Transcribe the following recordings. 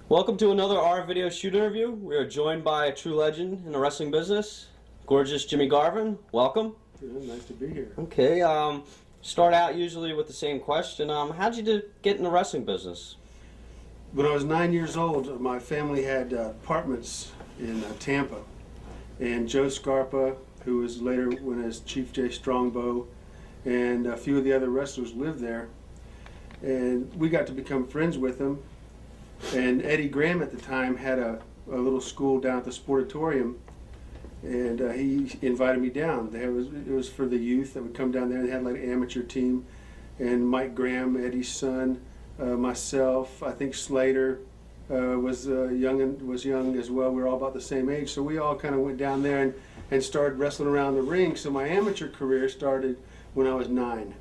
Welcome to another R Video Shoot interview. We are joined by a true legend in the wrestling business, gorgeous Jimmy Garvin. Welcome. Yeah, nice to be here. Okay, start out usually with the same question. How'd you get in the wrestling business? When I was 9 years old, my family had apartments in Tampa, and Joe Scarpa, who was later went as Chief Jay Strongbow, and a few of the other wrestlers lived there, and we got to become friends with them. And Eddie Graham at the time had a little school down at the Sportatorium, and he invited me down. It was for the youth that would come down there. They had like an amateur team, and Mike Graham, Eddie's son, myself, I think Slater was young as well. We were all about the same age, so we all kind of went down there and started wrestling around the ring. So my amateur career started when I was 9,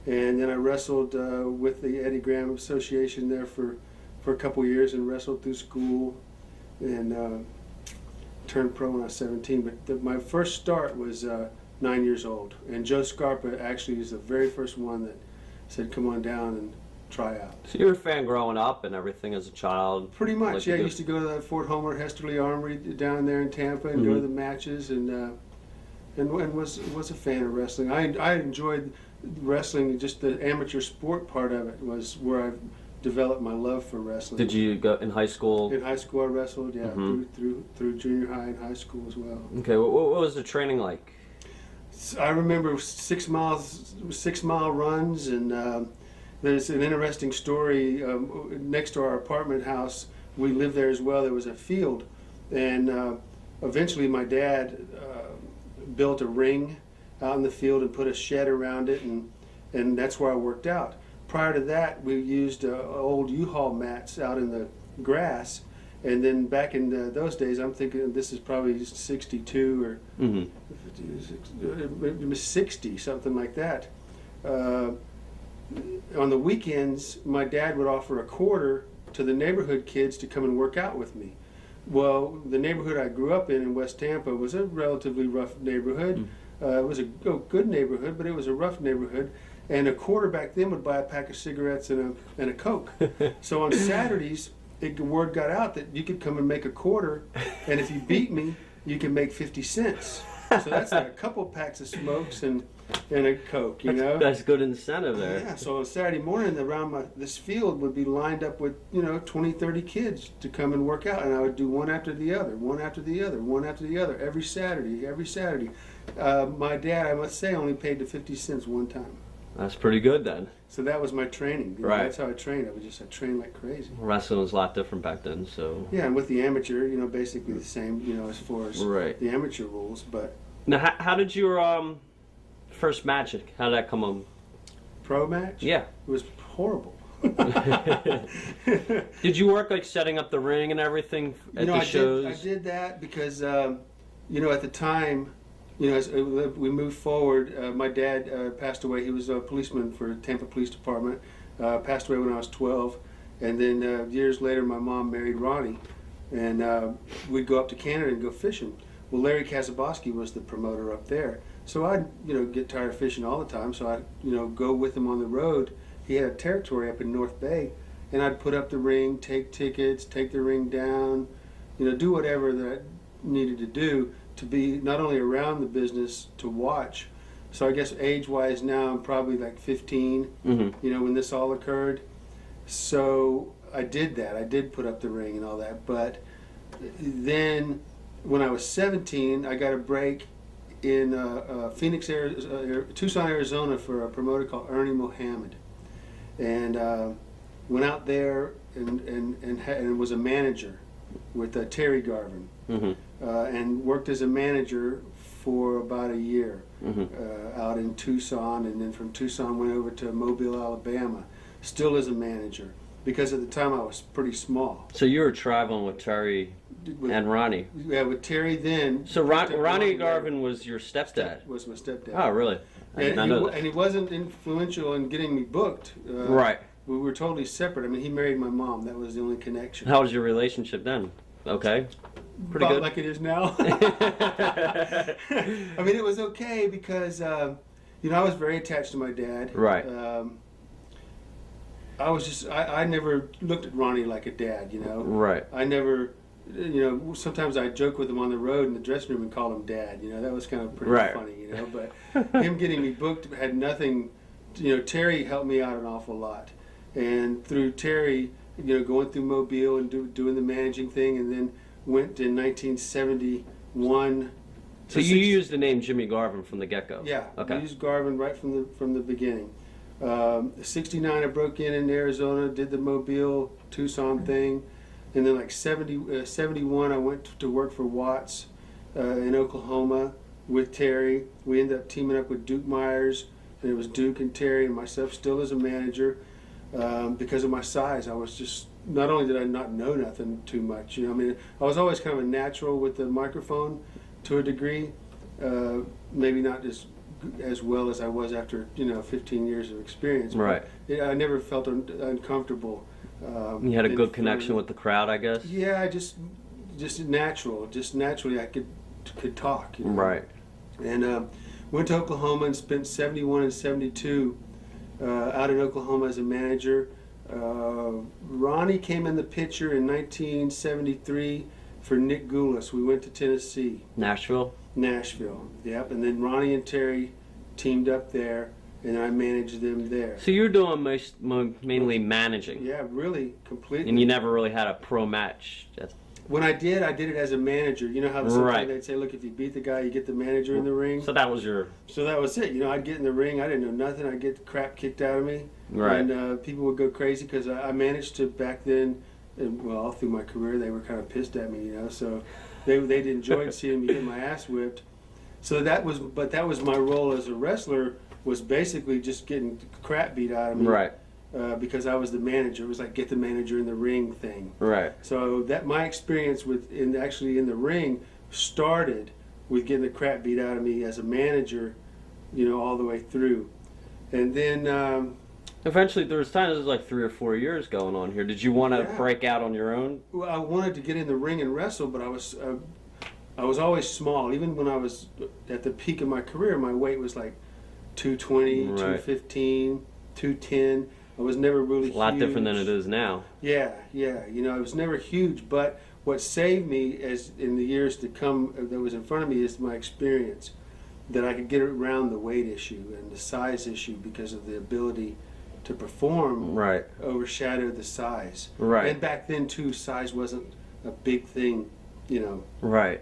and then I wrestled with the Eddie Graham Association there for a couple years and wrestled through school and turned pro when I was 17. But my first start was 9 years old, and Joe Scarpa actually is the very first one that said, "Come on down and try out." So you were a fan growing up and everything as a child? Pretty much, like yeah. I used to go to the Fort Homer Hesterly Armory down there in Tampa and go to the matches and was a fan of wrestling. I enjoyed wrestling. Just the amateur sport part of it was where I developed my love for wrestling. Did you go in high school? In high school I wrestled, yeah, through junior high and high school as well. Okay, what was the training like? I remember 6-mile runs, and there's an interesting story. Next to our apartment house, we lived there as well. There was a field, and eventually my dad built a ring out in the field and put a shed around it, and that's where I worked out. Prior to that, we used old U-Haul mats out in the grass, and then back in those days, I'm thinking this is probably 62 or it was 60, something like that. On the weekends, my dad would offer a quarter to the neighborhood kids to come and work out with me. Well, the neighborhood I grew up in West Tampa was a relatively rough neighborhood. It was a good neighborhood, but it was a rough neighborhood. And a quarter back then would buy a pack of cigarettes and a Coke. So on Saturdays, the word got out that you could come and make a quarter, and if you beat me, you can make 50 cents. So that's like a couple packs of smokes and a Coke, you know? That's good incentive there. Yeah, so on Saturday morning, around this field would be lined up with, 20, 30 kids to come and work out, and I would do one after the other, one after the other, one after the other, every Saturday. My dad, I must say, only paid the 50 cents one time. That's pretty good then. So that was my training. Right. That's how I trained. I trained like crazy. Wrestling was a lot different back then, so. Yeah, and with the amateur, basically the same, as far as the amateur rules. But now, how did your first match? How did that come on? Pro match? Yeah. It was horrible. Did you work like setting up the ring and everything at the shows? I did that because, at the time, as we moved forward, my dad passed away. He was a policeman for Tampa Police Department. Passed away when I was 12. And then years later, my mom married Ronnie. And we'd go up to Canada and go fishing. Well, Larry Kazaboski was the promoter up there. So I'd, get tired of fishing all the time. So I'd, go with him on the road. He had a territory up in North Bay. And I'd put up the ring, take tickets, take the ring down, do whatever that I needed to do to be not only around the business to watch. So I guess age-wise now I'm probably like 15, when this all occurred. So I did that. I did put up the ring and all that. But then when I was 17, I got a break in Tucson, Arizona for a promoter called Ernie Mohammed. And went out there and was a manager with Terry Garvin. And worked as a manager for about a year out in Tucson, and then from Tucson went over to Mobile, Alabama, still as a manager, because at the time I was pretty small. So you were traveling with Terry and Ronnie? Yeah, with Terry then. So Ronnie Garvin was your stepdad? Was my stepdad. Oh, really? And he wasn't influential in getting me booked. Right. We were totally separate. I mean, he married my mom. That was the only connection. How was your relationship then? Okay. Pretty About good. like it is now. I mean, it was okay because, I was very attached to my dad. Right. I never looked at Ronnie like a dad, you know. Right. I never, you know, sometimes I joke with him on the road in the dressing room and call him dad, you know. That was kind of pretty Right. funny, you know. But him getting me booked had nothing, you know. Terry helped me out an awful lot, and through Terry, you know, going through Mobile and doing the managing thing, and then went in 1971. So you used the name Jimmy Garvin from the get-go? Yeah, Okay. I used Garvin right from the beginning. 69, I broke in Arizona, did the Mobile, Tucson thing. And then like 71, I went to work for Watts in Oklahoma with Terry. We ended up teaming up with Duke Myers, and it was Duke and Terry and myself still as a manager. Because of my size, I was just, not only did I not know nothing too much, you know, I mean, I was always kind of a natural with the microphone to a degree, maybe not as well as I was after, you know, 15 years of experience. Right. I never felt uncomfortable. You had a good connection with the crowd, I guess? Yeah, just naturally I could talk. You know? Right. And went to Oklahoma and spent 71 and 72 out in Oklahoma as a manager. Ronnie came in the picture in 1973 for Nick Gulas. We went to Tennessee. Nashville? Nashville, yep. And then Ronnie and Terry teamed up there, and I managed them there. So you're doing mainly managing? Yeah, really, completely. And you never really had a pro match? When I did it as a manager. You know how sometimes Right. they'd say, look, if you beat the guy, you get the manager in the ring? So that was your... So that was it. You know, I'd get in the ring. I didn't know nothing. I'd get the crap kicked out of me. Right. And people would go crazy because I managed to, back then, and, well, all through my career, they were kind of pissed at me, you know. So they'd enjoyed seeing me get my ass whipped. So that was my role as a wrestler, was basically just getting crap beat out of me. Right. Because I was the manager. It was like get the manager in the ring thing. Right. So that my experience actually in the ring started with getting the crap beat out of me as a manager, you know, all the way through. And then Eventually, there was times, it was like 3 or 4 years going on here. Did you want to Yeah. break out on your own? well, I wanted to get in the ring and wrestle, but I was always small. Even when I was at the peak of my career, my weight was like 220, Right. 215, 210. I was never really It's a lot huge. different than it is now. Yeah. You know, it was never huge, but what saved me as in the years to come that was in front of me is my experience, that I could get around the weight issue and the size issue because of the ability to perform Right. overshadowed the size. Right. And back then too, size wasn't a big thing, you know. Right.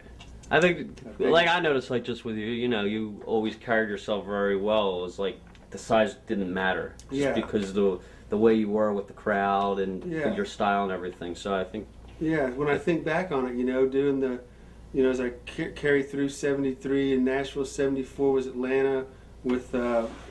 I think, Okay. like I noticed, like just with you, you know, you always carried yourself very well. It was like the size didn't matter, just Yeah. because the way you were with the crowd and Yeah. your style and everything. So I think, Yeah, when I think back on it, you know, doing the, you know, as I carry through 73 in Nashville, 74 was Atlanta with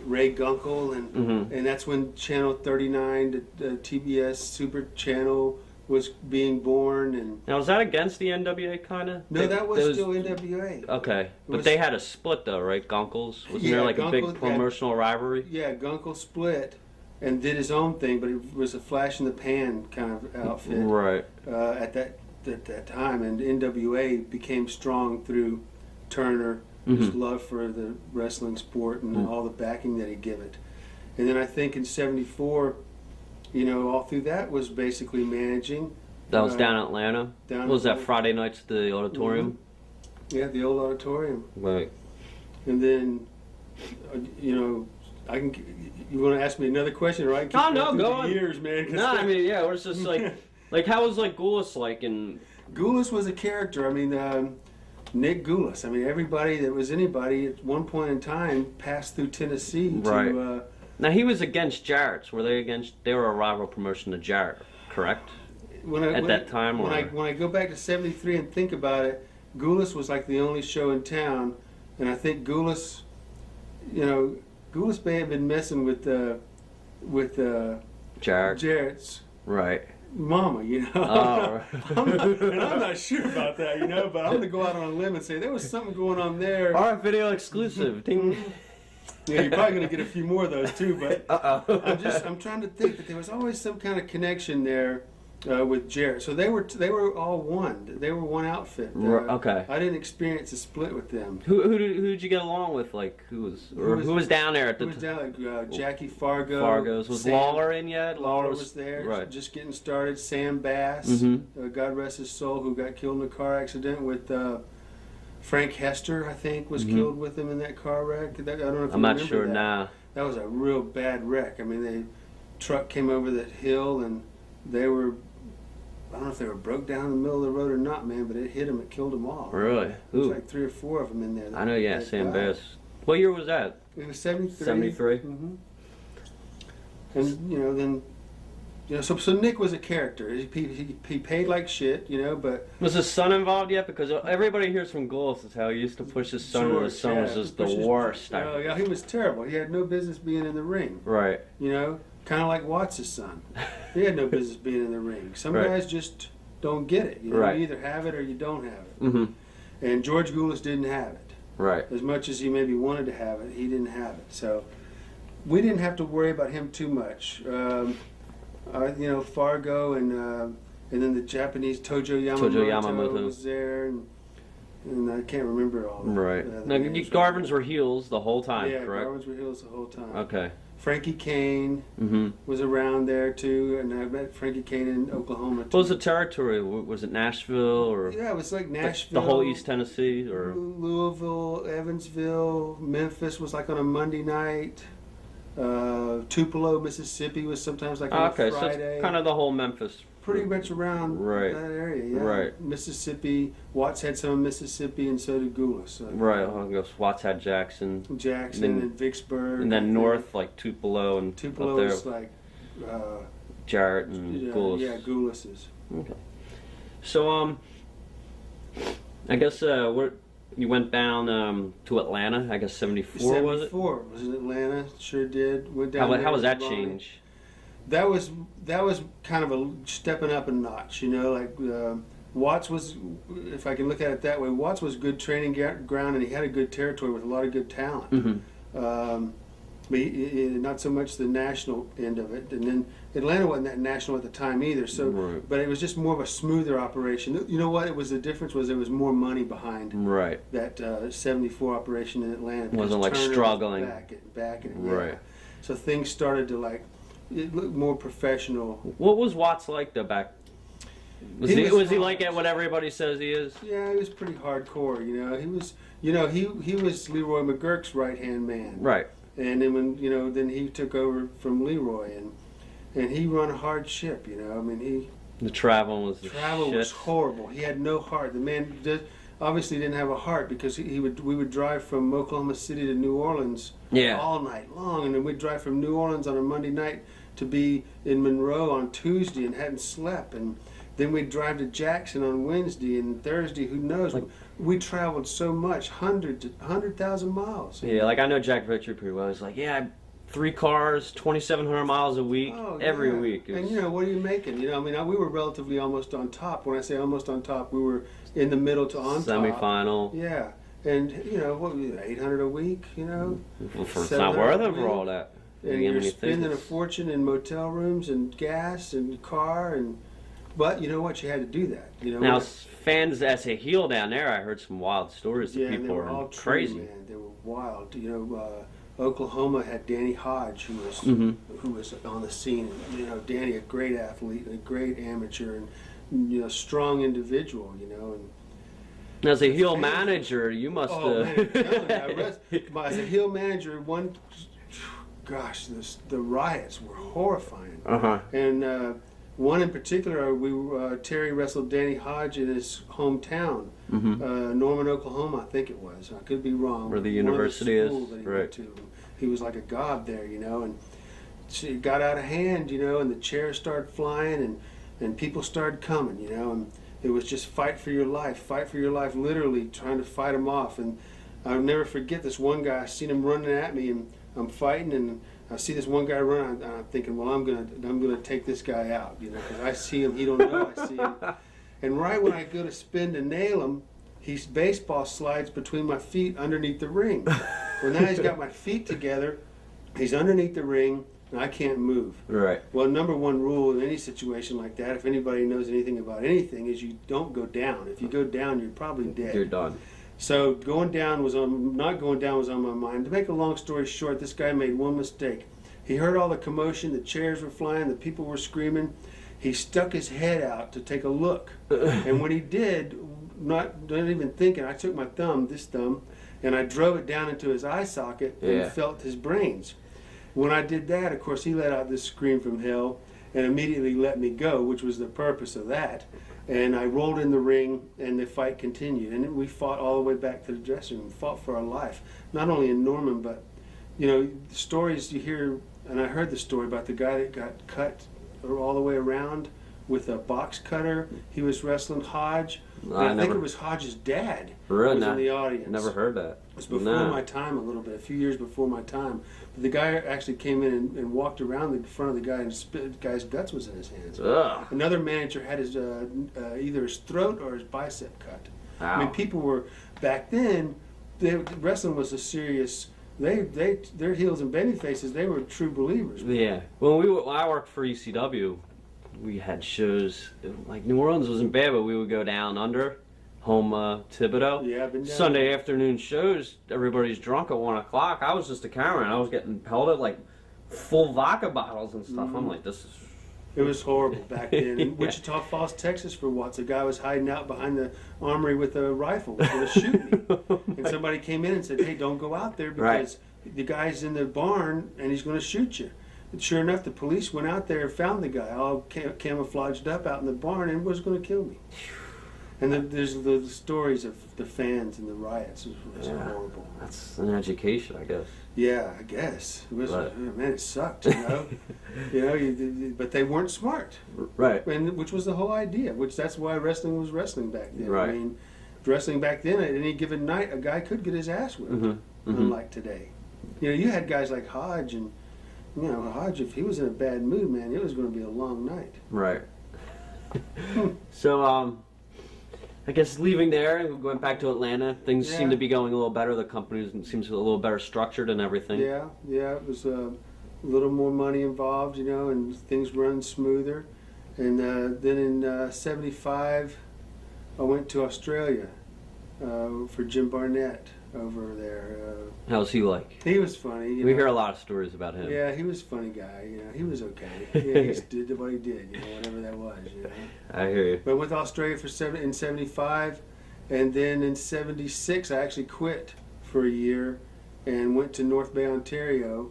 Ray Gunkel, and Mhm. and that's when Channel 39, the TBS Super Channel, was being born. And now was that against the NWA kind of? no, that was still NWA. Okay, but was- they had a split though, right? Gunkel's wasn't Yeah, there like a big Gunkel had- promotional rivalry? Yeah, Gunkel split and did his own thing, but it was a flash in the pan kind of outfit. Right. At that time, and NWA became strong through Turner, Mm-hmm. his love for the wrestling sport and all the backing that he gave it. And then I think in 74, you know, all through that was basically managing. That was Uh, down in Atlanta. down What was in that Atlanta. Friday nights at the auditorium? Yeah, the old auditorium. Right. And then, you know, you want to ask me another question, right? Oh, no, go on. Years, man. 'cause No, I mean, yeah, it was just like how was like Gulas like in? Gulas was a character. I mean, Nick Gulas. I mean, everybody that was anybody at one point in time passed through Tennessee Right. to. Now he was against Jarrett's. Were they against? They were a rival promotion to Jarrett, correct? At that time, when or- I go back to '73 and think about it, Gulas was like the only show in town, and I think Gulas, you know, Gulas may have been messing with Jarrett. Jarrett's Right. mama, you know. Oh. And I'm not sure about that, you know, but I'm going to go out on a limb and say there was something going on there. Our video exclusive. Ding. Yeah, you're probably going to get a few more of those too, but Uh-oh. I'm trying to think that there was always some kind of connection there with Jarrett. So they were all one. They were one outfit. Okay. I didn't experience a split with them. Who did you get along with? Like who was down there at the? Who was down? Like Jackie Fargo. Fargo's was Sam, Lawler in yet? Lawler was there. Right. Just getting started. Sam Bass, God rest his soul, who got killed in a car accident with. Frank Hester, I think, was killed with him in that car wreck. I don't know if I'm you not remember sure that. now. That was a real bad wreck. I mean, the truck came over that hill, and they were, I don't know if they were broke down in the middle of the road or not, man, but it hit them, it killed them all. Really? There was like 3 or 4 of them in there. I know, yeah, Sam died. Bass. What year was that? It was 73. 73? Mm-hmm. And, then... so Nick was a character. He paid like shit, but... Was his son involved yet? Because everybody hears from Gullis is how he used to push his son, and his son was just the worst. Yeah, he was terrible. He had no business being in the ring. Right. Kind of like Watts' son. He had no business being in the ring. Some Right. guys just don't get it. Right. You either have it or you don't have it. Mm-hmm. And George Goulas didn't have it. Right. As much as he maybe wanted to have it, he didn't have it. So we didn't have to worry about him too much. Fargo and then the Japanese Tojo Yamamoto was there, and I can't remember all. Right. Now, Garvins were heels the whole time, yeah, correct? Garvins were heels the whole time. Okay. Frankie Kane was around there too, and I met Frankie Kane in Oklahoma too. What was the territory? Was it Nashville or? Yeah, it was like Nashville. The whole East Tennessee, or Louisville, Evansville, Memphis was like on a Monday night. Tupelo, Mississippi was sometimes like on a Friday. So it's kind of the whole Memphis. Pretty much around Right. that area, yeah. Right. Mississippi, Watts had some in Mississippi, and so did Goulas. Right. I guess Watts had Jackson. And Vicksburg. And then north, like Tupelo and Tupelo up there. was like Jarrett and Goulas. Yeah, Goulas's. Okay. So I guess you went down to Atlanta. I guess 74 was it? 74 was in Atlanta. Sure did. Went down. How was that Lonnie. change? That was kind of a stepping up a notch, Watts was, if I can look at it that way, Watts was good training ground, and he had a good territory with a lot of good talent. Mm-hmm. But not so much the national end of it, and then Atlanta wasn't that national at the time either. So, Right. But it was just more of a smoother operation. You know what? The difference was there was more money behind Right. that 74 operation in Atlanta. It wasn't like Turner was struggling. back and yeah. Right. So things started to it looked more professional. What was Watts like though back? Was he like what everybody says he is? Yeah, he was pretty hardcore. He was Leroy McGurk's right hand man. Right. And then when then he took over from Leroy, and he run a hard ship. The travel was was horrible. He had no heart. The man obviously didn't have a heart, because we would drive from Oklahoma City to New Orleans all night long, and then we'd drive from New Orleans on a Monday night to be in Monroe on Tuesday and hadn't slept, and then we'd drive to Jackson on Wednesday and Thursday. Who knows? We traveled so much, 100,000 miles. Yeah, I know Jack Victory pretty well. He's like, 3 cars, 2,700 miles a week, every week. And what are you making? We were relatively almost on top. When I say almost on top, we were in the middle to on top. Semi-final. Yeah, and what was it, 800 a week? It's not worth it for all that. And you're spending a fortune in motel rooms and gas and car but you know what? You had to do that. Now, fans as a heel down there, I heard some wild stories. Yeah, People they were were all crazy. True, man. They were wild. Oklahoma had Danny Hodge, who was on the scene. Danny, a great athlete, a great amateur, and strong individual. And as a heel manager, you must. Man, as a heel manager, the riots were horrifying. And one in particular, Terry wrestled Danny Hodge in his hometown, Norman, Oklahoma, I think it was. I could be wrong. Where the university is, that he went to. He was like a god there, and it got out of hand, and the chairs started flying, and people started coming, and it was just fight for your life, literally trying to fight them off. And I'll never forget this one guy. I seen him running at me, and I'm fighting, and I see this one guy run. I'm thinking, well, I'm gonna take this guy out, because I see him, he don't know I see him. And right when I go to spin to nail him, his baseball slides between my feet underneath the ring. Well, now he's got my feet together. He's underneath the ring. and I can't move. Right. Well, number one rule in any situation like that, if anybody knows anything about anything, is you don't go down. If you go down, you're probably dead. You're done. So not going down was on my mind. To make a long story short, this guy made one mistake. He heard all the commotion, the chairs were flying, the people were screaming. He stuck his head out to take a look. And when he did, not even thinking, I took my this thumb, and I drove it down into his eye socket and felt his brains. When I did that, of course, he let out this scream from hell and immediately let me go, which was the purpose of that. And I rolled in the ring, and the fight continued. And we fought all the way back to the dressing room, fought for our life. Not only in Norman, but, the stories you hear, and I heard the story about the guy that got cut all the way around with a box cutter. He was wrestling Hodge. I think it was Hodge's dad really was in the audience. Never heard that. It was before my time a little bit, a few years before my time. But the guy actually came in and walked around the front of the guy, and the guy's guts was in his hands. Ugh. Another manager had his either his throat or his bicep cut. Ow. I mean, people were, back then, wrestling was a serious, their heels and baby faces, they were true believers. Yeah. When I worked for ECW, we had shows, like New Orleans wasn't bad, but we would go down under, home Thibodeau. Yeah, I've been down Sunday afternoon shows, everybody's drunk at 1 o'clock. I was just a cameraman. I was getting pelted like full vodka bottles and stuff. I'm like, this is... It was horrible back then. In Wichita Falls, Texas, for once, a guy was hiding out behind the armory with a rifle, going to shoot me. And somebody came in and said, hey, don't go out there because the guy's in the barn and he's going to shoot you. And sure enough, the police went out there and found the guy all camouflaged up out in the barn and was going to kill me. And there's the stories of the fans and the riots. It was horrible. That's an education, I guess. Yeah, I guess. It was, man, it sucked, but they weren't smart. Right. And which was the whole idea, that's why wrestling was wrestling back then. Right. I mean, wrestling back then, at any given night, a guy could get his ass whipped, unlike today. You had guys like Hodge, and, Hodge, if he was in a bad mood, man, it was going to be a long night. Right. So, I guess leaving there and going back to Atlanta, things seem to be going a little better. The company seems a little better structured and everything. Yeah, it was a little more money involved, and things run smoother. And then in '75, I went to Australia for Jim Barnett over there. How's he like? He was funny. We hear a lot of stories about him. Yeah, he was a funny guy. He was okay. He just did what he did, whatever that was. I hear you. But went to Australia in '75, and then in '76 I actually quit for a year and went to North Bay, Ontario.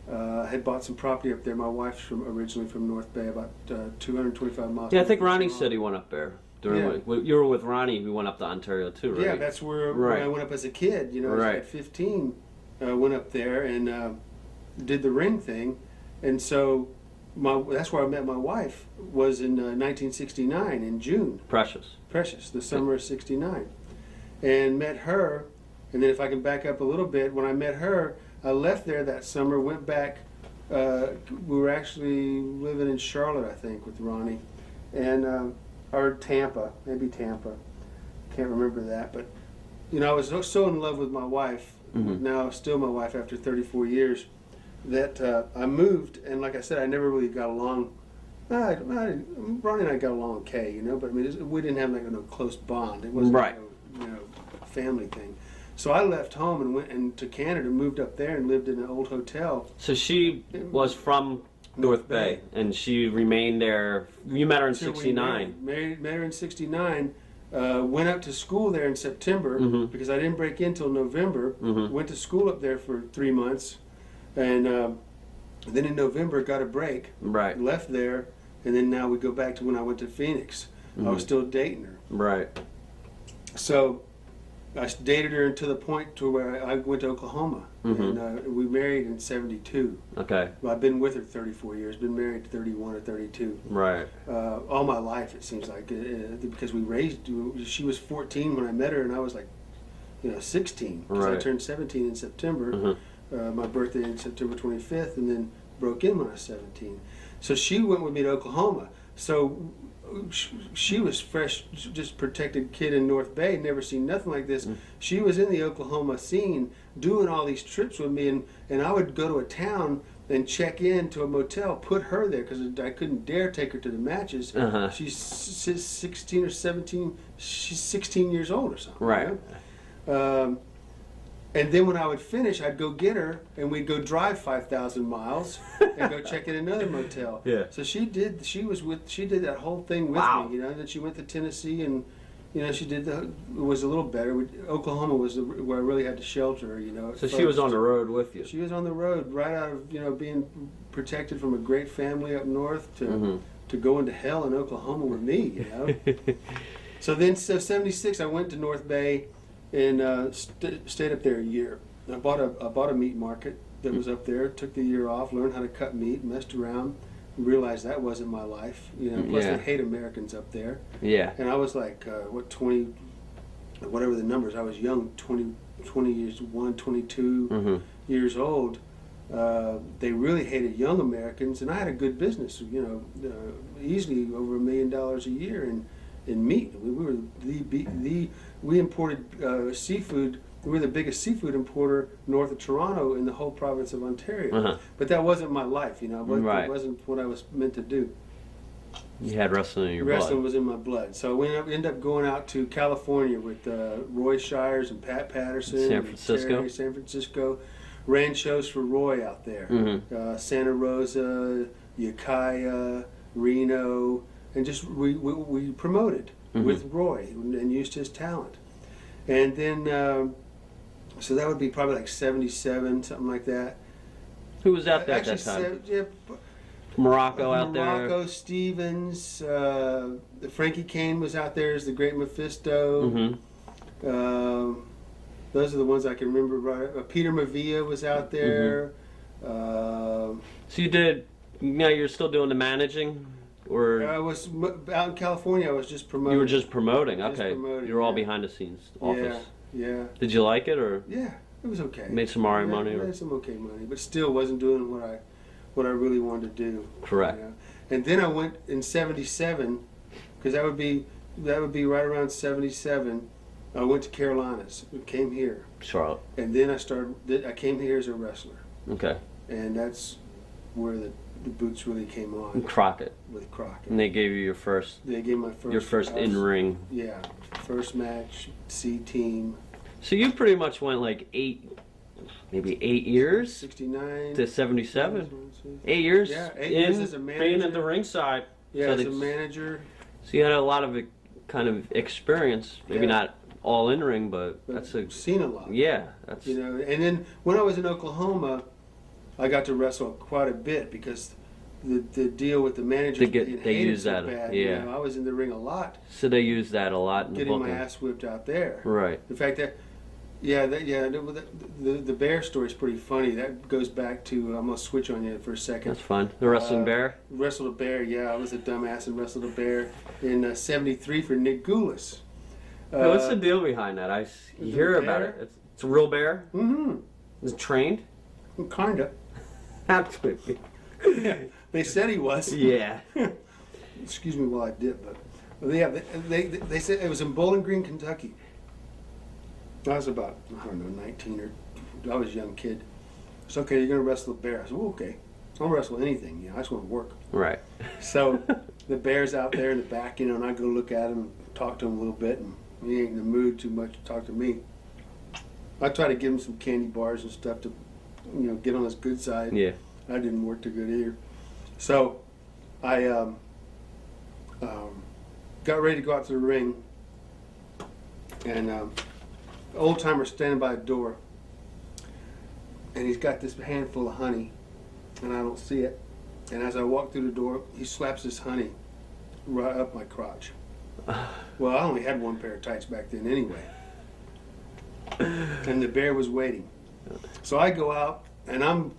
I had bought some property up there. My wife's originally from North Bay, about 225 miles. Yeah, I think Ronnie said he went up there. You were with Ronnie, we went up to Ontario too, right? Yeah, that's where I went up as a kid. I was like 15. Went up there and did the ring thing, and so that's where I met my wife. Was in 1969 in June. Precious, the summer of '69, and met her. And then if I can back up a little bit, when I met her, I left there that summer, went back. We were actually living in Charlotte, I think, with Ronnie, and. Or Tampa, maybe Tampa. Can't remember that, but I was so in love with my wife. Now still my wife after 34 years. That I moved, and like I said, I never really got along. Ronnie and I got along okay, but I mean, we didn't have no close bond. It wasn't a family thing. So I left home and went to Canada, moved up there, and lived in an old hotel. So she was from North Bay, and she remained there. You met her in '69. Met her in '69. Went up to school there in September because I didn't break in till November. Went to school up there for 3 months, and then in November got a break. Right. Left there, and then now we go back to when I went to Phoenix. I was still dating her. Right. So I dated her to the point to where I went to Oklahoma, and we married in '72. Okay. Well, I've been with her 34 years. Been married 31 or 32. Right. All my life, it seems like, because we raised. She was 14 when I met her, and I was like, 16. Because I turned 17 in September. My birthday in September 25th, and then broke in when I was 17. So she went with me to Oklahoma. So she was fresh, just protected kid in North Bay, never seen nothing like this. She was in the Oklahoma scene doing all these trips with me, and I would go to a town and check in to a motel, put her there because I couldn't dare take her to the matches. Uh-huh. She's 16 or 17. She's 16 years old or something. Right. You know? And then when I would finish, I'd go get her, and we'd go drive 5,000 miles and go check in another motel. Yeah. So she did that whole thing with Wow. me, you know. And then she went to Tennessee, and you know, it was a little better. Oklahoma was where I really had to shelter her, you know. So she was on the road with you. She was on the road, right out of, you know, being protected from a great family up north to going to hell in Oklahoma with me, you know. So 76, I went to North Bay and stayed up there a year. I bought a meat market that was up there. Took the year off, learned how to cut meat, messed around, realized that wasn't my life. You know, plus Yeah. they hate Americans up there. Yeah. And I was like, 20, whatever the numbers. I was young, 20 years, 22 years old. They really hated young Americans, and I had a good business. You know, easily over $1 million a year in meat. We were we imported seafood. We were the biggest seafood importer north of Toronto in the whole province of Ontario. But that wasn't my life, you know. Right. It wasn't what I was meant to do. You had wrestling in your Wrestling blood. was in my blood. So we ended up going out to California with Roy Shires and Pat Patterson. San and Francisco? Terry, San Francisco. Ran shows for Roy out there. Santa Rosa, Ukiah, Reno. And just we promoted with Roy and used his talent. And then, so that would be probably like 77, something like that. Who was out there at Actually, that time? yeah, Morocco out Morocco, there. Stevens, Frankie Kane was out there as the Great Mephisto. Those are the ones I can remember. Right. Peter Mavia was out there. So you did. Now you're still doing the managing, or I was out in California. I was just promoting. you were just promoting? Just Okay, promoting, you were all yeah. behind the scenes office. Yeah, Did you like it, or yeah. It was okay. made some alright Yeah, money? Or? made some okay money, but still wasn't doing what I really wanted to do. Correct. You know? And then I went in '77, because that would be right around '77. I went to Carolinas. Came here, Charlotte. and then I came here as a wrestler, Okay. and that's where the boots really came on And Crockett. with Crockett. And they gave you your first They gave my first in ring. Yeah, first match, C team, So you pretty much went like maybe 8 years 69 to 77. 8 years. Yeah, 8 years as a Being manager. at the ringside. Yeah, So as a they- manager. So you had a lot of kind of experience. Maybe Yeah. not all in ring, but that's a Seen a lot. yeah. That's You know, and then when I was in Oklahoma, I got to wrestle quite a bit because the deal with the managers They getting use hated so that, bad. yeah. You know, I was in the ring a lot, so they use that a lot in the getting my booking. ass whipped out there. Right. In fact, the bear story is pretty funny. That goes back to I'm gonna switch on you for a second. That's fun. The wrestling bear. Wrestled a bear. Yeah, I was a dumbass and wrestled a bear in '73 for Nick Goulas. What's the deal behind that? You the hear about bear? it. It's a real bear. Mm-hmm. Is it trained? Kinda. Absolutely. They said he was. Yeah. Excuse me while I dip, but yeah, they said it was in Bowling Green, Kentucky. I was about, I don't know, 19 or I was a young kid. It's okay, you're gonna wrestle a bear. I said, well, okay, I'll wrestle anything. You know, I just want to work. Right. So the bear's out there in the back, you know, and I go look at him and talk to him a little bit, and he ain't in the mood too much to talk to me. I try to give him some candy bars and stuff to, you know, get on his good side. Yeah. That didn't work too good either. So I got ready to go out to the ring, and old timer standing by the door, and he's got this handful of honey, and I don't see it. And as I walk through the door, he slaps this honey right up my crotch. Well, I only had one pair of tights back then anyway, and the bear was waiting. So I go out, and I'm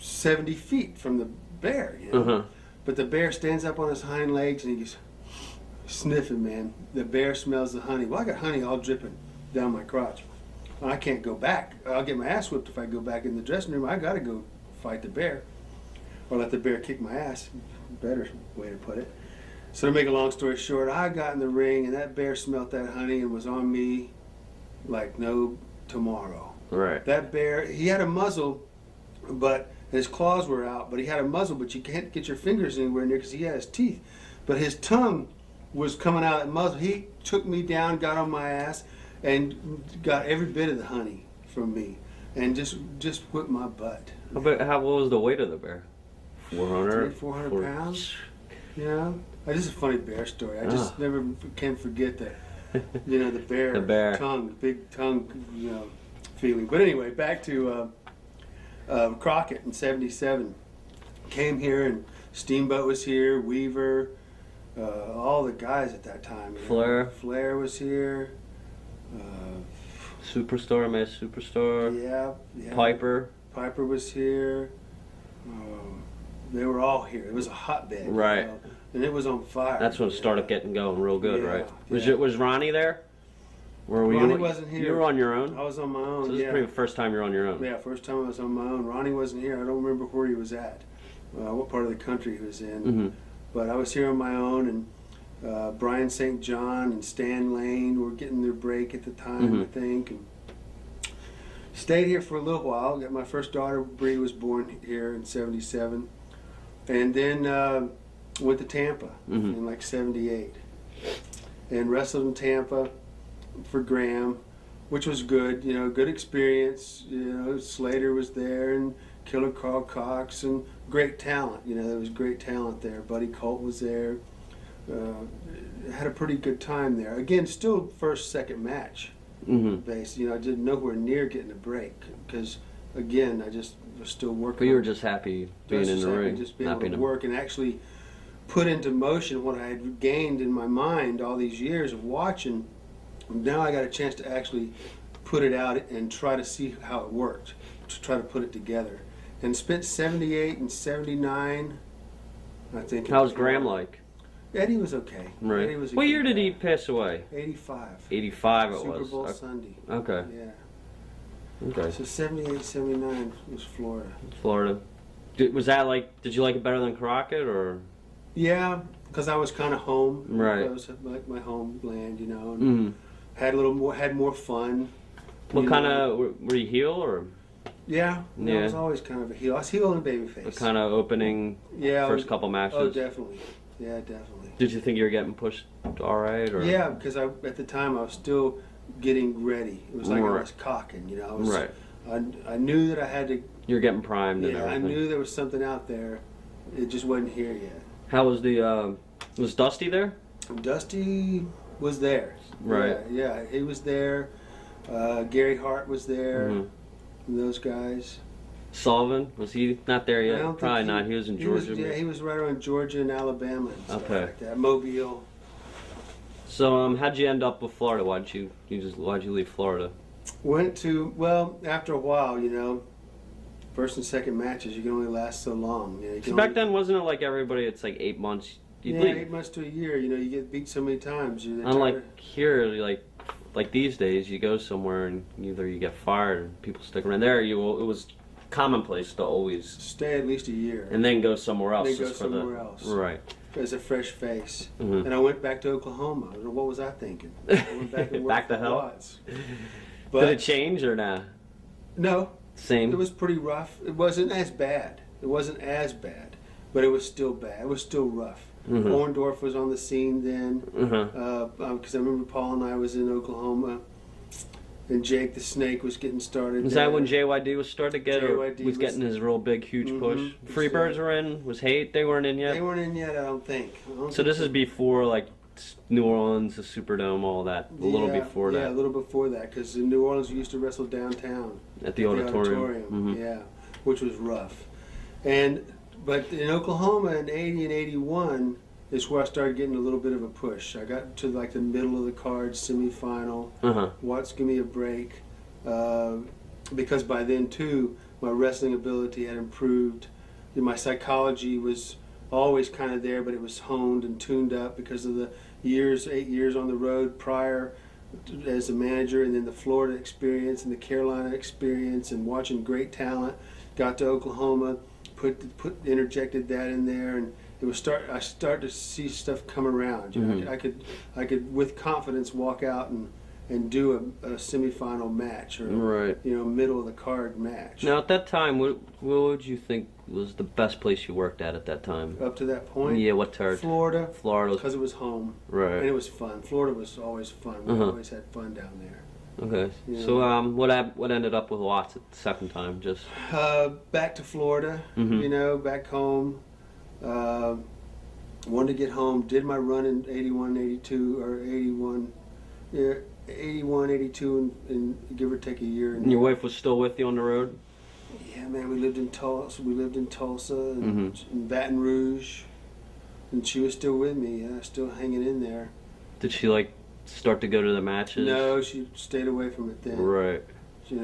70 feet from the bear, you know? Uh-huh. But the bear stands up on his hind legs, and he's sniffing, man. The bear smells the honey. Well, I got honey all dripping down my crotch. I can't go back. I'll get my ass whipped if I go back in the dressing room. I got to go fight the bear, or let the bear kick my ass. Better way to put it. So to make a long story short, I got in the ring, and that bear smelt that honey and was on me like no tomorrow. Right. That bear, he had a muzzle, but and his claws were out, but he had a muzzle, but you can't get your fingers anywhere near because he had his teeth. But his tongue was coming out of that muzzle. He took me down, got on my ass, and got every bit of the honey from me, and just whipped my butt. What was the weight of the bear? 400? 400 pounds. You know, this is a funny bear story. I just never can forget that. You know, the bear tongue, the big tongue, you know, feeling. But anyway, back to Crockett in '77. Came here, and Steamboat was here, Weaver, all the guys at that time. Flair was here. Superstore, Mass Superstore. Yeah. Piper was here. They were all here. It was a hotbed. Right. You know? And it was on fire. That's when it started getting going real good, right? Yeah. Was Ronnie there? Ronnie wasn't here. You were on your own? I was on my own, So this is probably the first time you're on your own. Yeah, first time I was on my own. Ronnie wasn't here. I don't remember where he was at, what part of the country he was in. Mm-hmm. But I was here on my own, and Brian St. John and Stan Lane were getting their break at the time, I think. And stayed here for a little while. Got my first daughter, Bree, was born here in '77. And then went to Tampa in like '78. And wrestled in Tampa for Graham, which was good, you know, good experience. You know, Slater was there, and Killer Carl Cox, and great talent. You know, there was great talent there. Buddy Colt was there. Had a pretty good time there. Again, still first, second match base. You know, I did nowhere near getting a break because, again, I just was still working. But you were just happy being in the ring, just being able to work and actually put into motion what I had gained in my mind all these years of watching. Now I got a chance to actually put it out and try to see how it worked, to try to put it together. And spent '78 and '79, I think. How was Graham like? Eddie was okay. Right. Eddie was a what good year did guy. he pass away? '85. 85 it was. Super Bowl Sunday. Okay. Yeah. Okay. So '78, '79 was Florida. Florida. Was that like, did you like it better than Crockett, or? Yeah, because I was kind of home. Right. It was like my homeland, you know. And had a little more, had more fun. What kind of, were you heel, or? Yeah, I was always kind of a heel. I was heel and a babyface. The kind of opening first couple matches? Oh, definitely. Yeah, definitely. Did you think you were getting pushed all right? Or? Yeah, because at the time I was still getting ready. It was like I was cocking, you know. Right. I knew that I had to. You were getting primed and everything. I knew there was something out there. It just wasn't here yet. How was was Dusty there? Dusty was there. Right. Yeah, he was there. Gary Hart was there. And those guys. Sullivan, was he not there yet? Probably not. He was in Georgia. He was right around Georgia and Alabama and stuff like that. Mobile. So, how'd you end up with Florida? Why'd you leave Florida? Went to, after a while, you know, first and second matches, you can only last so long. You know, so back then, wasn't it like everybody, it's like 8 months? You'd leave. 8 months to a year, you know, you get beat so many times. Unlike here, like these days, you go somewhere and either you get fired and people stick around. There, it was commonplace to always stay at least a year. And then go somewhere else. Right. As a fresh face. And I went back to Oklahoma. I don't know, what was I thinking? I went back and worked back to hell? Watts. Did it change or not? No. Same? It was pretty rough. It wasn't as bad. But it was still bad. It was still rough. Orndorff was on the scene then. Because I remember Paul and I was in Oklahoma. And Jake the Snake was getting started. Was that when JYD was starting to get, or was getting his real big, huge push? Freebirds were in? Was Hate? They weren't in yet? They weren't in yet, I don't think. So this is before, like, New Orleans, the Superdome, all that. A little before that. Yeah, a little before that, because in New Orleans we used to wrestle downtown. At the auditorium. Yeah, which was rough. But in Oklahoma in '80 and '81 is where I started getting a little bit of a push. I got to like the middle of the card, semifinal. Watts give me a break, because by then too my wrestling ability had improved. My psychology was always kind of there, but it was honed and tuned up because of the 8 years on the road prior as a manager, and then the Florida experience and the Carolina experience, and watching great talent. Got to Oklahoma, interjected that in there, and I started to see stuff come around. You know, I could with confidence walk out and do a semifinal match or Right. middle of the card match. Now, at that time, what would you think was the best place you worked at that time? Up to that point, Yeah, what territory? Florida, Florida. because it was home, Right. and it was fun. Florida was always fun. We always had fun down there. Okay. Yeah. So, what ended up with Watts at the second time? Just. Back to Florida, back home. Wanted to get home. Did my run in 81, 82, or 81. Yeah, 81, 82, and give or take a year. And your wife was still with you on the road? Yeah, man, we lived in Tulsa. And in Baton Rouge, and she was still with me. Still hanging in there. Did she start to go to the matches? No, she stayed away from it then. Right.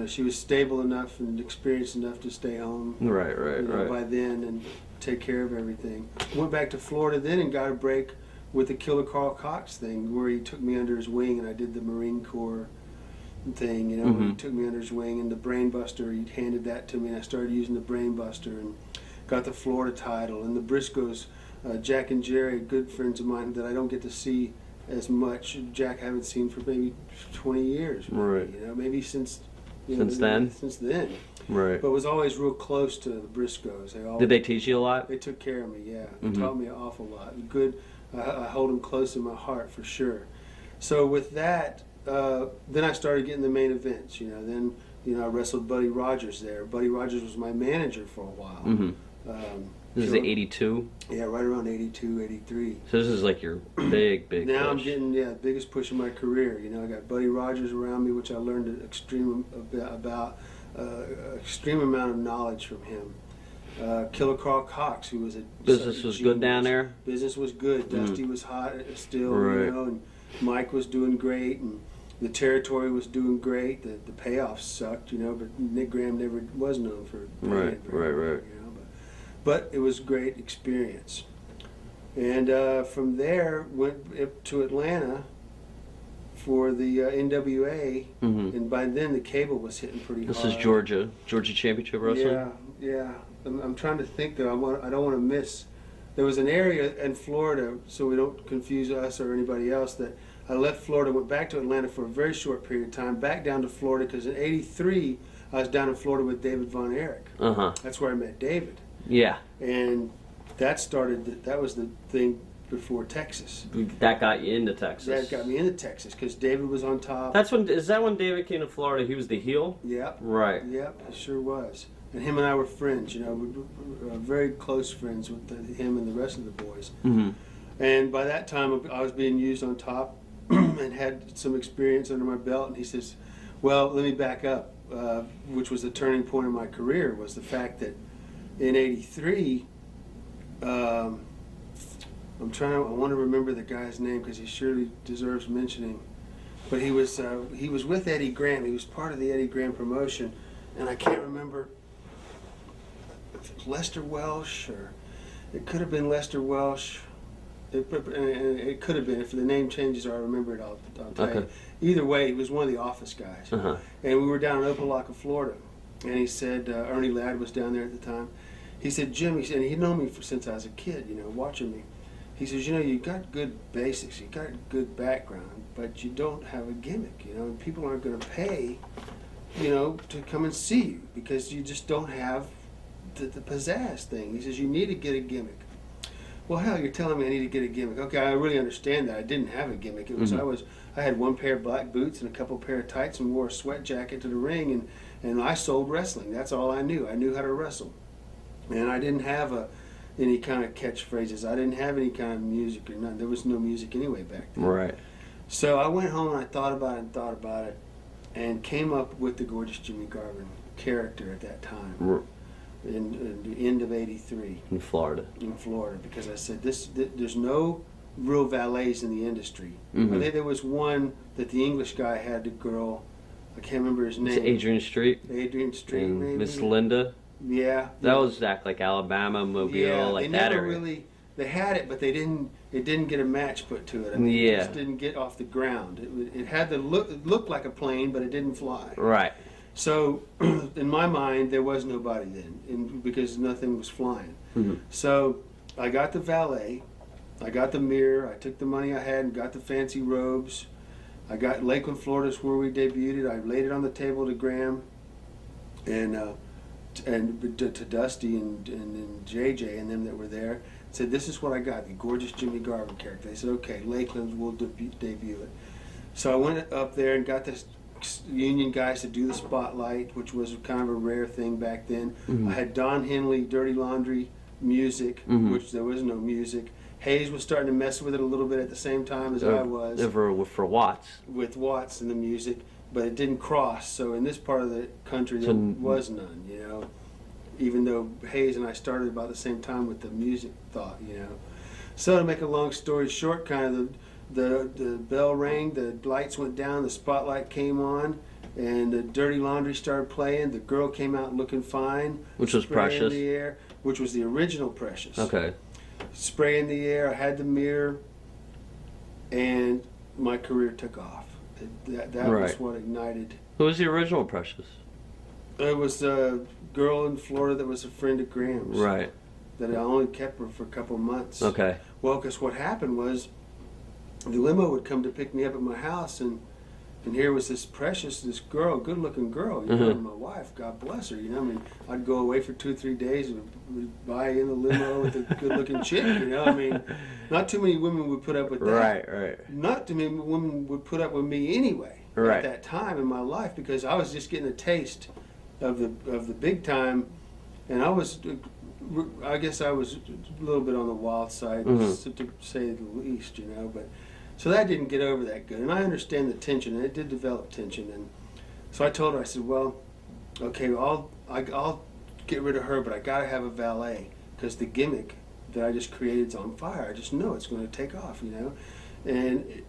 She was stable enough and experienced enough to stay home. Right. By then and take care of everything. Went back to Florida then and got a break with the Killer Carl Cox thing, where he took me under his wing and I did the Marine Corps thing, where he took me under his wing, and the Brain Buster, he handed that to me and I started using the Brain Buster and got the Florida title. And the Briscoes, Jack and Jerry, good friends of mine that I don't get to see as much. Jack I haven't seen for maybe 20 years. Maybe, Right. Maybe since then? Since then. Right. But was always real close to the Briscoes. Did they teach you a lot? They took care of me, yeah. They taught me an awful lot. Good. I hold them close in my heart for sure. So with that, then I started getting the main events. Then I wrestled Buddy Rogers there. Buddy Rogers was my manager for a while. This is the 82? Yeah, right around 82, 83. So this is like your big Now I'm push. getting the biggest push of my career. I got Buddy Rogers around me, which I learned an extreme amount of knowledge from him. Killer Carl Cox, who was Business was good down there? Business was good. Dusty was hot still, Right. and Mike was doing great, and the territory was doing great. The payoffs sucked, but Nick Graham never was known for paying Right. very well, but it was a great experience. And from there, went up to Atlanta for the NWA, and by then the cable was hitting pretty hard. This is Georgia Championship Wrestling? Yeah. I'm trying to think though. I don't want to miss. There was an area in Florida, so we don't confuse us or anybody else, that I left Florida, went back to Atlanta for a very short period of time, back down to Florida, because in '83 I was down in Florida with David Von Erich. That's where I met David. Yeah. And that was the thing before Texas. That got you into Texas. That got me into Texas because David was on top. Is that when David came to Florida? He was the heel? Yep. Right. Yep, it sure was. And him and I were friends, we were very close friends with him and the rest of the boys. And by that time, I was being used on top and had some experience under my belt. And he says, well, let me back up, which was the turning point in my career, was the fact that in '83, I want to remember the guy's name because he surely deserves mentioning. But he was with Eddie Graham. He was part of the Eddie Graham promotion, and I can't remember if it was Lester Welsh, or it could have been Lester Welsh. It could have been. If the name changes or I remember it, I'll tell you. Either way, he was one of the office guys. And we were down in Opelika, Florida. And he said, Ernie Ladd was down there at the time. He said, Jim, he'd known me since I was a kid, watching me. He says, you got good basics, you got good background, but you don't have a gimmick, and people aren't going to pay, to come and see you because you just don't have the pizzazz thing. He says, you need to get a gimmick. Well, hell, you're telling me I need to get a gimmick. Okay, I really understand that. I didn't have a gimmick. It was I had one pair of black boots and a couple pair of tights and wore a sweat jacket to the ring, and I sold wrestling. That's all I knew. I knew how to wrestle. And I didn't have any kind of catchphrases. I didn't have any kind of music or nothing. There was no music anyway back then. Right. So I went home and I thought about it and came up with the Gorgeous Jimmy Garvin character at that time. In the end of '83. In Florida. In Florida, because I said, there's no real valets in the industry. I think there was one that the English guy had, the girl, I can't remember his name. It's Adrian Street. Adrian Street, and maybe. Miss Linda. Yeah. That was like Alabama, Mobile, like that area. They had it, but it didn't get a match put to it. I mean, it just didn't get off the ground. It had the looked like a plane, but it didn't fly. Right. So, in my mind, there was nobody then, because nothing was flying. So, I got the valet, I got the mirror, I took the money I had and got the fancy robes, I got Lakeland, Florida is where we debuted it. I laid it on the table to Graham and to Dusty and JJ and them that were there. Said, this is what I got, the gorgeous Jimmy Garvin character. They said, okay, Lakeland will debut it. So I went up there and got this union guys to do the spotlight, which was kind of a rare thing back then. I had Don Henley, Dirty Laundry music, which there was no music. Hayes was starting to mess with it a little bit at the same time as I was. For Watts. With Watts and the music, but it didn't cross. So in this part of the country, there was none, you know. Even though Hayes and I started about the same time with the music thought, you know. So to make a long story short, kind of the bell rang, the lights went down, the spotlight came on, and the Dirty Laundry started playing. The girl came out looking fine. Which was Precious. In the air, which was the original Precious. Okay. Spray in the air, I had the mirror, and my career took off. That was what ignited. Who was the original Precious? It was a girl in Florida that was a friend of Graham's. Right. That I only kept her for a couple of months. Okay. Well, because what happened was the limo would come to pick me up at my house, and here was this Precious, this girl, good-looking girl, you know, and my wife, God bless her, you know, I mean, I'd go away for 2 or 3 days and we'd buy in the limo with a good-looking chick, you know, I mean, not too many women would put up with that. Right. Not too many women would put up with me anyway at that time in my life, because I was just getting a taste of the big time, and I guess I was a little bit on the wild side, to say the least, you know, but so that didn't get over that good, and I understand the tension, and it did develop tension, and so I told her, I said, well, okay, I'll get rid of her, but I gotta have a valet, because the gimmick that I just created is on fire. I just know it's going to take off, you know, and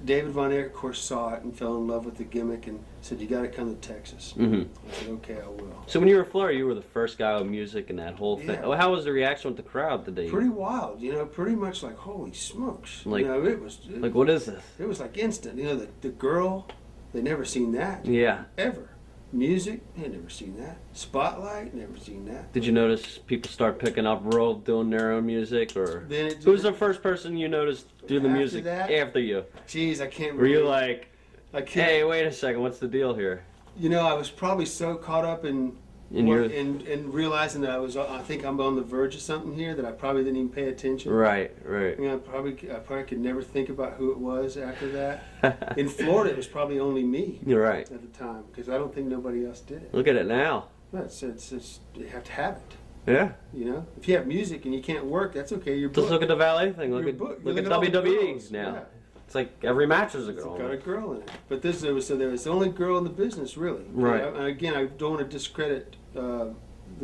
David Von Eyck, of course, saw it and fell in love with the gimmick and said, you got to come to Texas. I said, okay, I will. So when you were in Florida, you were the first guy with music and that whole thing. Yeah. How was the reaction with the crowd? Did they? Pretty wild, you know, pretty much like, holy smokes. Like, you know, like, what is this? It was like instant. You know, the girl, they'd never seen that. Yeah. Ever. Music, they'd never seen that. Spotlight, never seen that. Did you notice people start picking up Roll doing their own music, or Then who was the first person you noticed do the After music that? after you? Geez, I can't Were you remember. like, I can't. hey, wait a second, what's the deal here? You know, I was probably so caught up in realizing that I think I'm on the verge of something here that I probably didn't even pay attention. Right. You know, I probably could never think about who it was after that. In Florida, it was probably only me. You're right. At the time, because I don't think nobody else did it. Look at it now. Well, it's you have to have it. Yeah. You know, if you have music and you can't work, that's okay. You're Just booked. look at the valet thing. Look You're at booked. look at all the WWE girls. now. Yeah. It's like every match is a It's girl. got a girl in it. But there was the only girl in the business, really. Right. And again, I don't want to discredit the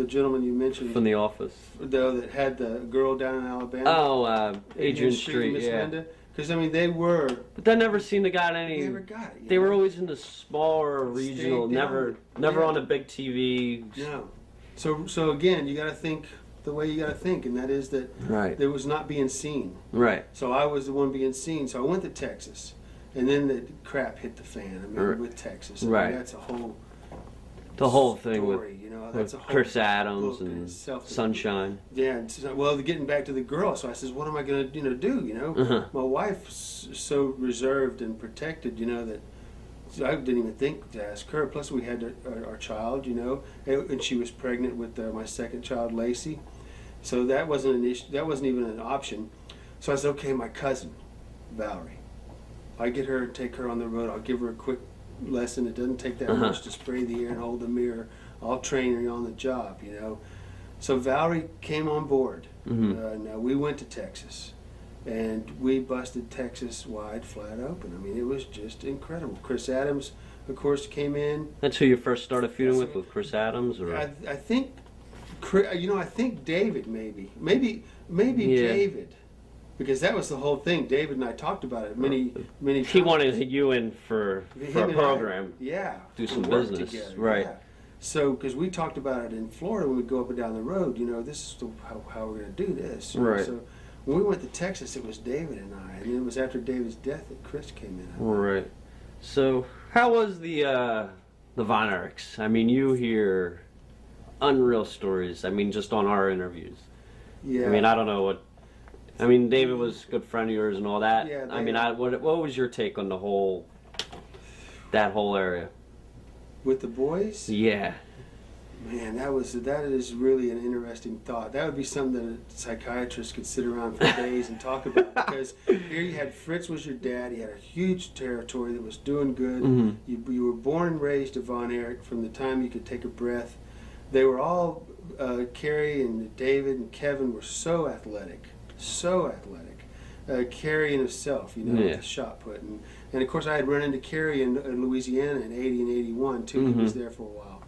gentleman you mentioned, From The Office. though, that had the girl down in Alabama. Oh, Adrian Street. Miss Yeah. Linda. Because I mean, they were. But that never seemed to got any. They never got it. They were always in the smaller regional, Stayed never down. Yeah. on a big TV. No. So again, you got to think the way you got to think, and that is that Right. there was not being seen. Right. So I was the one being seen. So I went to Texas, and then the crap hit the fan. I mean, Right. with Texas, I mean, Right. that's a whole The whole thing with, story, you know. That's a whole Chris Adams book in and itself. Sunshine. Yeah. And so, well, getting back to the girl, so I says, what am I going to do? You know, my wife's so reserved and protected, you know, that. So I didn't even think to ask her. Plus, we had our child, you know, and she was pregnant with my second child, Lacey. So that wasn't an issue. That wasn't even an option. So I said, okay, my cousin, Valerie. I get her, take her on the road. I'll give her a quick lesson. It doesn't take that much to spray the air and hold the mirror. I'll train her on the job, you know. So Valerie came on board. Now we went to Texas. And we busted Texas wide, flat open. I mean, it was just incredible. Chris Adams, of course, came in. That's who you first started feuding with Chris Adams, or I think, you know, I think David maybe Yeah. David, because that was the whole thing. David and I talked about it many times. he wanted you in for Him a and I, program. yeah, do to some work business, together, right. yeah. So, because we talked about it in Florida when we go up and down the road, you know, this is how we're going to do this. Right. So when we went to Texas, it was David and I, and it was after David's death that Chris came in. Right. So how was the Von Erichs? I mean, you hear unreal stories. I mean, just on our interviews. Yeah. I mean, I don't know what. I mean, David was a good friend of yours and all that. Yeah, I mean, what was your take on the whole that whole area. With the boys? Yeah. Man, that is really an interesting thought. That would be something that a psychiatrist could sit around for days and talk about, because here you had Fritz was your dad. He had a huge territory that was doing good. Mm-hmm. You were born and raised a Von Erich from the time you could take a breath. They were all, Kerry and David and Kevin were so athletic. Kerry in himself, you know, Yeah. with the shot put. And of course I had run into Kerry in Louisiana in 80 and 81 too. Mm-hmm. He was there for a while.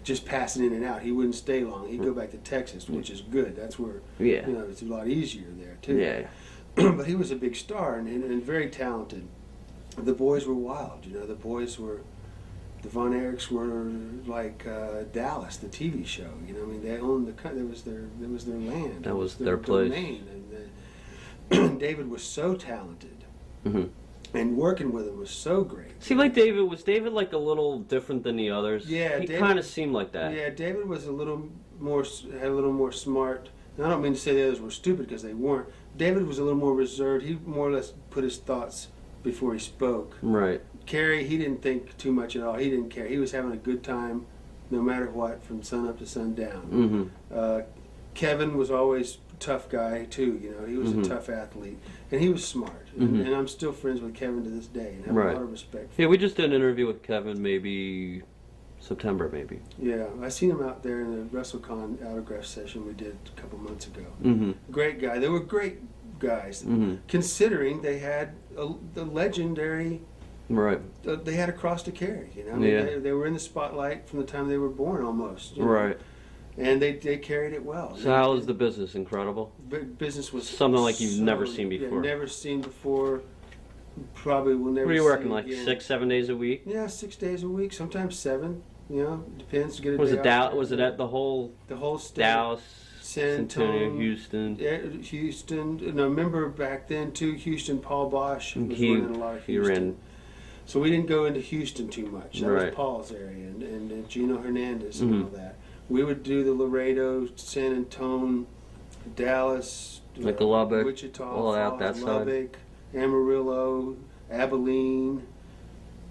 Just passing in and out. He wouldn't stay long. He'd go back to Texas, which is good. That's where, Yeah. you know, it's a lot easier there too. Yeah. But he was a big star and very talented. The boys were wild. You know, the Von Erichs were like Dallas, the TV show. You know, I mean, they owned the country. It was their land. That was their place. Domain. And David was so talented, Mm-hmm. and working with him was so great. Seemed like David like a little different than the others. Yeah, he David- kind of seemed like that. Yeah, David was had a little more smart. Now, I don't mean to say the others were stupid, because they weren't. David was a little more reserved. He more or less put his thoughts before he spoke. Right. Kerry, he didn't think too much at all. He didn't care. He was having a good time, no matter what, from sun up to sundown. Mm-hmm. Kevin was always a tough guy too. You know, he was Mm-hmm. a tough athlete, and he was smart. Mm-hmm. And I'm still friends with Kevin to this day, and have Right. a lot of respect for Yeah, we just did an interview with Kevin, maybe September, maybe. Yeah, I seen him out there in the WrestleCon autograph session we did a couple months ago. Mm-hmm. Great guy. They were great guys, Mm-hmm. considering they had the legendary. Right. They had a cross to carry. You know, I mean, Yeah. they were in the spotlight from the time they were born, almost. You know? Right. And they carried it well. So how was the business? Incredible? Business was Something like you've never seen before. Yeah, never seen before. Probably will never. What are you see working, like again. 6-7 days a week? Yeah, 6 days a week, sometimes 7. You know, depends. To get a Was day it off. Dallas? Was it at the whole The whole state. Dallas, San Antonio, Antonio, Houston? Houston. And I remember back then too, Houston. Paul Bosch was He- running a lot of he Houston. ran- So we didn't go into Houston too much. That Right. was Paul's area, and Gino Hernandez and Mhm. all that. We would do the Laredo, San Antonio, Dallas, Like Lubbock, Wichita, all out Falls, that side. Lubbock, Amarillo, Abilene.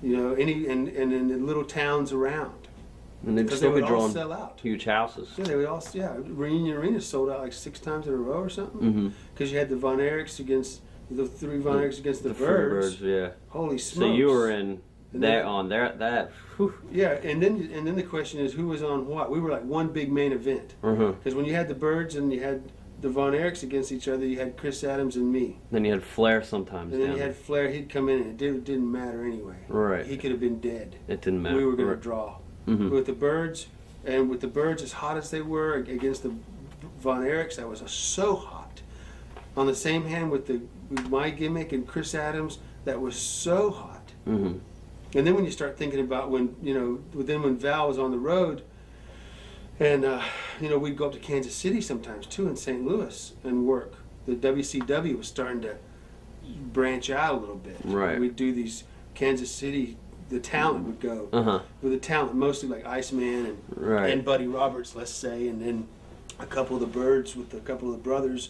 You know, and in the little towns around. And they'd Because they still be would all drawing sell out. huge houses. Yeah, they would all. Yeah, Reunion Arena sold out like 6 times in a row or something. Mm-hmm. Because you had the Von Erichs against the 3 Von Erichs against the Birds. Yeah. Holy So smokes! you were in And that then- on there that. Whew. Yeah, and then the question is who was on what? We were like one big main event. Uh-huh. Because when you had the Birds and you had the Von Erichs against each other, you had Chris Adams and me. Then you had Flair sometimes. And then down you had there. Flair. He'd come in and it didn't matter anyway. Right. He could have been dead. It didn't matter. We were going to Right. draw. Mhm. With the Birds, and with the Birds as hot as they were against the Von Erichs, that was so hot. On the same hand with my gimmick and Chris Adams, that was so hot. Mhm. And then when you start thinking about when Val was on the road, and we'd go up to Kansas City sometimes too, in St. Louis, and work. The WCW was starting to branch out a little bit. Right. We'd do these Kansas City. The talent would go Uh-huh. with the talent, mostly like Iceman Right. and Buddy Roberts, let's say, and then a couple of the Birds with a couple of the brothers,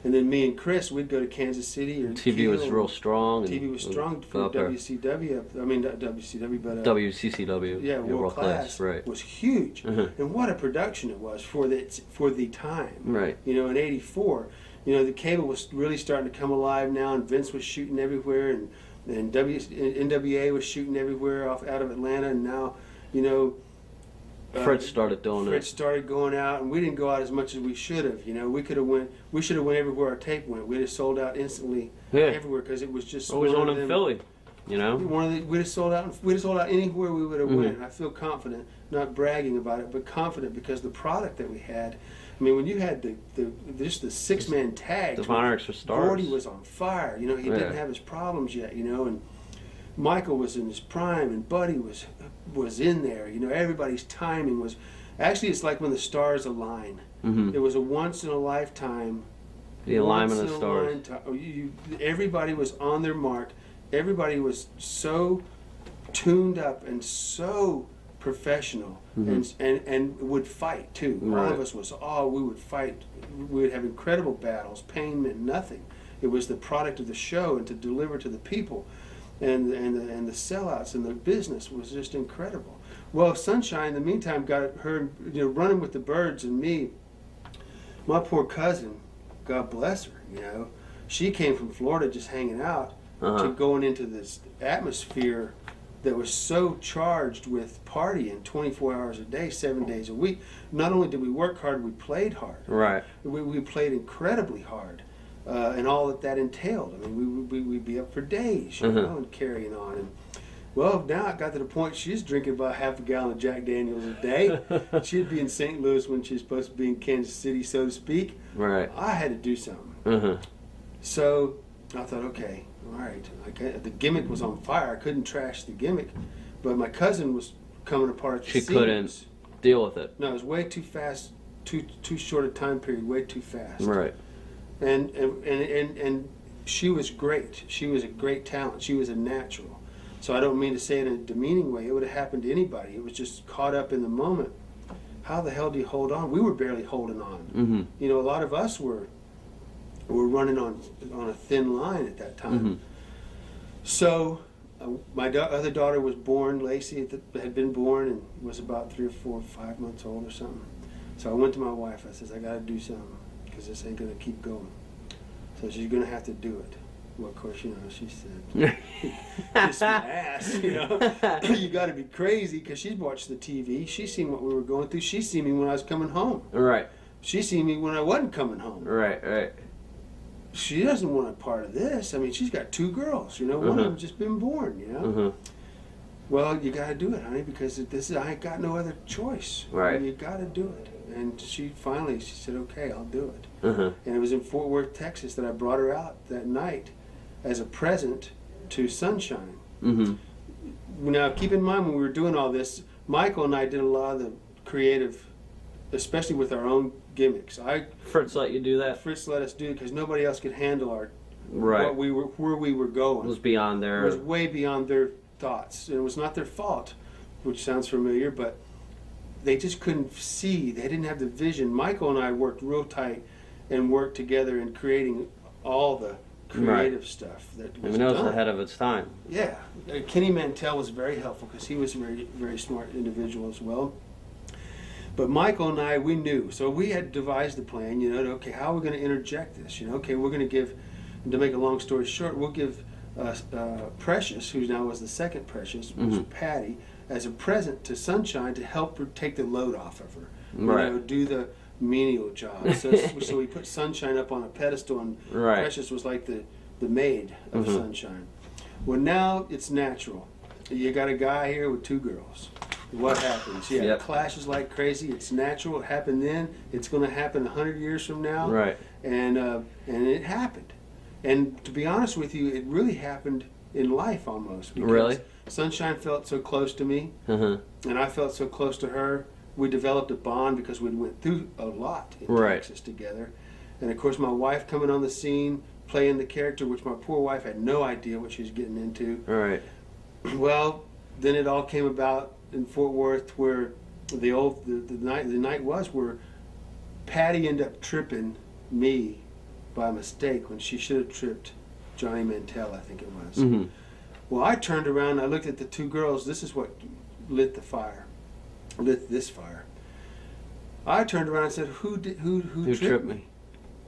and then me and Chris, we'd go to Kansas City. Or TV was Kiel. real strong. TV was strong for up there. WCW. I mean, not WCW, but WCCW. yeah, World Class Right. was huge, Uh-huh. and what a production it was for the time. Right. You know, in '84, the cable was really starting to come alive now, and Vince was shooting everywhere, and NWA was shooting everywhere out of Atlanta, and now, Fritz started doing Fritz it. started going out, and we didn't go out as much as we should have. We should have went everywhere our tape went. We'd have sold out instantly Yeah. everywhere because it was just Always one on of in them- Philly. You know. We'd have sold out. We'd have sold out anywhere we would have Mhm. went. I feel confident, not bragging about it, but confident because the product that we had. I mean, when you had just the 6-man tag, The Von Erichs were stars. Gordy was on fire. He didn't Yeah. have his problems yet. And Michael was in his prime, and Buddy was in there. Everybody's timing was. Actually, it's like when the stars align. Mhm. It was a once in a lifetime. The alignment once of in a stars. Everybody was on their mark. Everybody was so tuned up and so professional, and would fight too. All Right. of us we would fight. We would have incredible battles. Pain meant nothing. It was the product of the show and to deliver to the people. and the sellouts and the business was just incredible. Well, Sunshine, in the meantime, got her, running with the birds and me. My poor cousin, God bless her, she came from Florida just hanging out to going into this atmosphere that was so charged with partying 24 hours a day, 7 days a week. Not only did we work hard, we played hard. Right. We played incredibly hard, and all that entailed. I mean, we'd be up for days, and carrying on. And well, now it got to the point she's drinking about half a gallon of Jack Daniels a day. She'd be in St. Louis when she's supposed to be in Kansas City, so to speak. Right. I had to do something. So I thought, okay, all right. The gimmick was on fire. I couldn't trash the gimmick, but my cousin was coming apart at the seams. She couldn't deal with it. No, it was way too fast, too short a time period, way too fast. Right. And she was great. She was a great talent. She was a natural. So I don't mean to say it in a demeaning way. It would have happened to anybody. It was just caught up in the moment. How the hell do you hold on? We were barely holding on. A lot of us were running on a thin line at that time. So my other daughter was born. Lacey had been born and was about 3 or 4 or 5 months old or something. So I went to my wife. I says, I got to do something because this ain't going to keep going. So she's going to have to do it. Well, of course, she said, kiss my ass, You got to be crazy, because she's watched the TV. She's seen what we were going through. She's seen me when I was coming home. Right. She's seen me when I wasn't coming home. Right. She doesn't want a part of this. I mean, she's got 2 girls, one of them just been born, Well, you got to do it, honey, because I ain't got no other choice. Right. You got to do it. And she said, okay, I'll do it. And it was in Fort Worth, Texas, that I brought her out that night as a present to Sunshine. Now, keep in mind, when we were doing all this, Michael and I did a lot of the creative, especially with our own gimmicks. Fritz let you do that? Fritz let us do it because nobody else could handle where we were going. It was beyond their... It was way beyond their thoughts. And it was not their fault, which sounds familiar, but they just couldn't see. They didn't have the vision. Michael and I worked real tight and worked together in creating all the creative stuff that was it was done. ahead of its time. Yeah. Kenny Mantell was very helpful because he was a very, very smart individual as well. But Michael and I, we knew. So we had devised the plan, okay, how are we going to interject this? Okay, we're going to give, to make a long story short, we'll give Precious, who now was the second Precious, which was Patty, as a present to Sunshine to help her take the load off of her. Do the menial job. So we put Sunshine up on a pedestal, and Precious was like the maid of Sunshine. Well, now it's natural. You got a guy here with 2 girls. What happens? It clashes like crazy. It's natural. It happened then. It's going to happen 100 years from now. Right. And it happened. And to be honest with you, it really happened in life almost. Because Sunshine felt so close to me, and I felt so close to her. We developed a bond because we went through a lot in Texas together. And of course, my wife coming on the scene, playing the character, which my poor wife had no idea what she was getting into. Right. Well, then it all came about in Fort Worth, where the night was where Patty ended up tripping me by mistake when she should have tripped Johnny Mantell, I think it was. Well, I turned around and I looked at the 2 girls. This is what lit this fire. I turned around and said, who tripped me?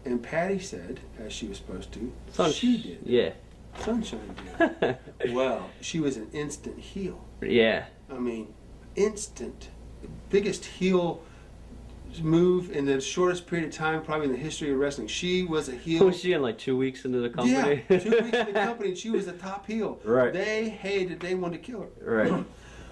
And Patty said, as she was supposed to, she did. Yeah. Sunshine did. Well, she was an instant heel. Yeah. I mean, instant. Biggest heel move in the shortest period of time probably in the history of wrestling. She was a heel. Was she in like 2 weeks into the company? Yeah, 2 weeks in the company, and she was the top heel. Right. They hated, they wanted to kill her. Right.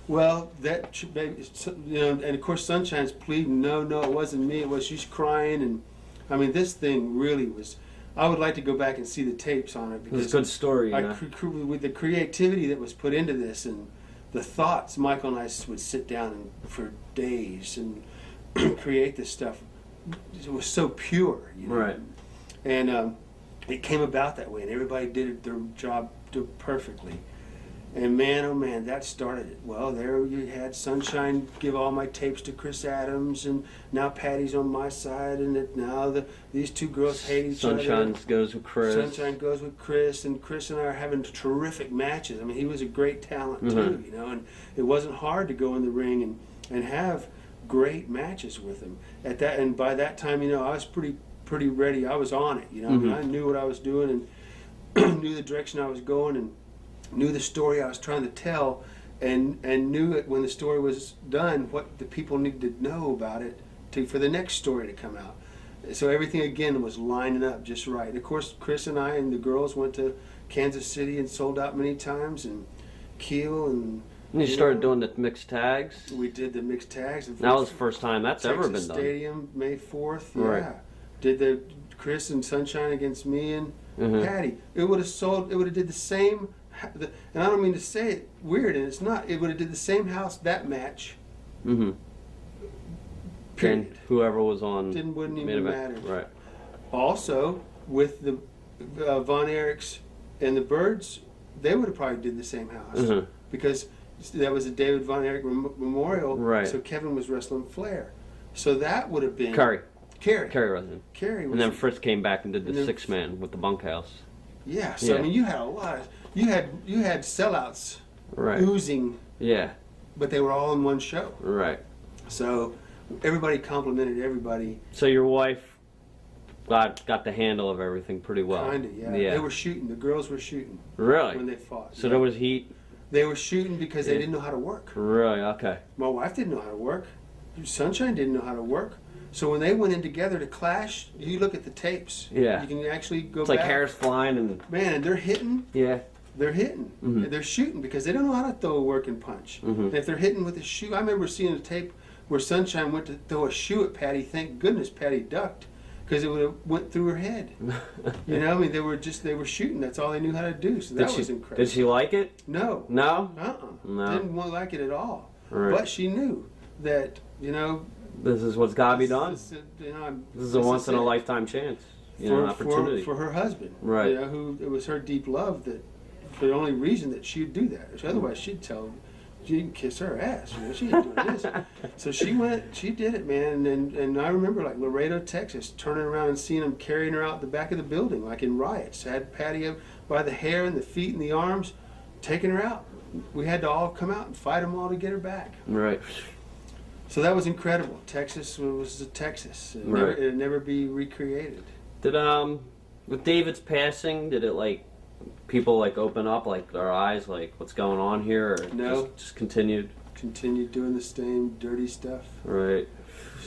Well, and of course Sunshine's pleading, no, it wasn't me, it was, she's crying, and I mean, this thing really was, I would like to go back and see the tapes on it, because it was a good story, with the creativity that was put into this, and the thoughts, Michael and I would sit down for days and create this stuff. It was so pure, Right. And it came about that way, and everybody did their job perfectly. And man, oh man, that started it. Well, there you had Sunshine give all my tapes to Chris Adams, and now Patty's on my side, and now these two girls hate each other. Sunshine goes with Chris. Sunshine goes with Chris, and Chris and I are having terrific matches. I mean, he was a great talent too, you know, and it wasn't hard to go in the ring and have great matches with him. And by that time, you know, I was pretty ready. I was on it, you know. I mean, I knew what I was doing and knew the direction I was going and knew the story I was trying to tell, and knew it when the story was done what the people needed to know about it for the next story to come out. So everything again was lining up just right. And of course, Chris and I and the girls went to Kansas City and sold out many times, and Kiel and you started doing the mixed tags. We did the mixed tags. That was the first time that's ever been done. Stadium, May 4th. Yeah. Right. Did the Chris and Sunshine against me and Patty. It would have sold. It would have did the same. And I don't mean to say it weird, and it's not. It would have did the same house that match. Period. And whoever was on wouldn't even matter. Right. Also, with the Von Erichs and the Birds, they would have probably did the same house because that was a David Von Erich memorial. Right. So Kevin was wrestling Flair. So that would have been Kerry Kerry. And then Fritz came back and did the 6-man with the bunkhouse. Yeah. So I mean, you had a lot of you had sellouts oozing. Yeah. But they were all in one show. Right. So everybody complimented everybody. So your wife got the handle of everything pretty well. Kinda, yeah. They were shooting. The girls were shooting. Really? When they fought. So there was heat? They were shooting because they didn't know how to work. Really? Okay. My wife didn't know how to work. Sunshine didn't know how to work. So when they went in together to clash, you look at the tapes. Yeah. You can actually go it's like back. hair's flying and... Man, and they're hitting. Yeah. They're hitting. They're shooting because they don't know how to throw a working punch. And if they're hitting with a shoe, I remember seeing a tape where Sunshine went to throw a shoe at Patty. Thank goodness Patty ducked because it would have went through her head. You know, I mean, they were shooting. That's all they knew how to do. So that was incredible. Did she like it? No. No? No. Didn't want to like it at all. Right. But she knew that, you know, this is what's got to be done. This is a once in a lifetime chance. Opportunity for her husband. Right. You know, who it was her deep love that for the only reason that she'd do that. Otherwise, she'd kiss her ass. You know, she ain't doing this. So she did it, man. And I remember like Laredo, Texas, turning around and seeing them carrying her out the back of the building, like in riots. Had Patty up by the hair and the feet and the arms, taking her out. We had to all come out and fight them all to get her back. Right. So that was incredible. Texas was Texas. It'd never be recreated. Did with David's passing, did it like people like open up like their eyes like what's going on here, or no, just continued doing the same dirty stuff. Right.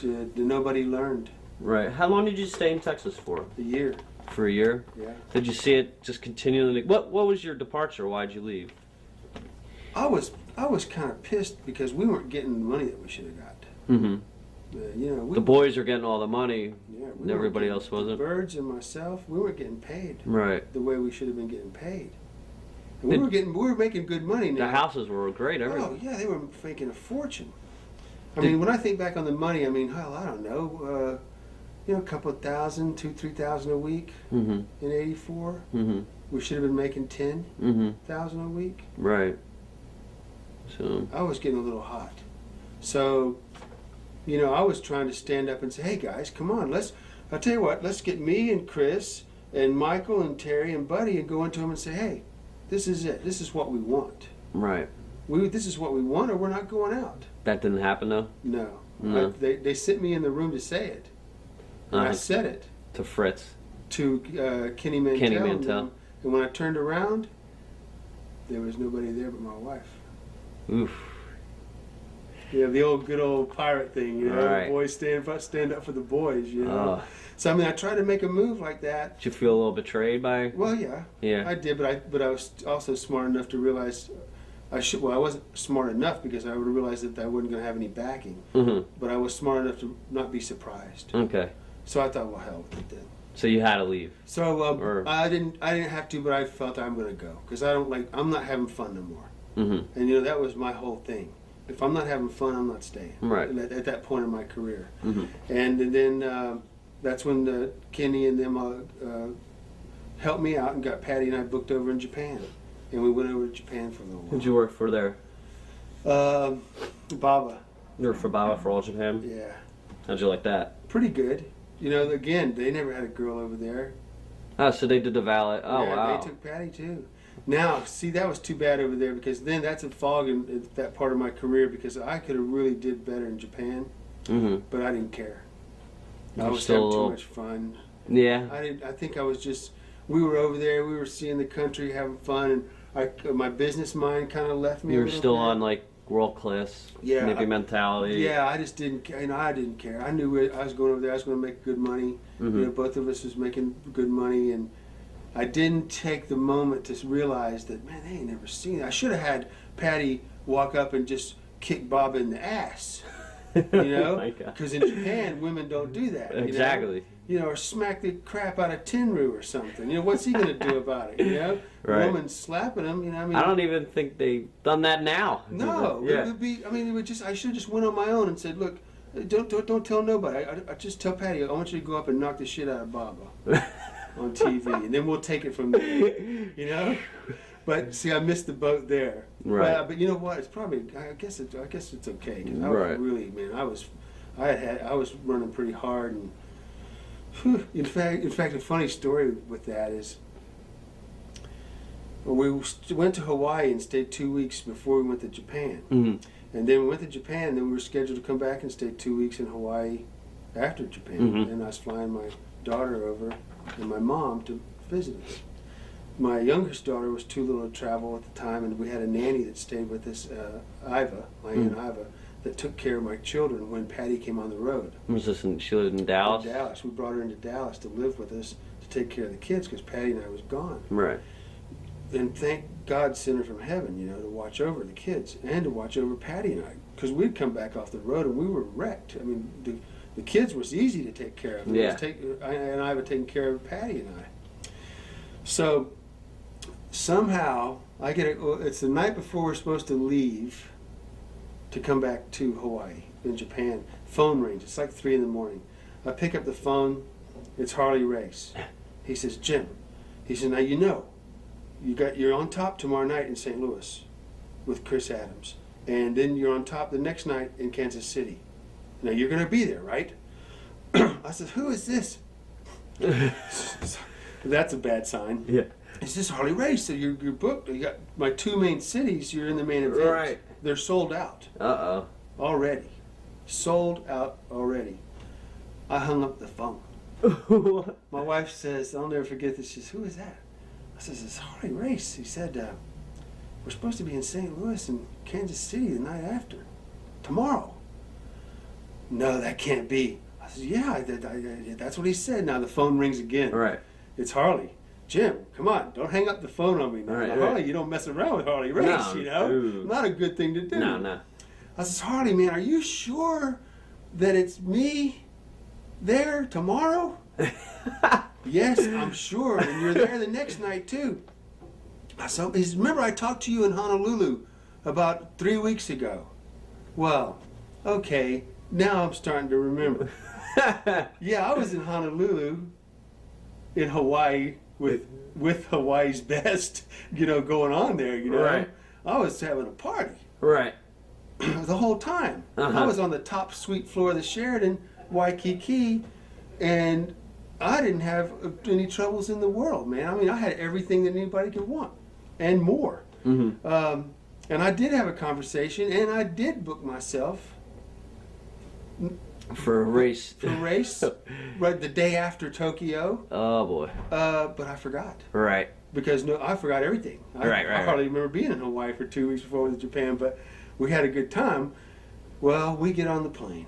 Nobody learned. Right. How long did you stay in Texas for? A year. For a year? Yeah. Did you see it just continually? What was your departure? Why'd you leave? I was kind of pissed because we weren't getting the money that we should have got. You know, the boys are getting all the money. Yeah, and everybody else wasn't. The Birds and myself, we weren't getting paid. Right. The way we should have been getting paid. And we were making good money now. The houses were great. Everything. Oh yeah, they were making a fortune. I mean, when I think back on the money, I mean, hell, I don't know, a couple of thousand, $2,000-3,000 a week in '84. We should have been making $10,000 a week. Right. So I was getting a little hot. So, you know, I was trying to stand up and say, hey guys, come on, I'll tell you what, let's get me and Chris and Michael and Terry and Buddy and go into them and say, hey, this is it. This is what we want. Right. This is what we want, or we're not going out. That didn't happen though? No. No. They sent me in the room to say it. And I said it. To Fritz. To Kenny Mantell. Kenny Mantell. And when I turned around, there was nobody there but my wife. Oof. Yeah, the good old pirate thing, you know, right. The boys stand up for the boys, you know. So I mean, I tried to make a move like that. Did you feel a little betrayed by? Well, yeah. Yeah. I did, but I was also smart enough to realize I wasn't smart enough because I would have realized that I wasn't going to have any backing. But I was smart enough to not be surprised. Okay. So I thought, well, hell with it then. So you had to leave. So I didn't have to, but I felt I'm going to go because I'm not having fun no more. And you know, that was my whole thing. If I'm not having fun, I'm not staying. Right. At that point in my career. And then that's when Kenny and them helped me out and got Patty and I booked over in Japan. and we went over to Japan for a little while. Who'd you work for there? Baba. You worked for Baba for All Japan? Yeah. How'd you like that? Pretty good. You know, again, they never had a girl over there. Oh, so they did the valet. Oh, yeah, wow. They took Patty too. Now, see, that was too bad over there because then that's a fog in that part of my career because I could have really did better in Japan, Mm-hmm. but I didn't care. I You're was still having a too little- much fun. Yeah. I think I was just. We were over there. We were seeing the country, having fun, and my business mind kind of left me. You a were little still bit. on like world class, Yeah, maybe mentality. Yeah, I just didn't. You know, I didn't care. I knew I was going over there. I was going to make good money. Mm-hmm. You know, both of us was making good money, and I didn't take the moment to realize that, man, they ain't never seen it. I should have had Patty walk up and just kick Bob in the ass. You know, Oh my God. because in Japan, women don't do that. you know? Exactly. You know, or smack the crap out of Tenru or something. You know, what's he going to do about it? You know, Right. a woman slapping him. You know, I mean, I don't even think they've done that now. no, Yeah. it would be. I mean, it would just. I should have just went on my own and said, "Look, don't tell nobody. I just tell Patty. I want you to go up and knock the shit out of Baba on TV, and then we'll take it from there." You know. But see, I missed the boat there. Right. But you know what? It's probably. I guess it's okay. 'Cause I Right. was really, man. I was running pretty hard, and whew, in fact, a funny story with that is. We went to Hawaii and stayed 2 weeks before we went to Japan. Mm-hmm. And then we went to Japan, and then we were scheduled to come back and stay 2 weeks in Hawaii after Japan. Mhm. And I was flying my daughter over and my mom to visit us. My youngest daughter was too little to travel at the time, and we had a nanny that stayed with us, Iva, my Aunt Iva, that took care of my children when Patty came on the road. Was this she lived in Dallas? In Dallas. We brought her into Dallas to live with us to take care of the kids because Patty and I was gone. Right. And thank God sent her from heaven, you know, to watch over the kids and to watch over Patty and I. Because we'd come back off the road and we were wrecked. I mean, the kids was easy to take care of. Yeah. And I would take care of Patty and I. So somehow I it's the night before we're supposed to leave to come back to Hawaii in Japan. Phone rings. It's like 3 a.m. I pick up the phone. It's Harley Race. He says, "Jim," he said, "now you know. You're on top tomorrow night in St. Louis with Chris Adams, and then you're on top the next night in Kansas City. Now you're going to be there, right?" I said, "Who is this?" That's a bad sign. Yeah. It's this Harley Race. So you're booked. You got my 2 main cities. You're in the main event. Right. They're sold out Uh-oh. already. Sold out already. I hung up the phone. My wife says, I'll never forget this. She says, "Who is that?" I says, "It's Harley Race." He said, "We're supposed to be in St. Louis and Kansas City the night after. Tomorrow." "No, that can't be." I said, "Yeah, that's what he said." Now the phone rings again. Right. It's Harley. "Jim, come on, don't hang up the phone on me now. Right, Now, right. Harley, you don't mess around with Harley Race, No, you know? no. Not a good thing to do." No. I says, "Harley, man, are you sure that it's me there tomorrow?" "Yes, I'm sure, and you're there the next night too." I said, he says, "Remember I talked to you in Honolulu about 3 weeks ago?" "Well, okay, now I'm starting to remember." Yeah, I was in Honolulu, in Hawaii, with Hawaii's best, you know, going on there, you know. Right. I was having a party Right. the whole time. Uh-huh. I was on the top suite floor of the Sheraton, Waikiki, and I didn't have any troubles in the world, man. I mean, I had everything that anybody could want, and more. Mm-hmm. And I did have a conversation, and I did book myself For a race. for a race right the day after Tokyo, Oh boy. but I forgot. Right. Because I forgot everything. I Right. hardly remember being in Hawaii for 2 weeks before I went to Japan, but we had a good time. Well, we get on the plane.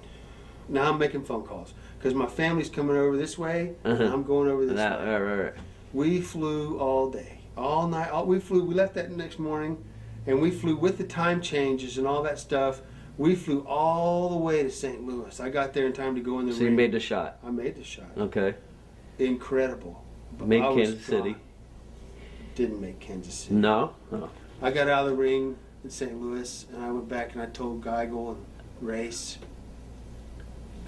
Now I'm making phone calls because my family's coming over this way, and Uh-huh. I'm going over this way. Right. We flew all day, all night. We left that next morning, and we flew with the time changes and all that stuff. We flew all the way to St. Louis. I got there in time to go in the So you ring. made the shot. I made the shot. Okay. Incredible. But Make I was Kansas City. gone. Didn't make Kansas City. No? Oh. I got out of the ring in St. Louis, and I went back and I told Geigel and Race,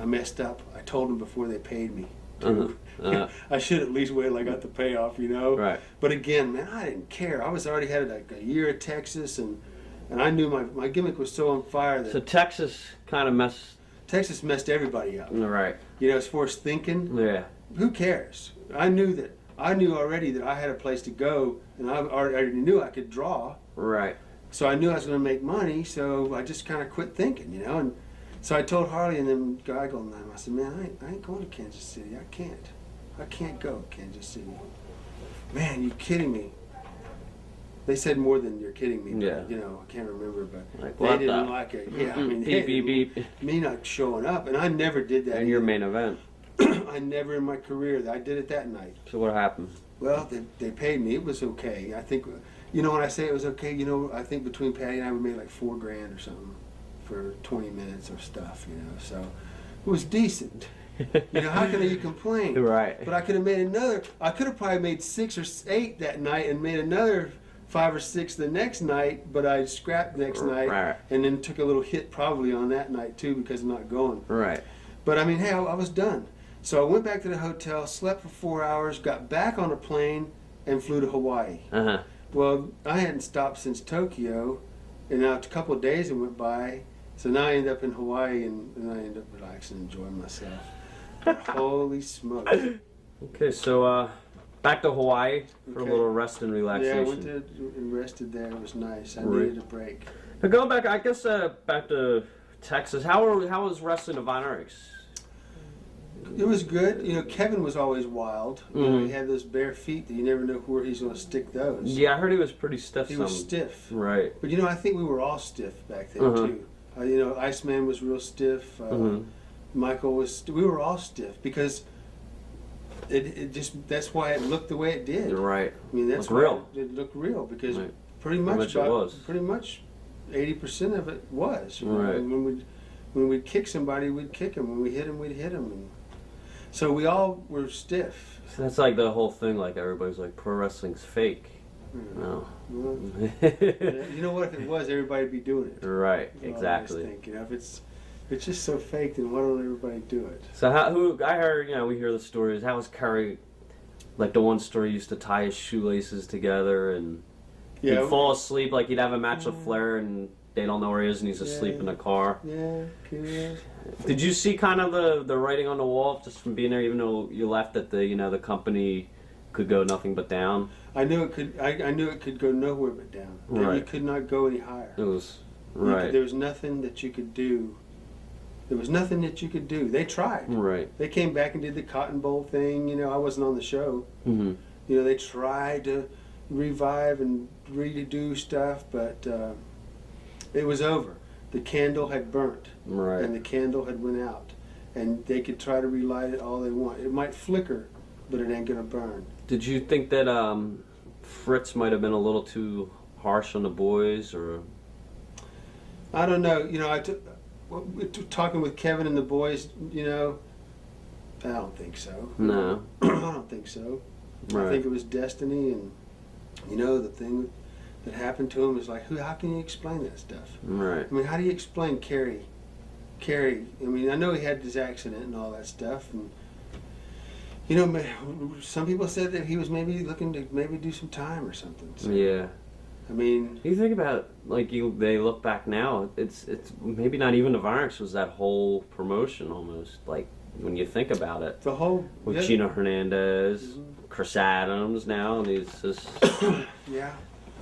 I messed up. I told them before they paid me. too. Uh-huh. I should at least wait till I got the payoff, you know. Right. But again, man, I didn't care. I was already had like a year at Texas, and I knew my gimmick was so on fire that So Texas kind of messed. Texas messed everybody up. Right. You know, as far as thinking, Yeah. who cares? I knew already that I had a place to go, and I already knew I could draw. Right. So I knew I was going to make money, so I just kind of quit thinking, you know. And so I told Harley and them Geigel and them, I said, man, I ain't going to Kansas City. I can't go to Kansas City. Man, you kidding me? They said more than you're kidding me. Yeah. But, you know, I can't remember, but Like, they what didn't the- like it. Yeah, I mean, Beep, beep, beep. me not showing up, and I never did that. And your either. main event. I never in my career, I did it that night. So what happened? Well, they paid me. It was okay. I think, you know, when I say it was okay, you know, I think between Patty and I, we made like $4,000 or something for 20 minutes of stuff, you know. So it was decent. You know, how can you complain? Right. But I could have made another. I could have probably made 6 or 8 that night and made another 5 or 6 the next night. But I scrapped the next night Right. and then took a little hit probably on that night too because of not going. Right. But I mean, hey, I was done. So I went back to the hotel, slept for 4 hours, got back on a plane, and flew to Hawaii. Uh-huh. Well, I hadn't stopped since Tokyo, and now a couple of days went by. So now I end up in Hawaii, and I end up relaxing and enjoying myself. But holy smokes. Okay, so back to Hawaii for Okay. a little rest and Yeah, I relaxation. went to and rested there. It was nice. I Right. needed a break. But going back, I guess back to Texas. How was wrestling the Von Erichs? It was good. You know, Kevin was always wild. You know, Mhm. he had those bare feet that you never know where he's going to stick those. Yeah, I heard he was pretty stiff. He was stiff. Right. But you know, I think we were all stiff back then Uh-huh. too. You know, Iceman was real stiff. Mhm. Michael was. We were all stiff because it just that's why it looked the way it did. You're right. I mean, that's Looked why real. It looked real because Right. pretty much it was. pretty much 80% of it was. You know? Right. And when we'd kick somebody, we'd kick them. When we hit them, we'd hit them. And so we all were stiff. So that's like the whole thing. Like everybody's like, pro wrestling's fake. No. Well, you know what? If it was, everybody'd be doing it. Right. I always Exactly. think, you know, if it's just so fake, then why don't everybody do it? So who I heard, you know, we hear the stories. How was Curry? Like the one story, he used to tie his shoelaces together and Yeah. he'd fall asleep. Like he'd have a match with Flair and they don't know where he is and he's asleep Yeah. in the car. Yeah, good. Did you see kind of the writing on the wall just from being there, even though you left that the company could go nothing but down? I knew it could. I knew it could go nowhere but down. That You Right. could not go any higher. It was You right. could- there was nothing that you could do. There was nothing that you could do. They tried. Right. They came back and did the Cotton Bowl thing. You know, I wasn't on the show. Mm-hmm. You know, they tried to revive and redo stuff, but it was over. The candle had burnt, Right. and the candle had went out, and they could try to relight it all they want. It might flicker, but it ain't gonna burn. Did you think that Fritz might have been a little too harsh on the boys, or? I don't know. You know, talking with Kevin and the boys. You know, I don't think so. No. I don't think so. I Right. think it was destiny, and you know, the thing that happened to him is like, how can you explain that stuff? Right. I mean, how do you explain Kerry? I mean, I know he had this accident and all that stuff, and you know, some people said that he was maybe looking to maybe do some time or something. So, Yeah. I mean, You think about like they look back now. It's maybe not even the virus was that whole promotion almost like when you think about it the whole with yeah, Gino Hernandez, Mhm. Chris Adams now, and he's just yeah.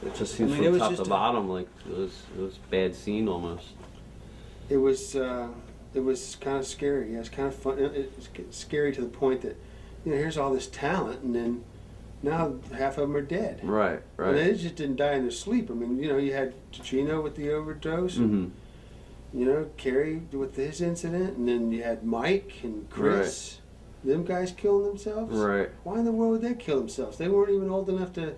it just seems I mean, it from was top just to a- bottom like it was bad scene almost. It was kind of scary. It was kind of fun. It was scary to the point that, you know, here's all this talent, and then now half of them are dead. Right. And they Right. just didn't die in their sleep. I mean, you know, you had Gino with the overdose, Mm-hmm. you know, Kerry with his incident, and then you had Mike and Chris. Them guys killing themselves. Right. Why in the world would they kill themselves? They weren't even old enough to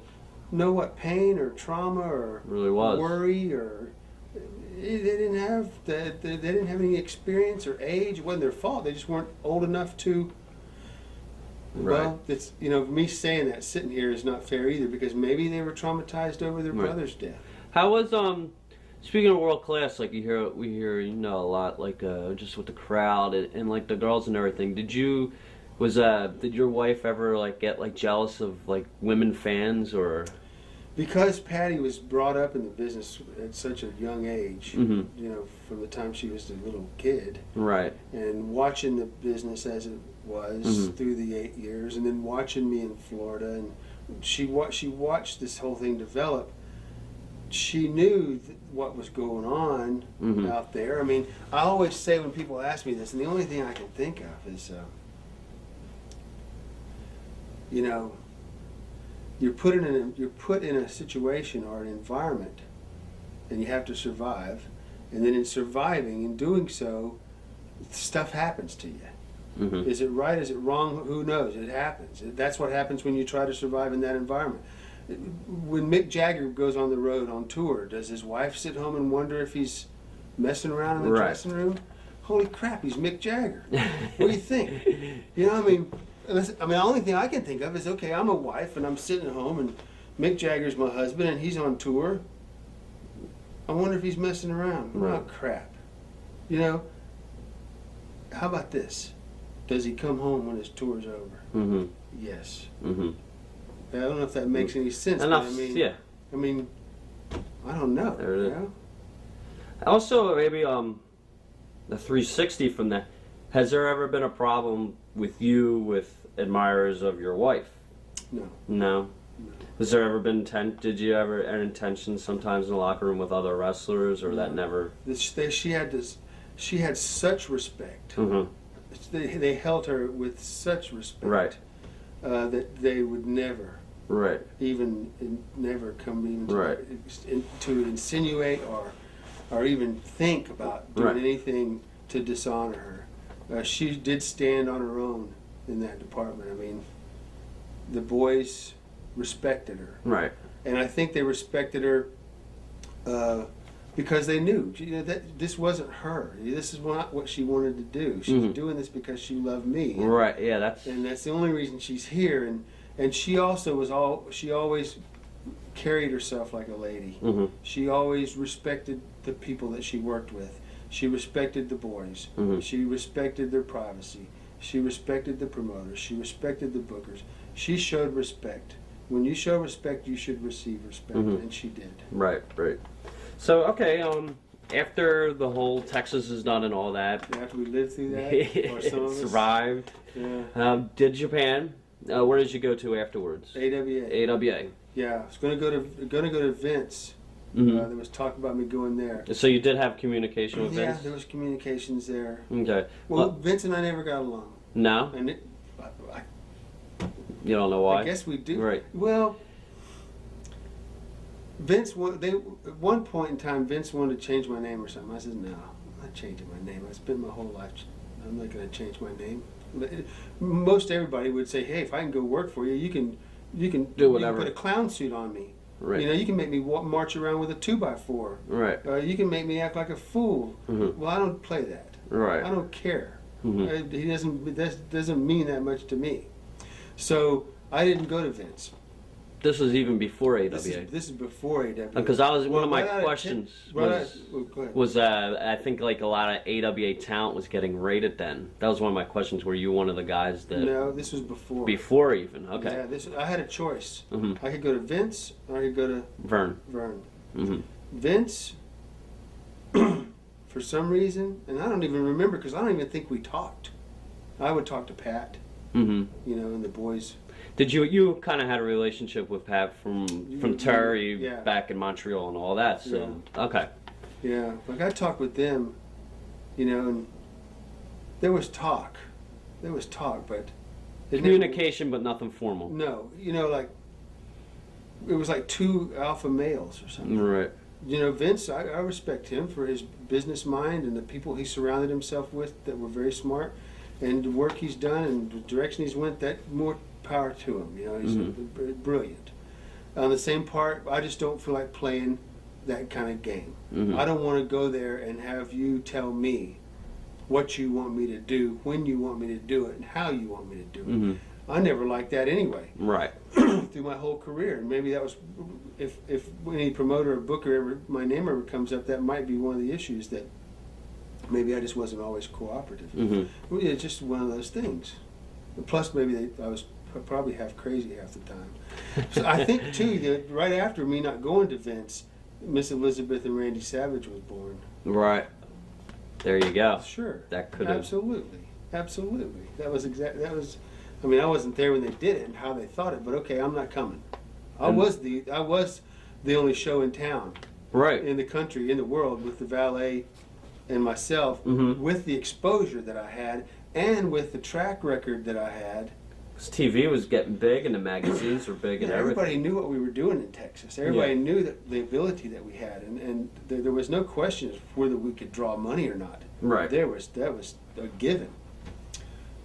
know what pain or trauma or It really was. worry or they didn't have they didn't have any experience or age. It wasn't their fault. They just weren't old enough to. Right. Well, it's, you know, me saying that sitting here is not fair either, because maybe they were traumatized over their Right. brother's death. How was speaking of world class, like we hear a lot like just with the crowd and like the girls and everything. Did you Was did your wife ever like get like jealous of like women fans or? Because Patty was brought up in the business at such a young age, Mm-hmm. you know, from the time she was a little kid, Right. and watching the business as it was Mhm. through the 8 years, and then watching me in Florida, and she watched this whole thing develop. She knew what was going on Mhm. out there. I mean, I always say when people ask me this, and the only thing I can think of is, you know, you're put in a situation or an environment, and you have to survive. And then in surviving, in doing so, stuff happens to you. Mm-hmm. Is it right? Is it wrong? Who knows? It happens. That's what happens when you try to survive in that environment. When Mick Jagger goes on the road on tour, does his wife sit home and wonder if he's messing around in the Right. dressing room? Holy crap, he's Mick Jagger. What do you think? You know, I mean, the only thing I can think of is, okay, I'm a wife and I'm sitting at home and Mick Jagger's my husband and he's on tour. I wonder if he's messing around. Right. Oh, crap. You know, how about this? Does he come home when his tour's over? Mm-hmm. Yes. Mm-hmm. I don't know if that makes any sense. Enough. But Yeah. I mean, I don't know. There it you is. know? Also, maybe the 360 from that. Has there ever been a problem with you with admirers of your wife? No. No. No. Has there ever been did you ever have intentions sometimes in the locker room with other wrestlers, or that No. never? She had such respect. Mm-hmm. They held her with such respect. Right. That they would never Right. never come even Right. to insinuate or even think about doing Right. anything to dishonor her. She did stand on her own in that department. I mean, the boys respected her, Right. and I think they respected her because they knew, you know, that this wasn't her. This is not what she wanted to do. She was Mhm. doing this because she loved me. Right. Yeah. That's. And that's the only reason she's here. And she also she always carried herself like a lady. Mm-hmm. She always respected the people that she worked with. She respected the boys. Mhm. She respected their privacy. She respected the promoters. She respected the bookers. She showed respect. When you show respect, you should receive respect, Mhm. and she did. Right. Right. So okay. After the whole Texas is done and all that, After we lived through that, or some of us, survived. yeah. Did Japan? Where did you go to afterwards? AWA. AWA. Yeah, I was going to go to Vince. Mhm. There was talk about me going there. So you did have communication with Yeah, Vince? there was communications there. Okay. Well, Vince and I never got along, No? and You don't know why? I guess we do. Right. Well, Vince, at one point in time, Vince wanted to change my name or something. I said, no, I'm not changing my name. I spent my whole life, I'm not going to change my name. Most everybody would say, hey, if I can go work for you, you can Do whatever. You can put a clown suit on me. Right. You know, you can make me march around with a 2x4. Right. You can make me act like a fool. Mhm. Well, I don't play that. Right. I don't care. Mhm. He doesn't. That doesn't mean that much to me. So I didn't go to Vince. This was even before AWA. This is before AWA. Because I was one of my right out questions right was go ahead. was I think like a lot of AWA talent was getting rated then. That was one of my questions. Were you one of the guys that No, this was before. before even? Okay. Yeah, I had a choice. Mhm. I could go to Vince or I could go to Vern. Vern. Mhm. Vince, for some reason, and I don't even remember because I don't even think we talked. I would talk to Pat, Mhm. you know, and the boys. Did you kind of had a relationship with Pat from Terry Yeah. back in Montreal and all that? So okay. Yeah, like I talked with them, you know, and there was talk, but it never- Communication, but nothing formal. No, you know, like it was like two alpha males or something. Right. You know, Vince, I respect him for his business mind and the people he surrounded himself with that were very smart, and the work he's done and the direction he's went. That more power to him. You know, he's brilliant. On the same part, I just don't feel like playing that kind of game. Mhm. I don't want to go there and have you tell me what you want me to do, when you want me to do it, and how you want me to do it. Mhm. I never liked that anyway. Right. Through my whole career, and maybe that was if any promoter or booker my name ever comes up, that might be one of the issues, that maybe I just wasn't always cooperative. Mhm. Well, yeah, it's just one of those things. Plus, maybe I was probably half crazy half the time. So I think too that right after me not going to Vince, Miss Elizabeth and Randy Savage was born. Right. There you go. Sure. That could have. Absolutely. Absolutely. That was exact. That was. I mean, I wasn't there when they did it and how they thought it, but okay, I'm not coming. I was the only show in town, Right. in the country, in the world, with the valet and myself, Mm-hmm. with the exposure that I had and with the track record that I had. 'Cause TV was getting big and the magazines were big and Yeah, everything. everybody knew what we were doing in Texas. Everybody knew that the ability that we had, and there was no question as to whether we could draw money or not. Right. That was a given.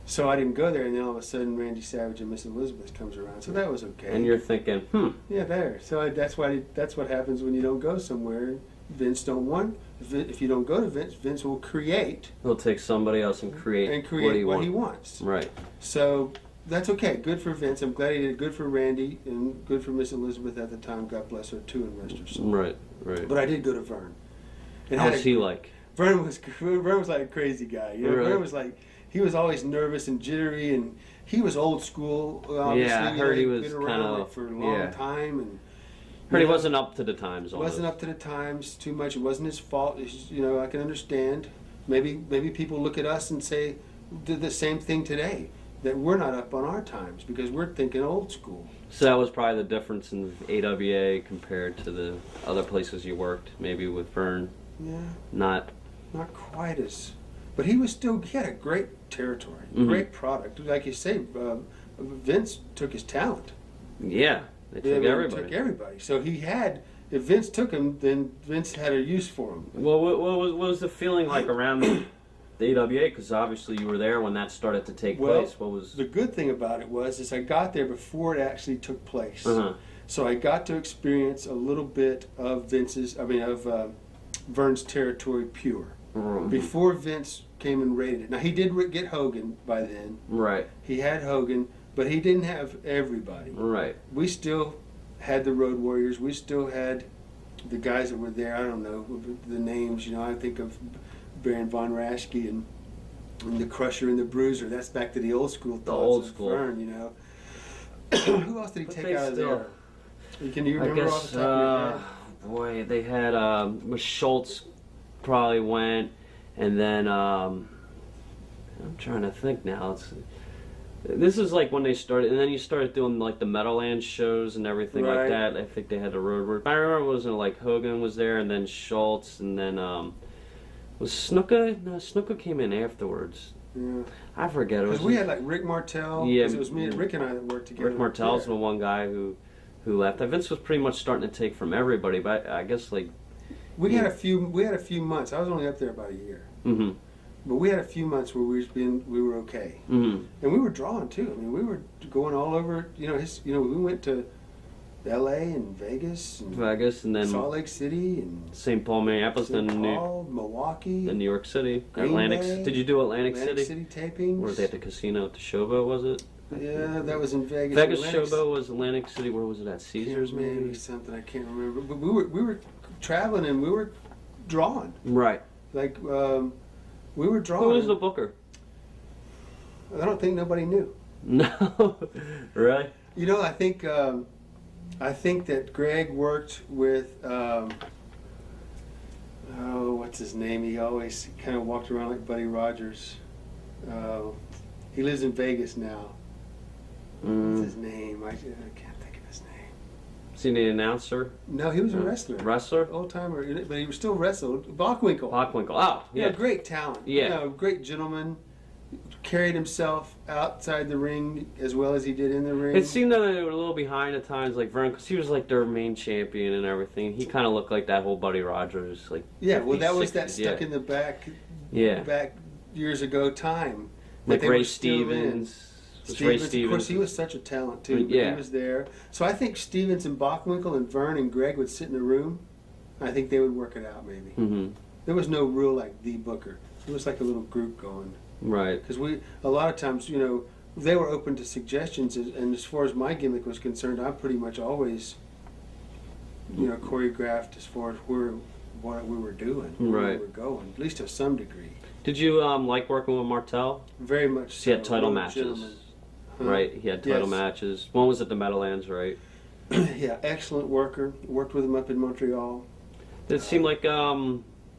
So I didn't go there, and then all of a sudden Randy Savage and Miss Elizabeth comes around. So that was okay. And you're thinking, Yeah, there. So that's what happens when you don't go somewhere. Vince don't want. If you don't go to Vince, Vince will create he'll take somebody else and create what he wants. Right. So that's okay. Good for Vince. I'm glad he did it. Good for Randy and good for Miss Elizabeth at the time. God bless her too and rest her soul. Right. Right. But I did go to Vern. And How was he like? Vern was like a crazy guy. You know, Really? Vern was like, he was always nervous and jittery, and he was old school. Obviously, Yeah, I heard he was been around kinda- like, for a long yeah. time, and Heard he you know, wasn't up to the times. wasn't up to the times too much. It wasn't his fault. It's just, you know, I can understand. Maybe people look at us and say, did the same thing today, that we're not up on our times because we're thinking old school. So that was probably the difference in AWA compared to the other places you worked. Maybe with Vern, Yeah, not. not quite as, but he had a great territory, Mhm. great product. Like you say, Vince took his talent. Yeah, they took I mean, everybody. Took everybody. So he had. If Vince took him, then Vince had a use for him. Well, what was the feeling like around the AWA? Because obviously you were there when that started to take Well, place. What was? The good thing about it is I got there before it actually took place. Uh-huh. So I got to experience a little bit of Vern's territory pure. Mhm. Before Vince came and raided it. Now he did get Hogan by then. Right. He had Hogan, but he didn't have everybody. Right. We still had the Road Warriors. We still had the guys that were there. I don't know the names. You know, I think of Baron von Raschke and the Crusher and the Bruiser. That's back to the old school thoughts. old of school. Vern, you know. Who else did he But take they out of still- there? Can you I remember off guess. the top of your head? Boy, they had Schultz probably went, and then I'm trying to think now. This is like when they started, and then you started doing like the Meadowlands shows and everything like Right. that. I think they had the Road Warriors. I remember it wasn't like Hogan was there, and then Schultz, and then was Snuka? No, Snuka came in afterwards. Yeah. I forget. It was Because we had like Rick Martel. Yeah. 'Cause it was Rick and I that worked together. Rick Martel's there. the one guy who left. Vince was pretty much starting to take from everybody, but I guess like. We had a few months. I was only up there about a year. Mm-hmm. But we had a few months where we were okay. Mm-hmm. And we were drawing too. I mean, we were going all over. You know, we went to L.A. and Vegas and Vegas, and then Salt Lake City and St. Paul, Minneapolis, St. then Paul, Milwaukee, New York City, Green Atlantic. Bay, Did you do Atlantic City? tapings. Or were they at the casino at the Showboat? Was it? Yeah, that was in Vegas. Vegas Atlantic- Showboat was Atlantic City. Where was it at? Caesars, maybe maybe. something I can't remember. But we were traveling and we were drawing. Right. Like we were drawing. Who was the booker? I don't think nobody knew. No, really. You know, I think that Greg worked with what's his name? He always kind of walked around like Buddy Rogers. He lives in Vegas now. What's his name? I can't think of his name. Is he the announcer? No, he was a wrestler. Wrestler? Old timer, but he was still wrestled. Bockwinkel. Bockwinkel. Oh, Yeah, yeah. great talent. Yeah. You know, great gentleman. Carried himself outside the ring as well as he did in the ring. It seemed that they were a little behind at times, like Vern, because he was like their main champion and everything. He kind of looked like that whole Buddy Rogers, like. Yeah, well, 50s, that was that 60s, stuck yeah. in the back, Yeah. back years ago time. that Like they Ray were still in. Stevens. Was Ray Stevens, of Stevens. course, he was such a talent too. But Yeah. he was there. So I think Stevens and Bockwinkel and Vern and Greg would sit in a room. I think they would work it out. Maybe Mm-hmm. there was no real like the booker. It was like a little group going. Right. Because a lot of times, you know, they were open to suggestions, and as far as my gimmick was concerned, I pretty much always, you know, choreographed as far as what we were doing, where Right. we were going, at least to some degree. Did you like working with Martel? Very much. He had so. title Real matches. gentleman. right? He had title Yes. matches. One was at the Meadowlands, right? Yeah, excellent worker. Worked with him up in Montreal. Did it seem like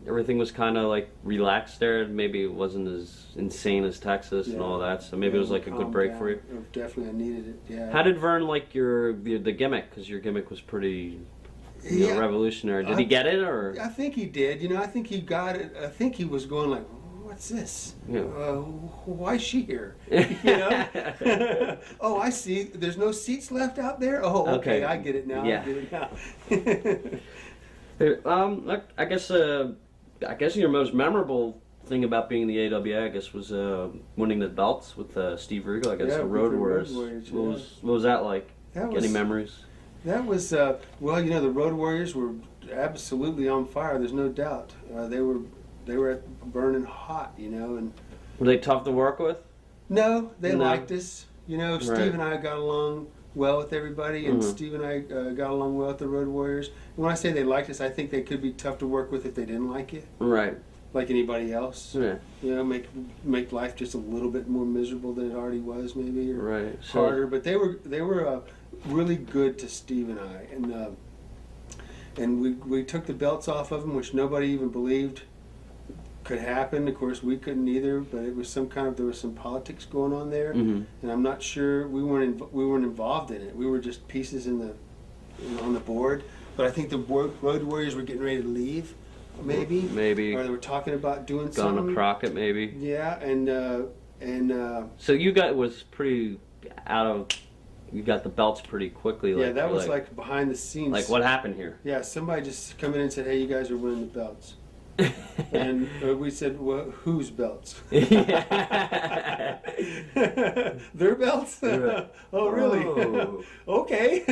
everything was kind of like relaxed there? Maybe it wasn't as insane as Texas and Yeah. all that. So maybe it was like a good Calmed break down. for you. Definitely, I needed it. Yeah. How did Vern like the gimmick? Because your gimmick was pretty Yeah. revolutionary. Did he get it or? I think he did. You know, I think he got it. I think he was going like, "What's this? Yeah. Why is she here?" You know? Oh, I see. There's no seats left out there. Oh, okay. Okay. I get it now. Yeah. I get it now. I guess your most memorable thing about being in the AWA, I guess, was winning the belts with Steve Regal. I guess Yeah, the with Road the Road Warriors. Warriors, What was that like? That Any was memories? That was well, you know, the Road Warriors were absolutely on fire. There's no doubt. They were burning hot, you know, and Were they tough to work with? no, they No. liked us. You know, Steve Right. and I got along well with everybody, and Mhm. Steve and I got along well with the Road Warriors. And when I say they liked us, I think they could be tough to work with if they didn't like you, Right. like anybody else. Yeah. You know, make life just a little bit more miserable than it already was, maybe, or Right. So, harder. But they were really good to Steve and I, and we took the belts off of them, which nobody even believed could happen. Of course, we couldn't either, but it was there was some politics going on there, Mhm. and I'm not sure we weren't involved in it. We were just pieces on the board. But I think the Road Warriors were getting ready to leave, maybe, Maybe or they were talking about doing Gone something. to Crockett, maybe. Yeah, and So you was pretty out of. You got the belts pretty quickly. yeah, Like, that was like behind the scenes. Like what happened here? Yeah, somebody just come in and said, "Hey, you guys are winning the belts," and we said, "Well, whose belts?" Yeah. Their belts? Yeah. Oh, really? Oh. Okay.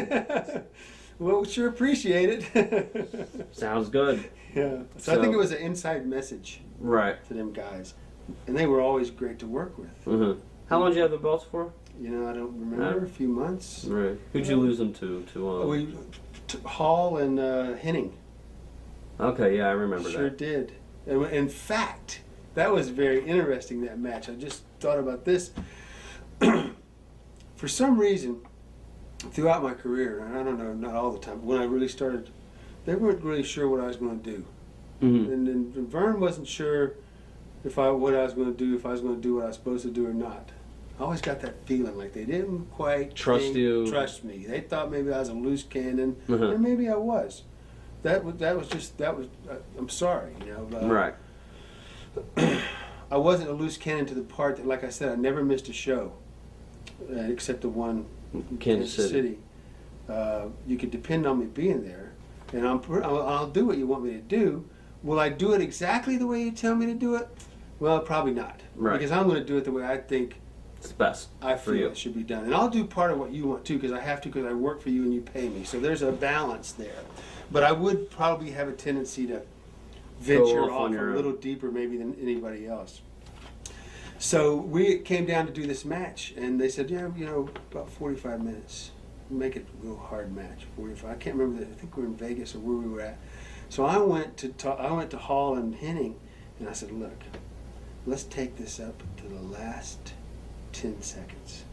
Well, we sure appreciate it. Sounds good. Yeah. So I think it was an inside message Right. to them guys, and they were always great to work with. Mm-hmm. How long did you have the belts for? You know, I don't remember, a few months. Right. Who'd you lose them to? Hall and Henning. Okay, yeah, I remember Sure that. did. And in fact, that was very interesting, that match. I just thought about this. For some reason, throughout my career, and I don't know, not all the time, but when I really started, they weren't really sure what I was going to do. Mm-hmm. And Vern wasn't sure what I was going to do, if I was going to do what I was supposed to do or not. I always got that feeling like they didn't quite Trust me. They thought maybe I was a loose cannon, Uh-huh. and maybe I was. That was. I'm sorry, you know. But Right. I wasn't a loose cannon to the part that, like I said, I never missed a show, except the one in Kansas City. You could depend on me being there, and I'll do what you want me to do. Will I do it exactly the way you tell me to do it? Well, probably not. Right. Because I'm going to do it the way I think It's best I for feel you. it should be done. And I'll do part of what you want too, because I have to, because I work for you and you pay me. So there's a balance there. But I would probably have a tendency to venture off off on a your own. little deeper maybe than anybody else. So we came down to do this match, and they said, yeah, you know, about 45 minutes. Make it a real hard match, 45. I can't remember. I think we were in Vegas or where we were at. So I went to Hall and Henning, and I said, look, let's take this up to the last 10 seconds.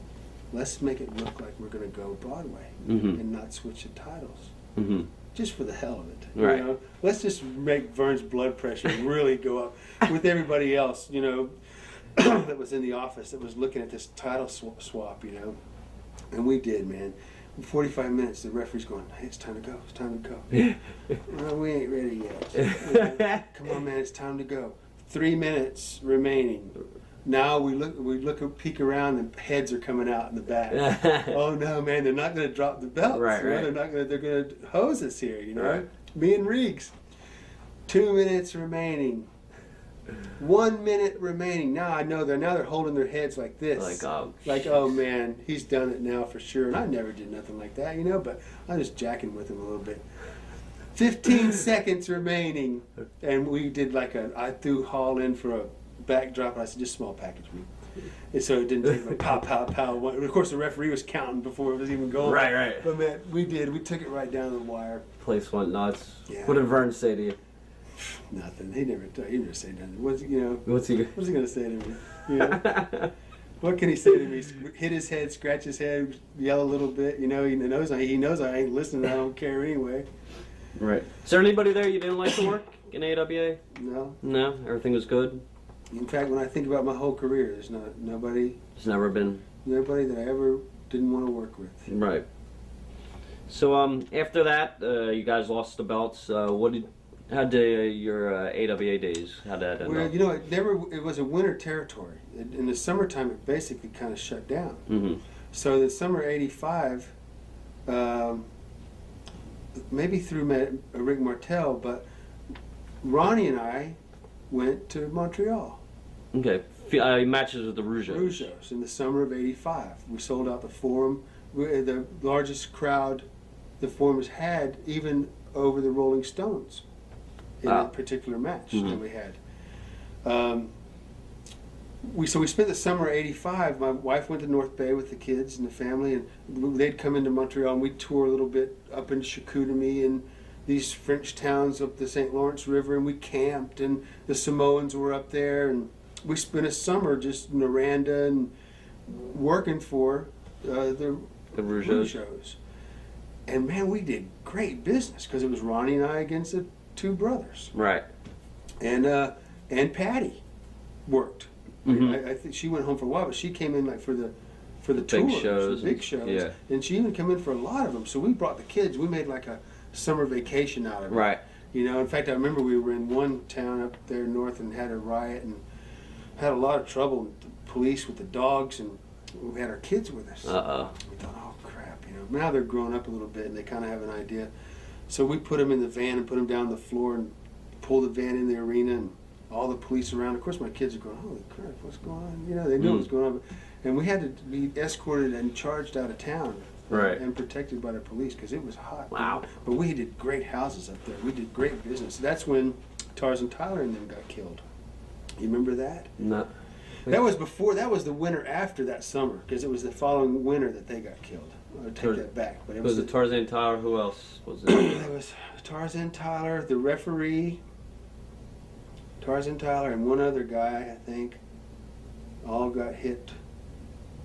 Let's make it look like we're going to go Broadway Mhm. and not switch the titles, Mm-hmm. just for the hell of it. Right. You know? Let's just make Vern's blood pressure really go up with everybody else, you know, that was in the office that was looking at this title swap, you know. And we did, man. In 45 minutes, the referee's going, hey, it's time to go. It's time to go. No, we ain't ready yet. Come on, man, it's time to go. 3 minutes remaining. Now we peek around, and heads are coming out in the back. Oh no, man, they're not going to drop the belts. Right, You know, right. They're going to hose us here, you know. Right. Me and Riggs. 2 minutes remaining. 1 minute remaining. Now I know they're holding their heads like this. Like, oh man, he's done it now for sure. And I never did nothing like that, you know, but I'm just jacking with him a little bit. 15 seconds remaining, and we did I threw Hall in for a backdrop, and I said, just small package me. And so it didn't take like pow, pow, pow. Of course, the referee was counting before it was even going. Right, right. But man, we took it right down to the wire. Place went nuts. Yeah. What did Vern say to you? Nothing. He never said nothing. What's he What's he? going to say to me? You know? What can he say to me? Hit his head, scratch his head, yell a little bit. You know, he knows I ain't listening. I don't care anyway. Right. Is there anybody there you didn't like to work in AWA? No. No? Everything was good? In fact, when I think about my whole career, there's nobody It's never been... that I ever didn't want to work with. Right. So after that, you guys lost the belts. How did your AWA days? How did that end Well, up? you know, it was a winter territory. In the summertime, it basically kind of shut down. Mm-hmm. So the summer '85, maybe through Rick Martel, but Ronnie and I went to Montreal. Okay. Matches with the Rougeos. Rougeos in the summer of '85. We sold out the Forum, the largest crowd the Forum has had, even over the Rolling Stones, in that particular match that we had. So we spent the summer of '85. My wife went to North Bay with the kids and the family, and they'd come into Montreal, and we'd tour a little bit up in Chicoutimi and these French towns up the St. Lawrence River, and we camped, and the Samoans were up there, and we spent a summer just in Noranda and working for the Rougeos. And man, we did great business because it was Ronnie and I against the two brothers. Right. And Patty worked. Mm-hmm. I think she went home for a while, but she came in like for the Big tours, shows. the big shows. Yeah. And she even came in for a lot of them. So we brought the kids. We made like a summer vacation out of it. Right. You know, in fact, I remember we were in one town up there north and had a riot and had a lot of trouble with the police with the dogs, and we had our kids with us. Uh-oh. We thought, oh crap, you know. Now they're growing up a little bit and they kind of have an idea. So we put them in the van and put them down the floor and pulled the van in the arena, and all the police around. Of course, my kids are going, holy crap, what's going on? You know, they knew what was going on. And we had to be escorted and charged out of town. Right. And protected by the police because it was hot. Wow. But we did great houses up there. We did great business. That's when Tarzan Tyler and them got killed. You remember that? No. That was before. That was the winter after that summer, because it was the following winter that they got killed. I take that back. But it was it Tarzan Tyler? Who else was it? It was Tarzan Tyler, the referee, Tarzan Tyler, and one other guy, I think, all got hit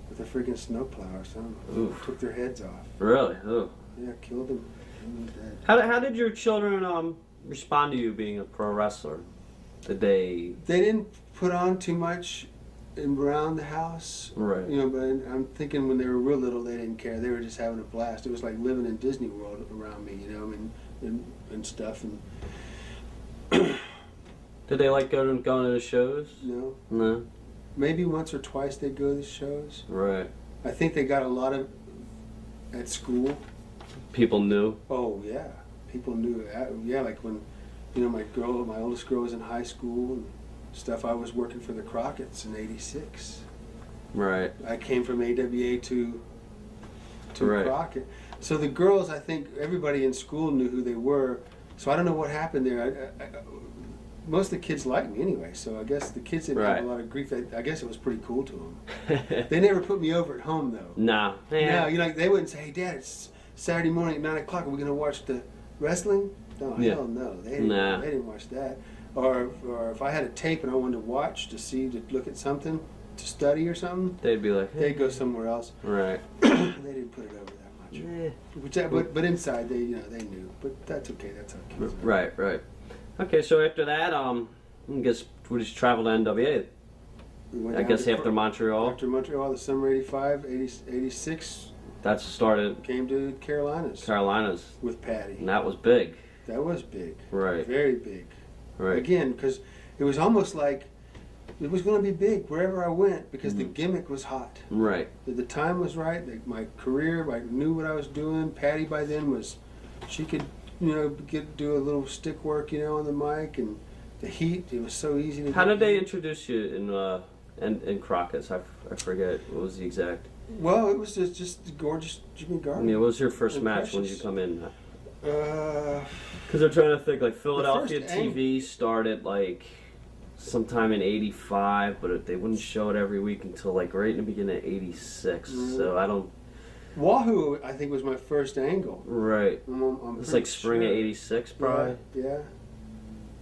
with a freaking snowplow or something. Oof. Took their heads off. Really? Oh. Yeah, killed them. Dead. How did your children respond to you being a pro wrestler? Did they? They didn't put on too much around the house. Right. You know, but I'm thinking when they were real little, they didn't care. They were just having a blast. It was like living in Disney World around me, you know, and stuff. And Did they like going to the shows? no, No. maybe once or twice they'd go to the shows. Right. I think they got a lot of at school. People knew. Oh yeah, people knew. Yeah, like when, you know, my oldest girl was in high school and stuff. I was working for the Crockett's in '86. Right. I came from AWA to Right. Crockett. So the girls, I think everybody in school knew who they were. So I don't know what happened there. Most of the kids liked me anyway, so I guess the kids didn't have a lot of grief. I guess it was pretty cool to them. They never put me over at home though. Nah. Yeah. No, you know, they wouldn't say, "Hey, Dad, it's Saturday morning at 9 o'clock. Are we going to watch the wrestling?" No, Yeah. hell no. They didn't watch that. Or if I had a tape and I wanted to watch to look at something, to study or something, They'd be like, they'd go somewhere else. Right. They didn't put it over that much. Yeah. But inside, they knew. But that's okay. That's how kids are. Right. Okay, so after that, I guess we just traveled to NWA. We went I down guess to after Montreal. After Montreal, the summer '85, 86, That's started came to Carolinas Carolinas, with Patty. and that was big. That was big. Right. Very big. Right. Again, because it was almost like it was going to be big wherever I went because the gimmick was hot. Right. The time was right. My career, I knew what I was doing. Patty by then she could, you know, do a little stick work, you know, on the mic, and the heat. It was so easy to. How get did they heat. introduce you in Crockett's? I forget what was the exact. Well, it was just the gorgeous Jimmy Garvin. Yeah, what was your first And match when Precious. you come in? Uh, Because I'm trying to think, like Philadelphia first TV started like sometime in '85, but they wouldn't show it every week until like right in the beginning of '86. So I don't. Wahoo, I think, was my first angle. Right. I'm It's pretty like spring of sure. '86, probably. Yeah.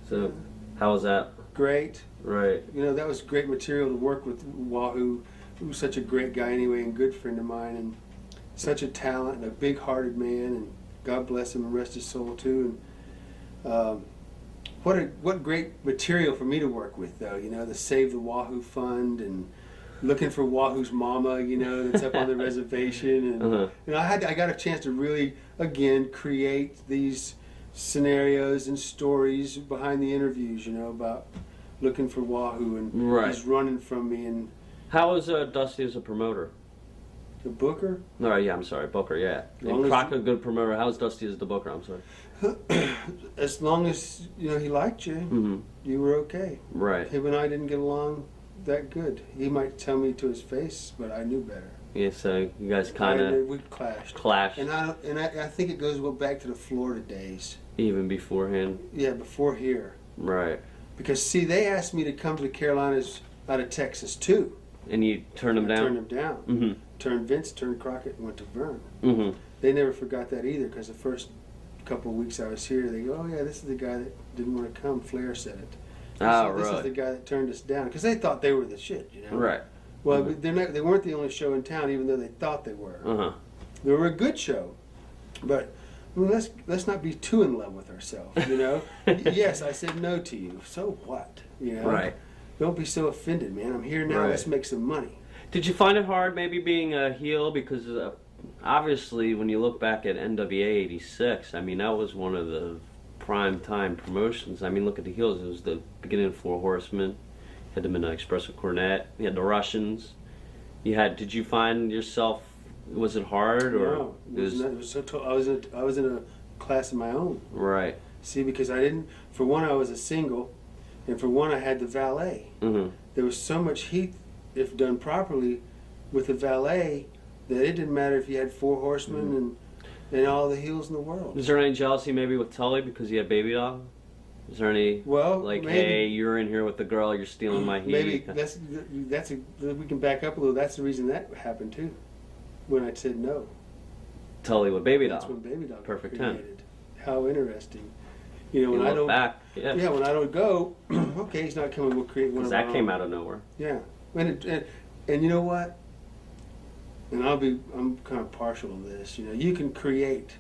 So how was that? Great. Right. You know, that was great material to work with Wahoo. who was such a great guy anyway, and good friend of mine, and such a talent and a big-hearted man, and God bless him and rest his soul too. And what great material for me to work with, though. You know, the Save the Wahoo Fund and looking for Wahoo's mama, you know, that's up on the reservation, and you know, I got a chance to really again create these scenarios and stories behind the interviews, you know, about looking for Wahoo and he's running from me. And how was Dusty as a promoter? The booker? No, yeah, I'm sorry, Booker, yeah. And Crockett, a good promoter. How's Dusty as the booker? I'm sorry. As long as, you know, he liked you, you were okay. Right. Him and I didn't get along that good. He might tell me to his face, but I knew better. Yeah, so you guys kind of we clashed. And I think it goes back to the Florida days. Even beforehand? Yeah, before here. Right. Because, see, they asked me to come to the Carolinas out of Texas, too. And you turned them down? Turned them down. Turned Vince, turned Crockett, and went to Vern. They never forgot that either, because the first couple of weeks I was here, they go, oh, yeah, this is the guy that didn't want to come. Flair said it. This is the guy that turned us down. Because they thought they were the shit, you know? Right. Well, they weren't the only show in town, even though they thought they were. They were a good show. But I mean, let's not be too in love with ourselves, you know? Yes, I said no to you. So what? You know? Right. Don't be so offended, man. I'm here now. Let's make some money. Did you find it hard maybe being a heel? Because obviously when you look back at NWA 86, I mean, that was one of the prime time promotions. I mean, look at the heels. It was the beginning of Four Horsemen. You had the Midnight Express with Cornette. You had the Russians. Did you find yourself, was it hard? Or no, it was so I was in a class of my own. Right. See, because I didn't, for one, I was a single, and for one, I had the valet. There was so much heat, if done properly, with the valet, that it didn't matter if you had Four Horsemen and all the heels in the world. Is there any jealousy maybe with Tully because he had Baby Doll? Is there any, like, maybe, hey, you're in here with the girl, you're stealing my heat? Maybe we can back up a little. That's the reason that happened too. When I said no. Tully with Baby Doll. That's when Baby Doll Perfect created. How interesting. You know, when you I don't back, when I don't go, okay, he's not coming. We'll create one of our own. That came out of nowhere. Yeah, and you know what? And I'm kind of partial to this. You know, you can create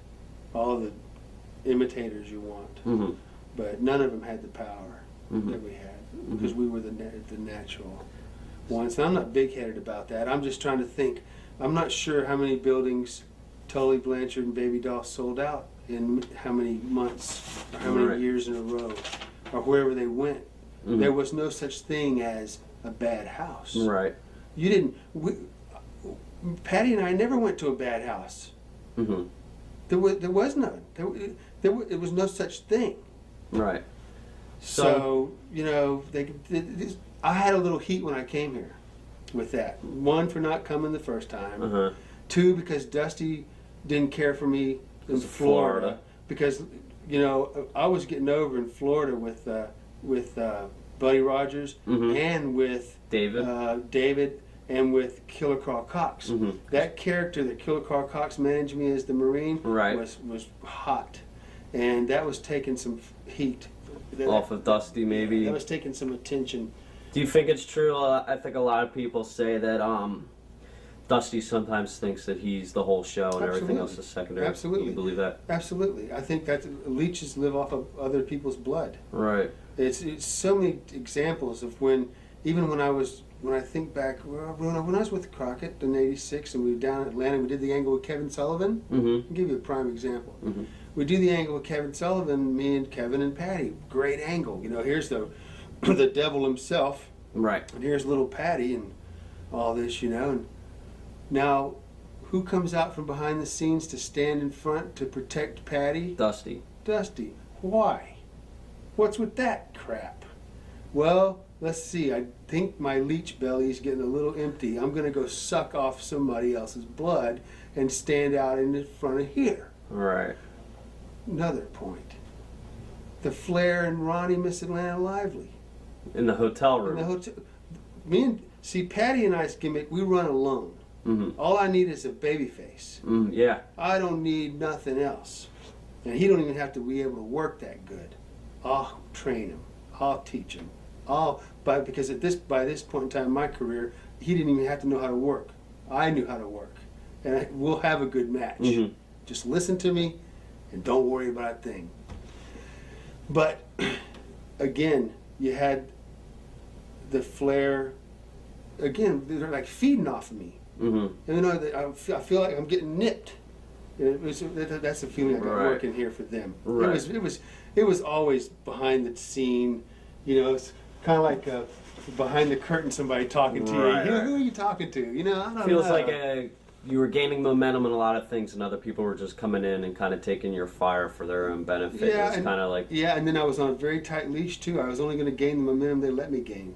all the imitators you want, but none of them had the power that we had because we were the natural ones. And I'm not big-headed about that. I'm just trying to think. I'm not sure how many buildings Tully Blanchard and Baby Doll sold out in how many months or how many years in a row or wherever they went. There was no such thing as a bad house. Right. You didn't. Patty and I never went to a bad house. There was none. It was no such thing. Right. So you know, I had a little heat when I came here with that. One, for not coming the first time. Two, because Dusty didn't care for me in Florida. Because, you know, I was getting over in Florida with Buddy Rogers and with David and with Killer Carl Cox. That character that Killer Carl Cox managed me as the Marine was hot. And that was taking some heat. Off of Dusty, maybe? That was taking some attention. Do you think it's true? I think a lot of people say that Dusty sometimes thinks that he's the whole show and everything else is secondary. Absolutely. You believe that? Absolutely. I think that leeches live off of other people's blood. Right. It's so many examples of when I think back, when I was with Crockett in '86 and we were down in Atlanta, we did the angle with Kevin Sullivan. I'll give you a prime example. We do the angle with Kevin Sullivan, me and Kevin and Patty. Great angle. You know, here's the devil himself. Right. And here's little Patty and all this, you know. And now, who comes out from behind the scenes to stand in front to protect Patty? Dusty. Dusty. Why? What's with that crap? Well, let's see. I think my leech belly is getting a little empty. I'm going to go suck off somebody else's blood and stand out in the front of here. Right. Another point. The Flair and Ronnie Miss Atlanta Lively. In the hotel room. In the hotel. Patty and I's gimmick, we run alone. All I need is a baby face. Yeah. I don't need nothing else. And he don't even have to be able to work that good. I'll train him. I'll teach him. Because by this point in time in my career, he didn't even have to know how to work. I knew how to work, and we'll have a good match. Mhm. Just listen to me, and don't worry about a thing. But again, you had the Flair. Again, they're like feeding off of me. Mhm. And, you know, I feel like I'm getting nipped. That's the feeling I got Right. working here for them. Right. It was always behind the scene. You know, it's kind of like behind the curtain, somebody talking to Right, you. right. Who are you talking to? You know, I don't Feels know. like you were gaining momentum in a lot of things, and other people were just coming in and kind of taking your fire for their own benefit. Yeah, It's and- kind of like Yeah, and then I was on a very tight leash too. I was only going to gain the momentum they let me gain.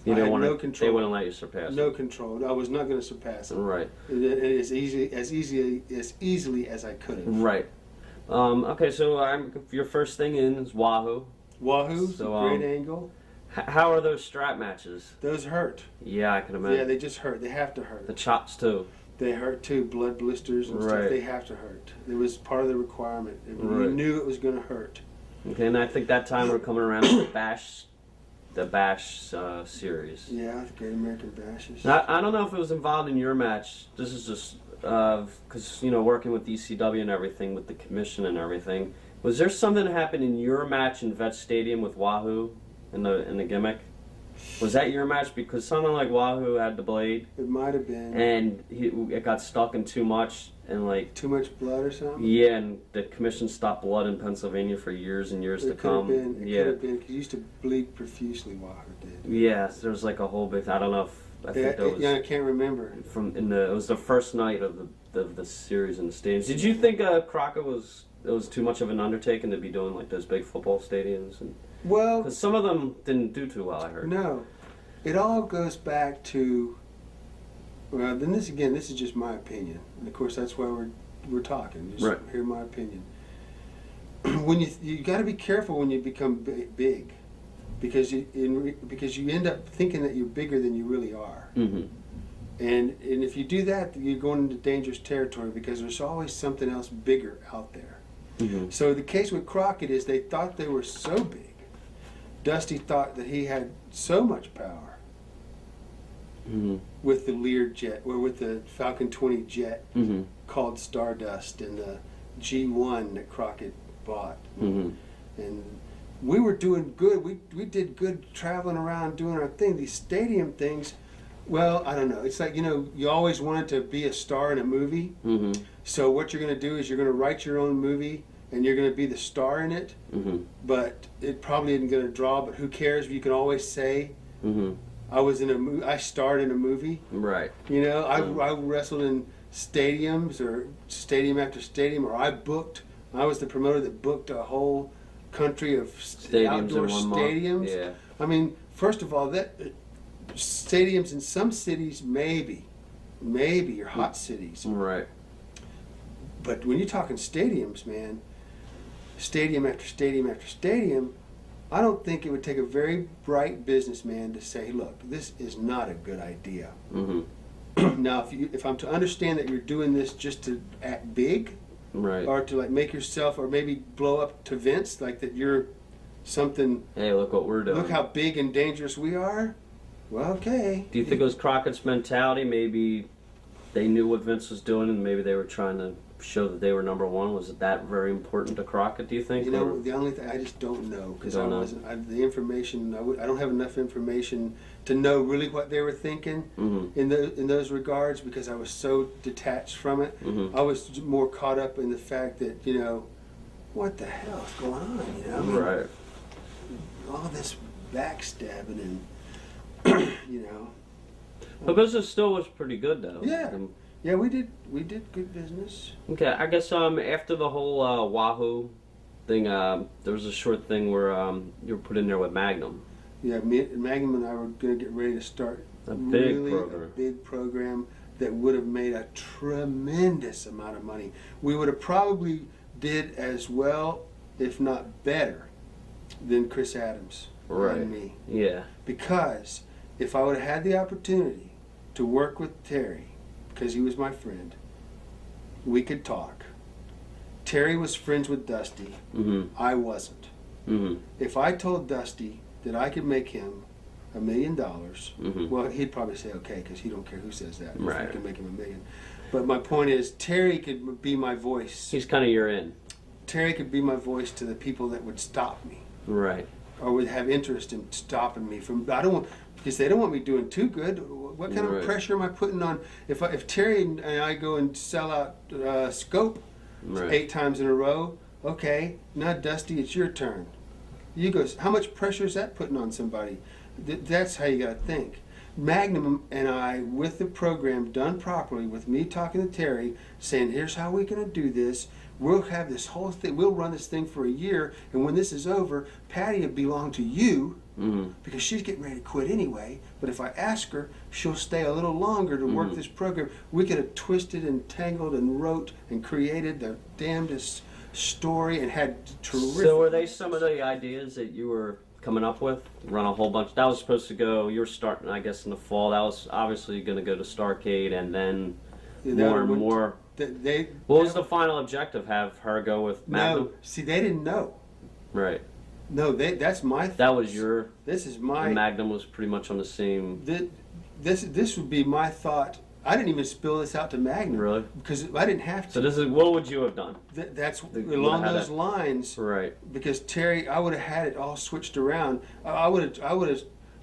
you I didn't had want no to. control. They wouldn't let you surpass. No it. control. I was not going to surpass them. Right. As easily as I could have. Right. Okay, so your first thing in is Wahoo. Wahoo, So, great angle. How are those strap matches? Those hurt. Yeah, I can imagine. Yeah, they just hurt. They have to hurt. The chops too. They hurt too. Blood blisters and stuff. Right. They have to hurt. It was part of the requirement. We Right. knew it was going to hurt. Okay, and I think that time we're coming around to the Bash series. Yeah, the Great American Bashes. I don't know if it was involved in your match. This is just because working with ECW and everything, with the commission and everything. Was there something that happened in your match in Vet Stadium with Wahoo in the gimmick? Was that your match? Because someone like Wahoo had the blade, It might have been and it got stuck in too much, and like too much blood or something. yeah, and the commission stopped blood in Pennsylvania for years and years to It could have come. been. It Yeah, could have been because he used to bleed profusely. Wahoo did. yes, there was like a whole big. I don't know if I think that was. Yeah, I can't remember. It was the first night of the series in the stadiums. Did you think Crockett was too much of an undertaking to be doing like those big football stadiums? And Well, because some of them didn't do too well, I heard. no. It all goes back to. Well, then this is just my opinion, and of course that's why we're talking. Just Right. hear my opinion. When you got to be careful when you become big, because you end up thinking that you're bigger than you really are. Mm-hmm. And if you do that, you're going into dangerous territory because there's always something else bigger out there. Mm-hmm. So the case with Crockett is they thought they were so big. Dusty thought that he had so much power Mm-hmm. with the Lear jet, or with the Falcon 20 jet Mm-hmm. called Stardust, and the G1 that Crockett bought. Mm-hmm. And we were doing good. We did good traveling around doing our thing. These stadium things, well, I don't know. It's like, you always wanted to be a star in a movie. Mm-hmm. So what you're going to do is you're going to write your own movie and you're going to be the star in it. Mm-hmm. But it probably isn't going to draw, but who cares? You can always say, Mm-hmm. I starred in a movie. Right. I wrestled in stadiums or stadium after stadium, or I was the promoter that booked a whole country of Stadiums outdoor in one month. stadiums. Yeah. I mean, first of all, that stadiums in some cities maybe are hot cities, Right. but when you're talking stadiums, man, stadium after stadium after stadium, I don't think it would take a very bright businessman to say, look, this is not a good idea. Mm-hmm. Now, if I'm to understand that you're doing this just to act big, Right. or to like make yourself, or maybe blow up to Vince, like that you're something. Hey, look what we're doing. Look how big and dangerous we are. Well, okay. Do you think it was Crockett's mentality? Maybe they knew what Vince was doing, and maybe they were trying to show that they were number one. Was it that very important to Crockett? Do you think? The only thing I just don't know, because You I don't know? wasn't. The information I don't have enough information to know really what they were thinking Mm-hmm. in those regards, because I was so detached from it. Mm-hmm. I was more caught up in the fact that what the hell is going on? I mean, Right. all this backstabbing and But business still was pretty good, though. Yeah. Yeah, we did good business. Okay, I guess after the whole Wahoo thing, there was a short thing where you were put in there with Magnum. Yeah, Magnum and I were going to get ready to start A big really program. a big program that would have made a tremendous amount of money. We would have probably did as well, if not better, than Chris Adams Right. and me. Yeah. Because if I would have had the opportunity to work with Terry, because he was my friend, we could talk. Terry was friends with Dusty. Mm-hmm. I wasn't. Mm-hmm. If I told Dusty that I could make him $1 million. Mhm. Well, he'd probably say okay because he don't care who says that. If Right. I can make him $1 million. But my point is, Terry could be my voice. He's kind of your in. Terry could be my voice to the people that would stop me Right. or would have interest in stopping me from. I don't want because they don't want me doing too good. What kind Right. of pressure am I putting on? If Terry and I go and sell out Scope Right. 8 times in a row, okay, now Dusty, it's your turn. You go. How much pressure is that putting on somebody? That's how you got to think. Magnum and I, with the program done properly, with me talking to Terry, saying, here's how we're going to do this. We'll have this whole thing, we'll run this thing for a year, and when this is over, Patty will belong to you, Mhm. because she's getting ready to quit anyway. But if I ask her, she'll stay a little longer to work this program. We could have twisted and tangled and wrote and created the damnedest story and had terrific... So were they some of the ideas that you were coming up with? Run a whole bunch. That was supposed to go. You were starting, I guess, in the fall. That was obviously going to go to Starcade, and then more and more. What was the final objective? Have her go with Magnum? No, see, they didn't know. Right. No, that's my. That was your. This is my. And Magnum was pretty much on the same. This would be my thought. I didn't even spill this out to Magnum. Really? Because I didn't have to. So this is what would you have done? That's You along would've had those that. lines. Right. Because Terry, I would have had it all switched around. I would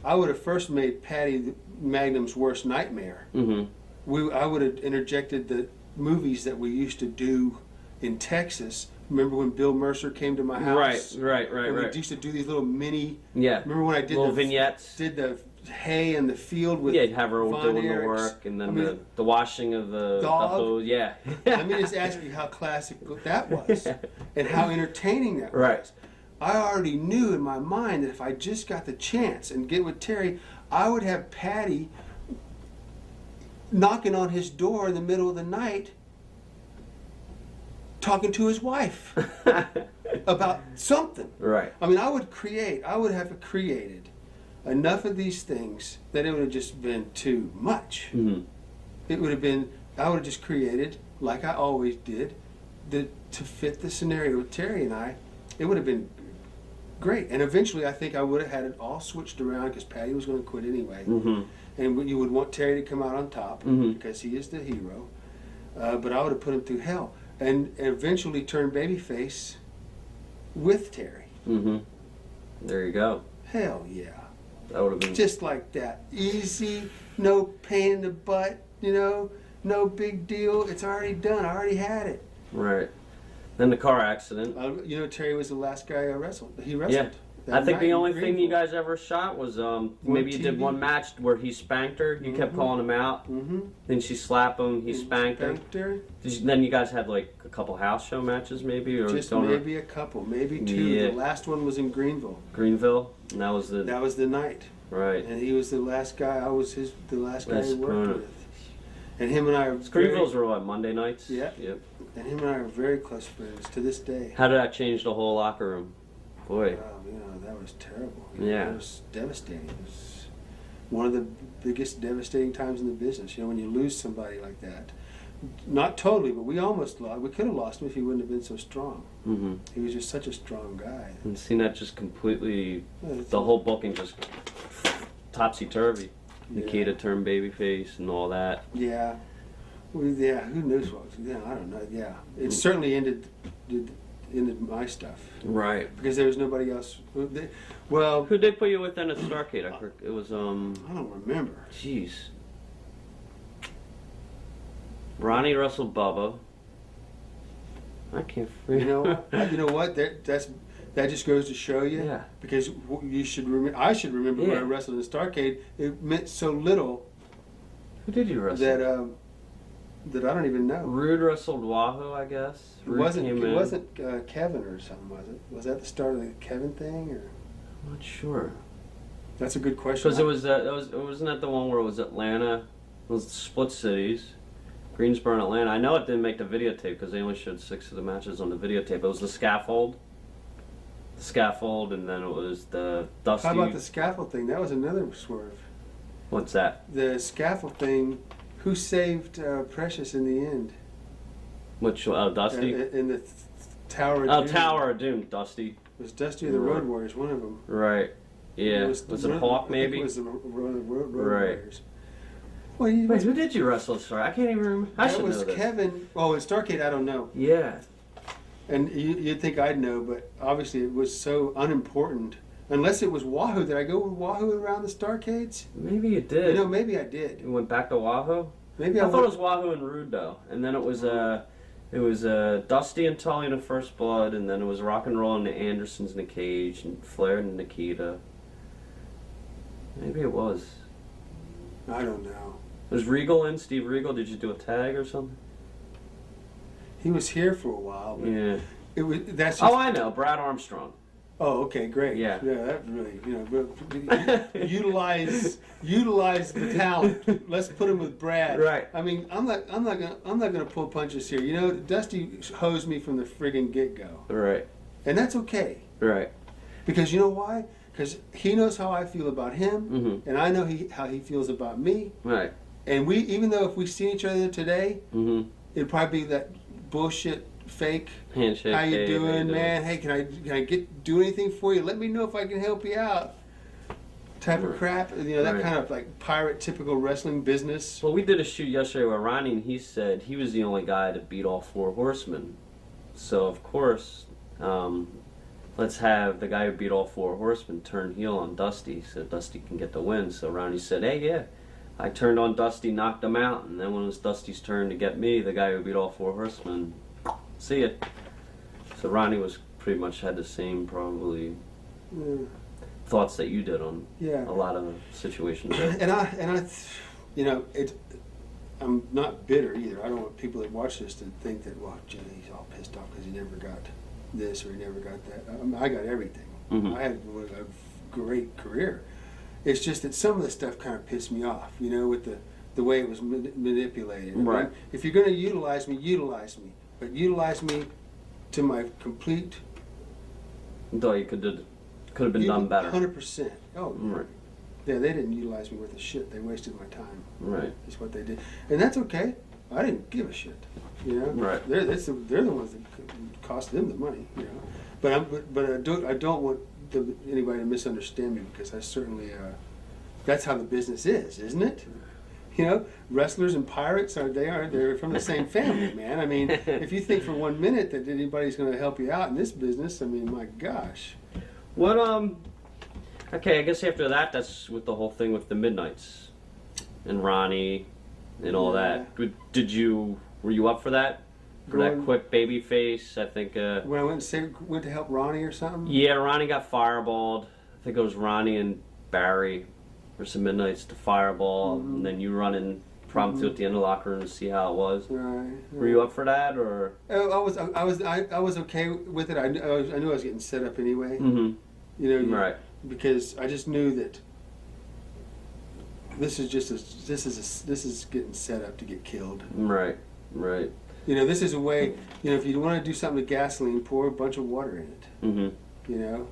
have first made Patty Magnum's worst nightmare. Mm-hmm. I would have interjected the movies that we used to do in Texas. Remember when Bill Mercer came to my house? Right. And we used to do these little mini. Yeah. Remember when I did little the vignettes? Did the hay in the field with. Yeah, you'd have her Von doing the Erichs. work, and then I mean, the washing of the dog. hose. Yeah. Let me just ask you how classic that was, and how entertaining that Right. was. I already knew in my mind that if I just got the chance and get with Terry, I would have Patty knocking on his door in the middle of the night, talking to his wife about something. Right. I mean, I would have created enough of these things that it would have just been too much. Mm-hmm. It would have been, I would have just created, like I always did, to fit the scenario with Terry and I. It would have been great. And eventually I think I would have had it all switched around because Patty was going to quit anyway. Mm-hmm. And you would want Terry to come out on top Mhm. because he is the hero. But I would have put him through hell. And eventually turn babyface with Terry. Mm-hmm. There you go. Hell yeah. That would have been. Just like that. Easy, no pain in the butt, no big deal. It's already done. I already had it. Right. Then the car accident. Terry was the last guy I wrestled. He Yeah. wrestled. I think the only thing you Greenville. guys ever shot was maybe you did TV. one match where he spanked her. You kept calling him out. Mm-hmm. Then she slapped him. He spanked her. Then you guys had like a couple house show matches maybe, or Just don't maybe a couple, maybe 2. Yeah. The last one was in Greenville. Greenville, and that was the That was the night, right. and he was the last guy. I was the last guy Last he worked opponent. with. And him and I are Greenvilles were what, Monday nights? Yeah. Yep. and him and I are very close friends to this day. How did that change the whole locker room? Boy. That was terrible. Yeah. It was devastating. It was one of the biggest devastating times in the business. When you lose somebody like that. Not totally, but we almost lost. We could have lost him if he wouldn't have been so strong. Mm-hmm. He was just such a strong guy. And seeing that just completely, Yeah, the whole booking just topsy-turvy. Yeah. Nikita turned babyface and all that. Yeah. Well, yeah, who knows what? Yeah, I don't know. Yeah. It certainly ended my stuff. Right. Because there was nobody else. Well, Who did put you with then at Starcade? It was, I don't remember. jeez. Ronnie Russell Bubba. I can't You remember. know what? That just goes to show you. Yeah. Because you should remember. I should remember when Yeah. I wrestled in Starcade. It meant so little Who did you wrestle? that I don't even know. Rude wrestled Wahoo, I guess. It Rude wasn't. came It in. wasn't Kevin or something, was it? Was that the start of the Kevin thing? Or I'm not sure. that's a good question. Because wasn't that the one where it was Atlanta? It was split cities. Greensboro and Atlanta. I know it didn't make the videotape because they only showed 6 of the matches on the videotape. It was the scaffold. The scaffold, and then it was the Dusty. How about the scaffold thing? That was another swerve. What's that? The scaffold thing. Who saved Precious in the end? Which Dusty? In the Tower of Oh, Doom. Tower of Doom, Dusty. It was Dusty or the Road Warriors, one of them. Right. Yeah. Was it Hawk, maybe? It was the Road Warriors. Well, Wait, who did you wrestle? Sorry, I can't even remember. I should know this. That was Kevin. Oh, in Starrcade, I don't know. Yeah. And you'd think I'd know, but obviously it was so unimportant. Unless it was Wahoo. Did I go with Wahoo around the Starrcades? Maybe you did. You know, maybe I did. You went back to Wahoo? Maybe I thought it was Wahoo and Rude, though. And then it was Dusty and Tully in the First Blood, and then it was Rock and Roll and the Andersons in the Cage, and Flair and Nikita. Maybe it was. I don't know. Was Regal in? Steve Regal? Did you do a tag or something? He was here for a while. But Yeah. It was. That's. Oh, I know. Brad Armstrong. Oh, okay, great. Yeah. Yeah, that really, utilize the talent. Let's put him with Brad. Right. I mean, I'm not gonna pull punches here. You know, Dusty hosed me from the friggin' get-go. Right. And that's okay. Right. Because you know why? Because he knows how I feel about him, Mm-hmm. and I know how he feels about me. Right. And we, even though if we see each other today, Mm-hmm. it'd probably be that bullshit fake. Handshake. How you hey, doing, man? Hey, can I do anything for you? Let me know if I can help you out. Type of Right. crap. You know, that Right. kind of like pirate typical wrestling business. Well, we did a shoot yesterday with Ronnie, and he said he was the only guy to beat all four horsemen. So, of course, let's have the guy who beat all four horsemen turn heel on Dusty so Dusty can get the win. So Ronnie said, hey, yeah, I turned on Dusty, knocked him out, and then when it was Dusty's turn to get me, the guy who beat all four horsemen, see it. So Ronnie was pretty much had the same probably Yeah. thoughts that you did on Yeah. a lot of situations. And I, you know, I'm not bitter either. I don't want people that watch this to think that, well, Jimmy, he's all pissed off because he never got this or he never got that. I got everything. Mhm. I had a great career. It's just that some of the stuff kind of pissed me off, you know, with the way it was manipulated. I mean, Right. if you're going to utilize me, but utilize me to my complete. Though you could have been done better. 100%. Oh, Right. yeah, they didn't utilize me worth a shit. They wasted my time. Right. Is what they did, and that's okay. I didn't give a shit, you know. Right. They're the ones that cost them the money, you know. But I don't want anybody to misunderstand me because I certainly that's how the business is, isn't it? You know, wrestlers and pirates they're from the same family, man. I mean, if you think for 1 minute that anybody's going to help you out in this business, I mean, my gosh. What okay, I guess after that, that's with the whole thing with the Midnights and Ronnie and all Yeah. that. Were you up for that? For that quick baby face? I think. When I went to help Ronnie or something. Yeah, Ronnie got fireballed. I think it was Ronnie and Barry for some Midnights to fireball, Mhm. and then you run in promptly at the end of the locker room to see how it was. Right. Were you up for that, or? I was okay with it. I knew I was getting set up anyway. Mm-hmm. You know, Right. because I just knew that this is getting set up to get killed. Right. Right. You know, this is a way. You know, if you want to do something with gasoline, pour a bunch of water in it. Mm-hmm. You know,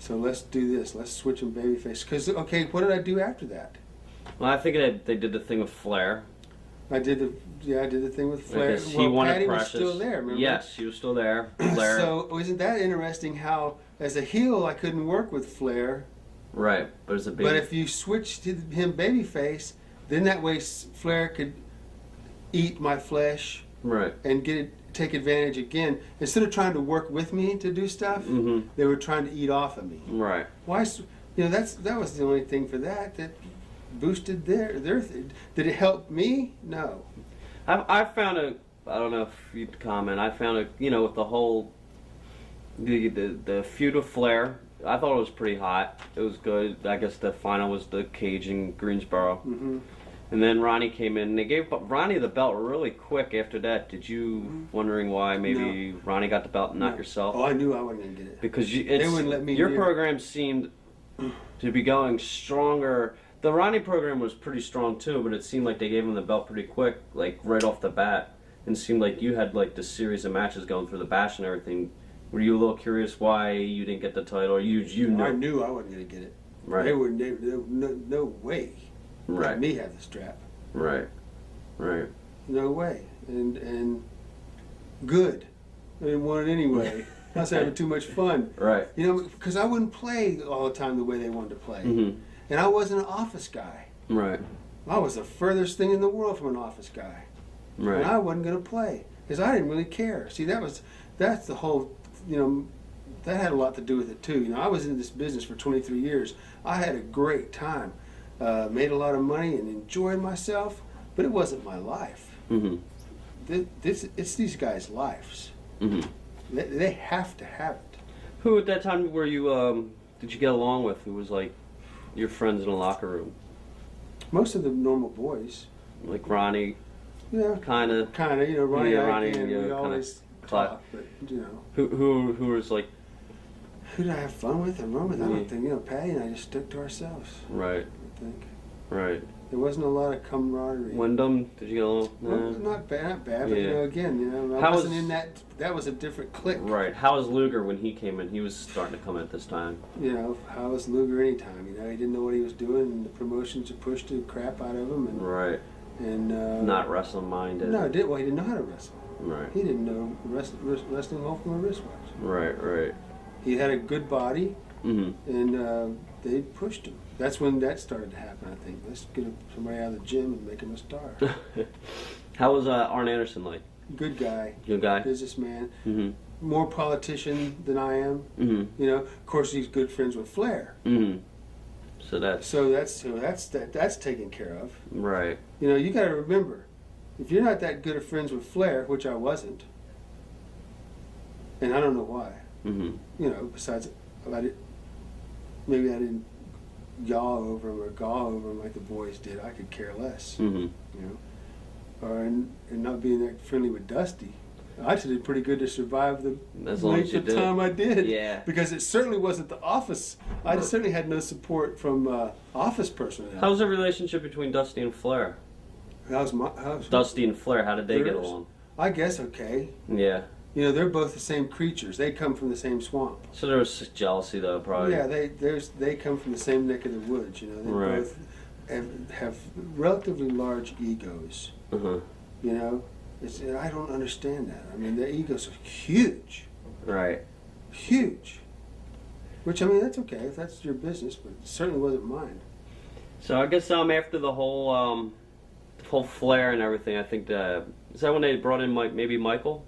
so let's do this. Let's switch them babyface. Because okay, what did I do after that? Well, I think they did the thing with Flair. I did the thing with Flair. Because he wanted Patty Precious. was still there. Remember? Yes, she was still there. Flair. So isn't that interesting? How as a heel I couldn't work with Flair. Right, but it's a big. But if you switch to him babyface, then that way Flair could eat my flesh right. and take advantage again. Instead of trying to work with me to do stuff, Mm-hmm. they were trying to eat off of me. Right. Why? You know, that was the only thing for that boosted their. Did it help me? No. I found a. I don't know if you'd comment. I found a. You know, with the whole. The feud of Flair. I thought it was pretty hot. It was good. I guess the final was the cage in Greensboro. Mm-hmm. And then Ronnie came in and they gave Ronnie the belt really quick after that. Did you wondering why maybe Ronnie got the belt and not yourself? Oh, I knew I wasn't gonna get it. Because they wouldn't let me. Your near. program seemed to be going stronger. The Ronnie program was pretty strong too, but it seemed like they gave him the belt pretty quick, like right off the bat. And it seemed like you had like this series of matches going through the bash and everything. Were you a little curious why you didn't get the title? Or you knew? I knew I wasn't gonna get it. Right. They wouldn't. No way. Right. Let me have the strap. Right. Right. No way. And good. I didn't want it anyway. I was having too much fun. Right. You know, because I wouldn't play all the time the way they wanted to play. Mm-hmm. And I wasn't an office guy. Right. I was the furthest thing in the world from an office guy. Right. And I wasn't going to play because I didn't really care. See, that's the whole, you know, that had a lot to do with it too. You know, I was in this business for 23 years. I had a great time, made a lot of money and enjoyed myself, but it wasn't my life. Mm-hmm. It's these guys' lives. Mm-hmm. They have to have it. Who at that time were you? Did you get along with? Who was like your friends in the locker room? Most of the normal boys. Like Ronnie. Yeah. Kind of. You know, Ronnie. Yeah, Ronnie. And Yeah, we always talk, but you know. Who was like? Who did I have fun with and run with? I Yeah. don't think, you know, Patty and I just stuck to ourselves. Right. I think Right. there wasn't a lot of camaraderie. Wyndham, did you get along? Well, No. not bad, but Yeah. you know, again, you know, I How wasn't was- in that. That was a different clique. Right. How was Luger when he came in? He was starting to come in at this time. You know, how was Luger anytime? You know, he didn't know what he was doing, and the promotions had pushed the crap out of him, Right. and Not wrestling minded. No, he didn't know how to wrestle. Right. He didn't know wrestling home from a wristwatch. Right. Right. He had a good body, Mm-hmm. and they pushed him. That's when that started to happen, I think. Let's get somebody out of the gym and make him a star. How was Arn Anderson like? Good guy, Good guy. businessman, Mm-hmm. more politician than I am. Mm-hmm. You know, of course, he's good friends with Flair. Mm-hmm. So that's So that's taken care of. right. You know, you got to remember, if you're not that good of friends with Flair, which I wasn't, and I don't know why. Mm-hmm. You know, besides, maybe I didn't yaw over him or gaw over him like the boys did. I could care less. Mm-hmm. You know, and not being that friendly with Dusty. I actually did pretty good to survive the As long as length you of did. time I did. Yeah. Because it certainly wasn't the office. I certainly had no support from office personnel. How was the relationship between Dusty and Flair? How's Dusty and Flair, how did they get Theirs? along? I guess okay. Yeah. You know, they're both the same creatures. They come from the same swamp. So there was jealousy though, probably. Yeah, they come from the same neck of the woods. You know, they Right. both have relatively large egos. Uh-huh. You know, I don't understand that. I mean, their egos are huge, Right. huge. Which I mean, that's okay if that's your business, but it certainly wasn't mine. So I guess after the whole Flair and everything, I think is that when they brought in maybe Michael?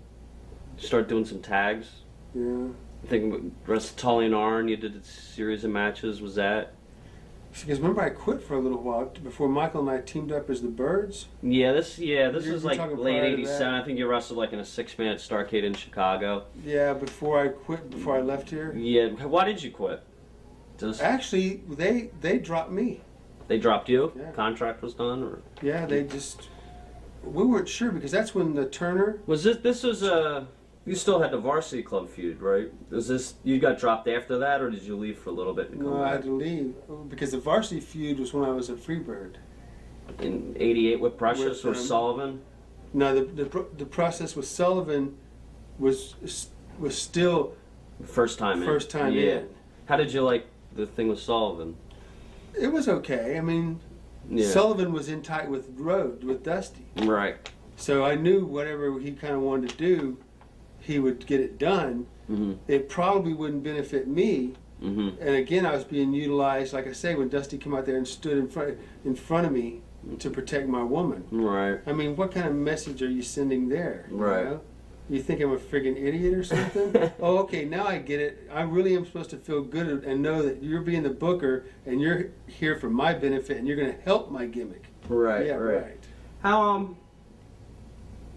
Start doing some tags. Yeah. I think Tully and Arn, you did a series of matches. Was that? Because remember, I quit for a little while before Michael and I teamed up as the Birds. Yeah, this You're was like talking late prior to '87. that? I think you wrestled like in a 6-man Starrcade in Chicago. Yeah, before I quit, before I left here. Yeah. Why did you quit? Just Actually, they dropped me. they dropped you? Yeah. Contract was done, or Yeah, they just. We weren't sure because that's when the Turner. was this? This was you still had the Varsity Club feud, right? Was this you got dropped after that, or did you leave for a little bit and come No, I back? had to leave because the varsity feud was when I was a Freebird. In '88 with Precious With, or Sullivan? No, the process with Sullivan was still First time in. first time Yeah. in. How did you like the thing with Sullivan? It was okay. I mean, Yeah. Sullivan was in tight with Dusty, Right. so I knew whatever he kind of wanted to do, he would get it done. Mhm. It probably wouldn't benefit me. Mhm. And again, I was being utilized, like I say, when Dusty came out there and stood in front of me to protect my woman. Right. I mean, what kind of message are you sending there? Right. know? You think I'm a friggin' idiot or something? Oh, okay, now I get it. I really am supposed to feel good and know that you're being the booker and you're here for my benefit and you're going to help my gimmick. Right. Yeah, right. How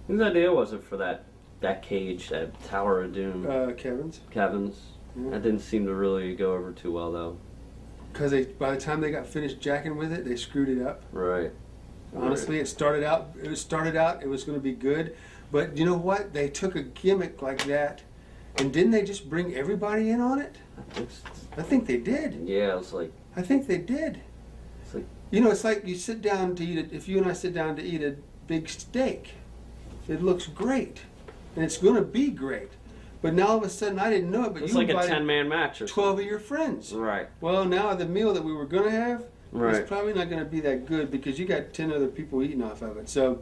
whose idea was it for that cage, that Tower of Doom? Kevin's. Kevin's. Yeah. That didn't seem to really go over too well, though. Because by the time they got finished jacking with it, they screwed it up. Right. Honestly, it started out. It was going to be good, but you know what? They took a gimmick like that, and didn't they just bring everybody in on it? I think they did. Yeah, it was like I think they did. it's like You know, it's like you sit down to eat it. If you and I sit down to eat a big steak, it looks great, and it's going to be great. But now all of a sudden, I didn't know it. But it's you like a invited 10-man match or 12 of your friends. Right. Well, now the meal that we were going to have Right. is probably not going to be that good because you got 10 other people eating off of it. So,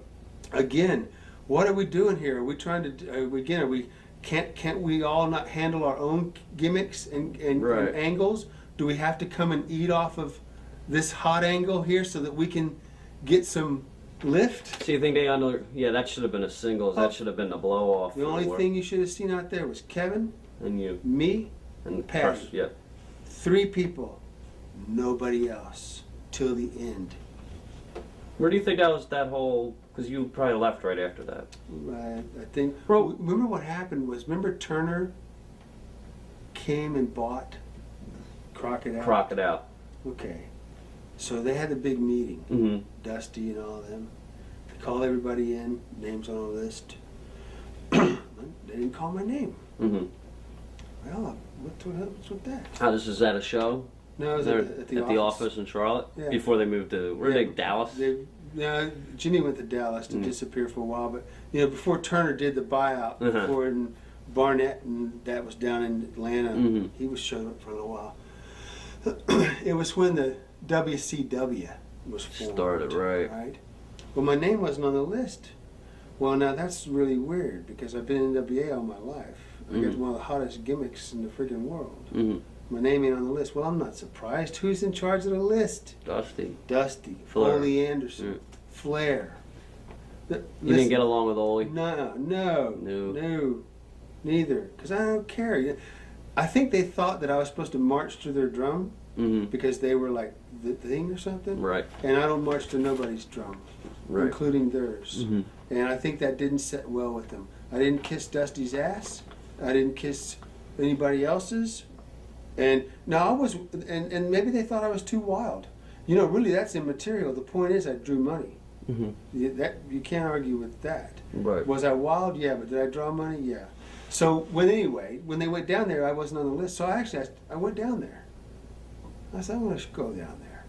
again, what are we doing here? Are we trying to? Are we can't we all not handle our own gimmicks and Right. angles? Do we have to come and eat off of this hot angle here so that we can get some lift? So you think yeah, that should have been a singles. Oh. That should have been a blow off. The only thing you should have seen out there was Kevin, and you me, and Patty. yeah. 3 people, nobody else till the end. Where do you think that whole? Because you probably left right after that. I think. Bro- Remember what happened was, remember Turner came and bought Crocodile. Crocodile. Okay, so they had a big meeting. Mm-hmm. Dusty and all of them. They called everybody in, names on a list. They didn't call my name. Mm-hmm. Well, what the hell's with that? How this is at a show? No, it was They're at the office. in Charlotte Yeah. before they moved to where Yeah. they Dallas. Jimmy went to Dallas to Mm. disappear for a while, but before Turner did the buyout, Uh-huh. before and Barnett and that was down in Atlanta, Mhm. he was showing up for a little while. It was when the WCW was formed. Started, right. Right. Well, my name wasn't on the list. Well, now that's really weird because I've been in NWA all my life. I got Mhm. one of the hottest gimmicks in the freaking world. Mm-hmm. My name ain't on the list. Well, I'm not surprised. Who's in charge of the list? Dusty. Dusty, Flair. Ole Anderson, Mm. Flair. You didn't get along with Ole? No, neither. Because I don't care. I think they thought that I was supposed to march to their drum Mm-hmm. because they were like the thing or something. Right. And I don't march to nobody's drum, Right. including theirs. Mm-hmm. And I think that didn't set well with them. I didn't kiss Dusty's ass. I didn't kiss anybody else's. And now I was, and maybe they thought I was too wild. Really, that's immaterial. The point is, I drew money. Mm-hmm. You can't argue with that. Right. Was I wild? Yeah, but did I draw money? Yeah. So when they went down there, I wasn't on the list. So I went down there. I said, I want to go down there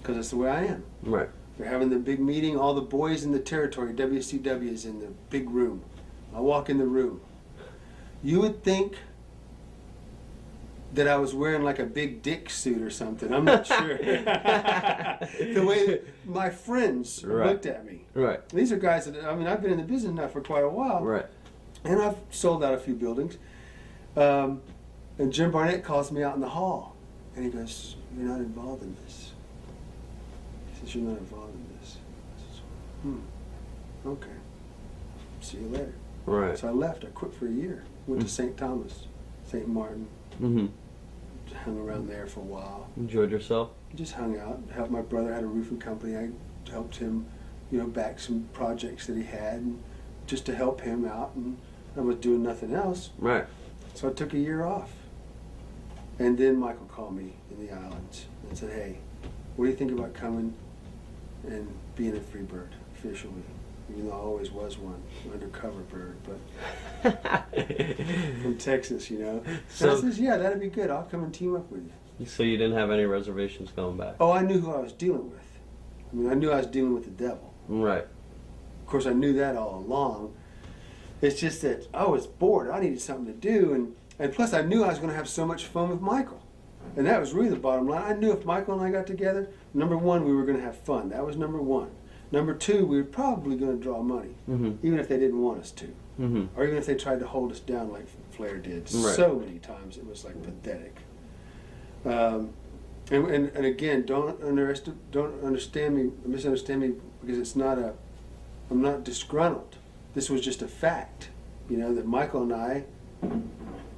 because that's the way I am. Right. They're having the big meeting. All the boys in the territory, WCW, is in the big room. I walk in the room. You would think that I was wearing like a big dick suit or something. I'm not sure. The way my friends Right. looked at me. Right. These are guys that, I've been in the business now for quite a while. Right. And I've sold out a few buildings. And Jim Barnett calls me out in the hall. And he goes, you're not involved in this. He says, you're not involved in this. I says, okay. See you later. Right. So I left. I quit for a year. Went to Mm. St. Thomas, St. Martin. Mm-hmm. Hung around there for a while. Enjoyed yourself? Just hung out. Helped my brother had a roofing company. I helped him, back some projects that he had, and just to help him out. And I was doing nothing else, Right. so I took a year off. And then Michael called me in the islands and said, "Hey, what do you think about coming and being a free bird officially?" Even though I always was one, undercover bird, but from Texas, So I says, "Yeah, that'd be good. I'll come and team up with you." So you didn't have any reservations going back? Oh, I knew who I was dealing with. I knew I was dealing with the devil. Right. Of course, I knew that all along. It's just that I was bored. I needed something to do, and plus I knew I was going to have so much fun with Michael. And that was really the bottom line. I knew if Michael and I got together, number one, we were going to have fun. That was number one. Number two, we were probably going to draw money, Mm-hmm. even if they didn't want us to. Mm-hmm. Or even if they tried to hold us down like Flair did. Right. So many times it was like pathetic. And again, don't misunderstand me, because it's not I'm not disgruntled. This was just a fact, that Michael and I,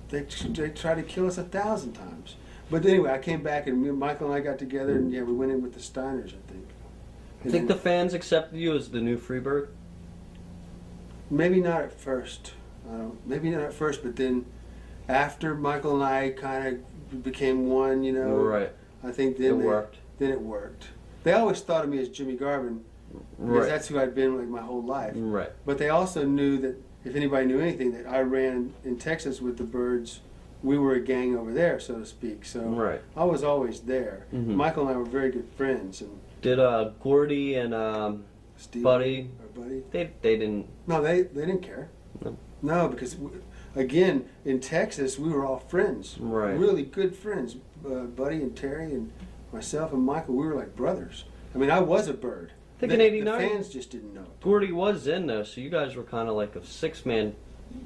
they tried to kill us 1,000 times. But anyway, I came back and Michael and I got together, and we went in with the Steiners, I think. I think the fans accepted you as the new Freebird? Maybe not at first. Maybe not at first, but then after Michael and I kind of became one, Right. I think then It worked. Then it worked. They always thought of me as Jimmy Garvin, because Right. that's who I'd been like my whole life. Right. But they also knew that if anybody knew anything, that I ran in Texas with the Birds. We were a gang over there, so to speak. So Right. I was always there. Mhm. Michael and I were very good friends, and Did Gordy and Steve, Buddy, our buddy. they didn't... No, they didn't care. No. No, because again, in Texas, we were all friends. Right. Really good friends. Buddy and Terry and myself and Michael, we were like brothers. I was a bird. I think in '89, the fans just didn't know. Gordy was in though, so you guys were kind of like a six-man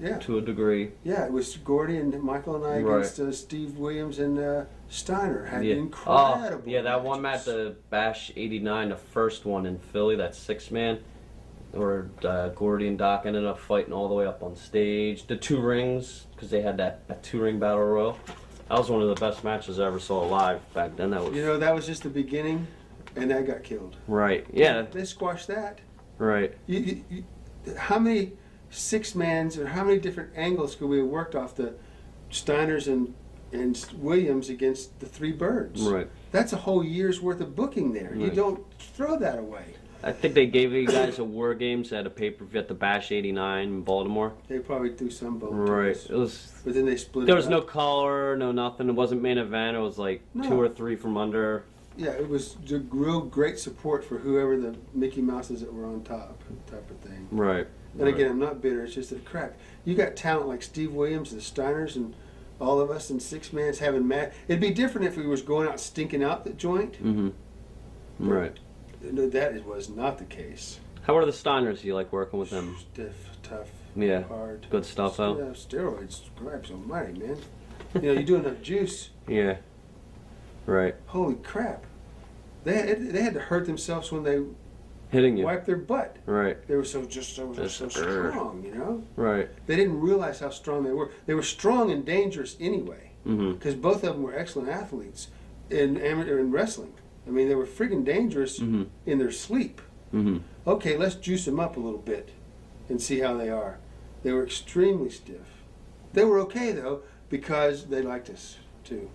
Yeah. to a degree. Yeah, it was Gordy and Michael and I Right. against Steve Williams and Steiner. Had Yeah. incredible. Yeah, that one match, matches. the Bash '89, the first one in Philly, that 6-man, where Gordy and Doc ended up fighting all the way up on stage. The 2 rings, because they had that 2-ring battle royal. That was one of the best matches I ever saw live back then. That was You know, that was just the beginning, and that got killed. right. Yeah, They squashed that. right. How many 6-mans or how many different angles could we have worked off the Steiners and Williams against the 3 Birds? Right. That's a whole year's worth of booking there. You Right. don't throw that away. I think they gave you guys a War Games at a pay-per-view at the Bash '89 in Baltimore. They probably threw some both Right. ways. It was. But then they split There it was no up. color, no nothing. It wasn't main event. It was like No. 2 or 3 from under. Yeah, it was the real great support for whoever the Mickey Mouses that were on top type of thing. Right. And again, I'm not bitter. It's just that crap. You got talent like Steve Williams, the Steiners, and all of us in 6-mans having mad. It'd be different if we was going out stinking out the joint. Mm-hmm. Right. No, that was not the case. How are the Steiners? You like working with them? Stiff, tough, Yeah. hard. Good stuff, though. Yeah, steroids, grabs almighty, man. You know, you do enough juice. Yeah. Right. Holy crap! They had to hurt themselves when they Hitting you. wiped their butt. Right. They were so strong, you know. Right. They didn't realize how strong they were. They were strong and dangerous anyway, Mm-hmm. because both of them were excellent athletes in wrestling. I mean, they were friggin' dangerous Mm-hmm. in their sleep. Mm-hmm. Okay, let's juice them up a little bit and see how they are. They were extremely stiff. They were okay though because they liked us too.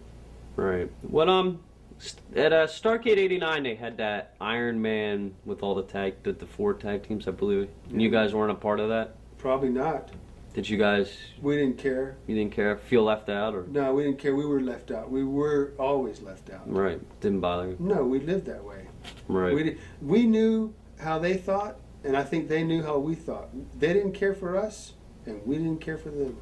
Right. What at Starrcade '89 they had that Iron Man with all the 4 tag teams, I believe. And you guys weren't a part of that. Probably not. Did you guys? We didn't care. You didn't care? Feel left out or? No, we didn't care. We were left out. We were always left out. Right. Didn't bother you. No, we lived that way. Right. We knew how they thought, and I think they knew how we thought. They didn't care for us, and we didn't care for them.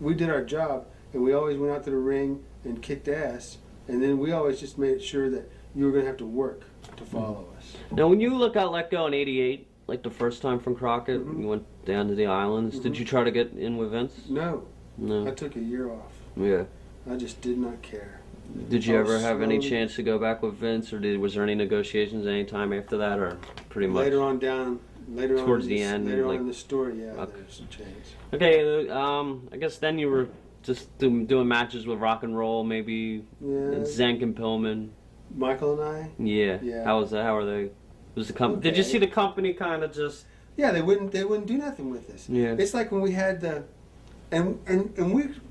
We did our job, and we always went out to the ring and kicked ass, and then we always just made sure that you were going to have to work to follow us. Now, when you got let go in '88, like the first time from Crockett, Mhm. you went down to the islands. Did Mhm. you try to get in with Vince? No, I No. took a year off. Yeah. I just did not care. Did you I ever was have any slowly- chance to go back with Vince, or was there any negotiations any time after that, or pretty much? Later on Towards in the this- end, later like- on in the story, yeah, Okay. there's some change. Okay. I guess then you were just doing matches with Rock and Roll, maybe Yeah, Zank and Pillman. Michael and I. Yeah. Yeah. How was that? How are they? Was the company? Did you Okay. see the company kind of just? Yeah, they wouldn't do nothing with us. Yeah. It's like when we had the, and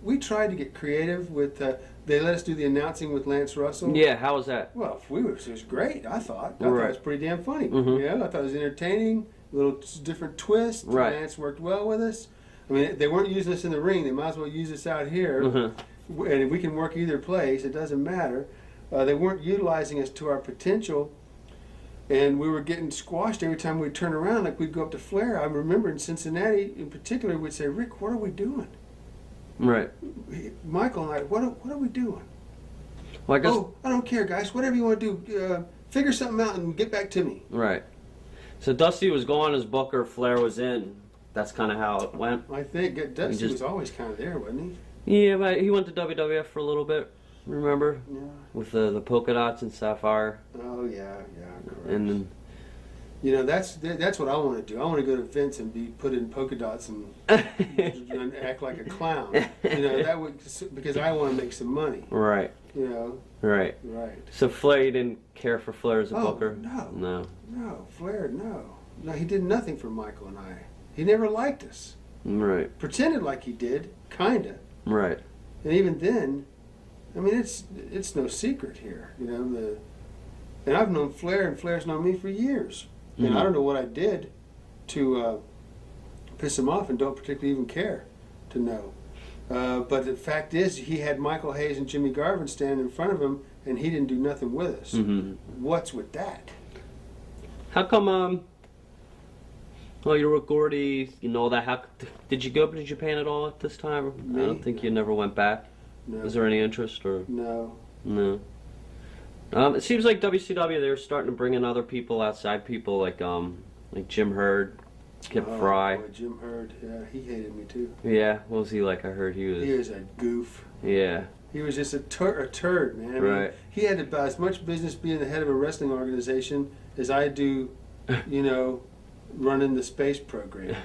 we tried to get creative with. They let us do the announcing with Lance Russell. Yeah. How was that? Well, it was great. I thought. I thought Right. it was pretty damn funny. Mhm. Yeah, I thought it was entertaining. A little different twist. Right. Lance worked well with us. I mean, they weren't using us in the ring. They might as well use us out here. Mhm. And if we can work either place, it doesn't matter. They weren't utilizing us to our potential, and we were getting squashed every time we'd turn around. Like we'd go up to Flair. I remember in Cincinnati, in particular, we'd say, "Rick, what are we doing?" Right. Michael and I, what are we doing? Well, I guess. Oh, I don't care, guys. Whatever you want to do, figure something out and get back to me. Right. So Dusty was gone as Booker, Flair was in. That's kind of how it went. I think Dusty just- was always kind of there, wasn't Yeah, but he went to WWF for a little bit. Remember, he? Yeah. with the polka dots and sapphire, Oh yeah, correct. and then You know, that's what I want to do. I want to go to Vince and be put in polka dots and act like a clown. You know, that would, because I want to make some money. right, You know, right. right? So Flair, you didn't care for Flair as a Oh, Booker? no. No, Flair, no. He did nothing for Michael and I. He never liked us. Right, Pretended like he did, kinda. right. And even then, I mean, it's no secret here. You know, and I've known Flair, and Flair's known me for years. And Mhm. I don't know what I did to piss him off, and don't particularly even care to know. But the fact is, he had Michael Hayes and Jimmy Garvin standing in front of him, and he didn't do nothing with us. Hmm. What's with that? How come? Well, you were with Gordy, you know that. How did you go to Japan at all at this time? I Me? don't think you never went back. No. Was there any interest or No. no? It seems like WCW, they were starting to bring in other people, outside people, like Jim Herd, Kip Oh, Fry. boy, Jim Hurd, yeah, he hated me too. Yeah, what was he like? I heard he was. He was a goof. Yeah. He was just a turd, man. I mean, Right. he had about as much business being the head of a wrestling organization as I do, running the space program.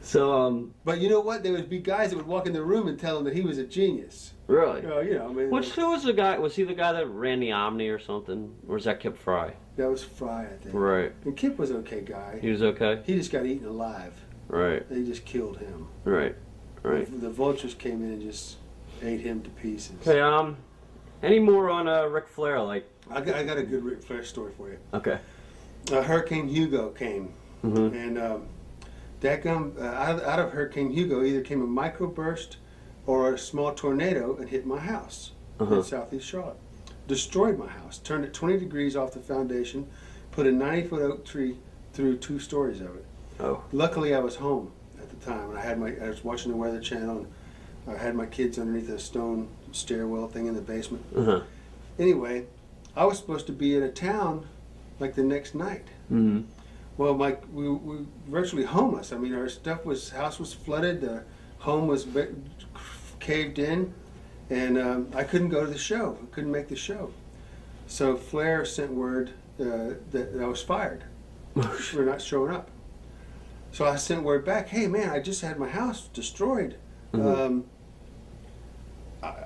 So, But you know what? There would be guys that would walk in the room and tell him that he was a genius. really? I mean, Who was the guy? Was he the guy that ran the Omni or something? Or was that Kip Fry? that was Fry, I think. Right. And Kip was an okay guy. He was okay? He just got eaten alive. Right. They just killed him. Right. Right. The vultures came in and just ate him to pieces. Okay, any more on Ric Flair? Like, I got a good Ric Flair story for you. okay. Hurricane Hugo came, Mm-hmm. and out of Hurricane Hugo either came a microburst or a small tornado and hit my house in southeast Charlotte. Destroyed my house, turned it 20 degrees off the foundation, put a 90-foot oak tree through 2 stories of it. Oh. Luckily, I was home at the time, and I was watching the Weather Channel, and I had my kids underneath a stone stairwell thing in the basement. Uh-huh. Anyway, I was supposed to be in a town like the next night. Mm-hmm. Well, we virtually homeless. I mean, our house was flooded, the home was caved in, and I couldn't go to the show. I couldn't make the show. So Flair sent word that I was fired for not showing up. So I sent word back, hey man, I just had my house destroyed. Mm-hmm.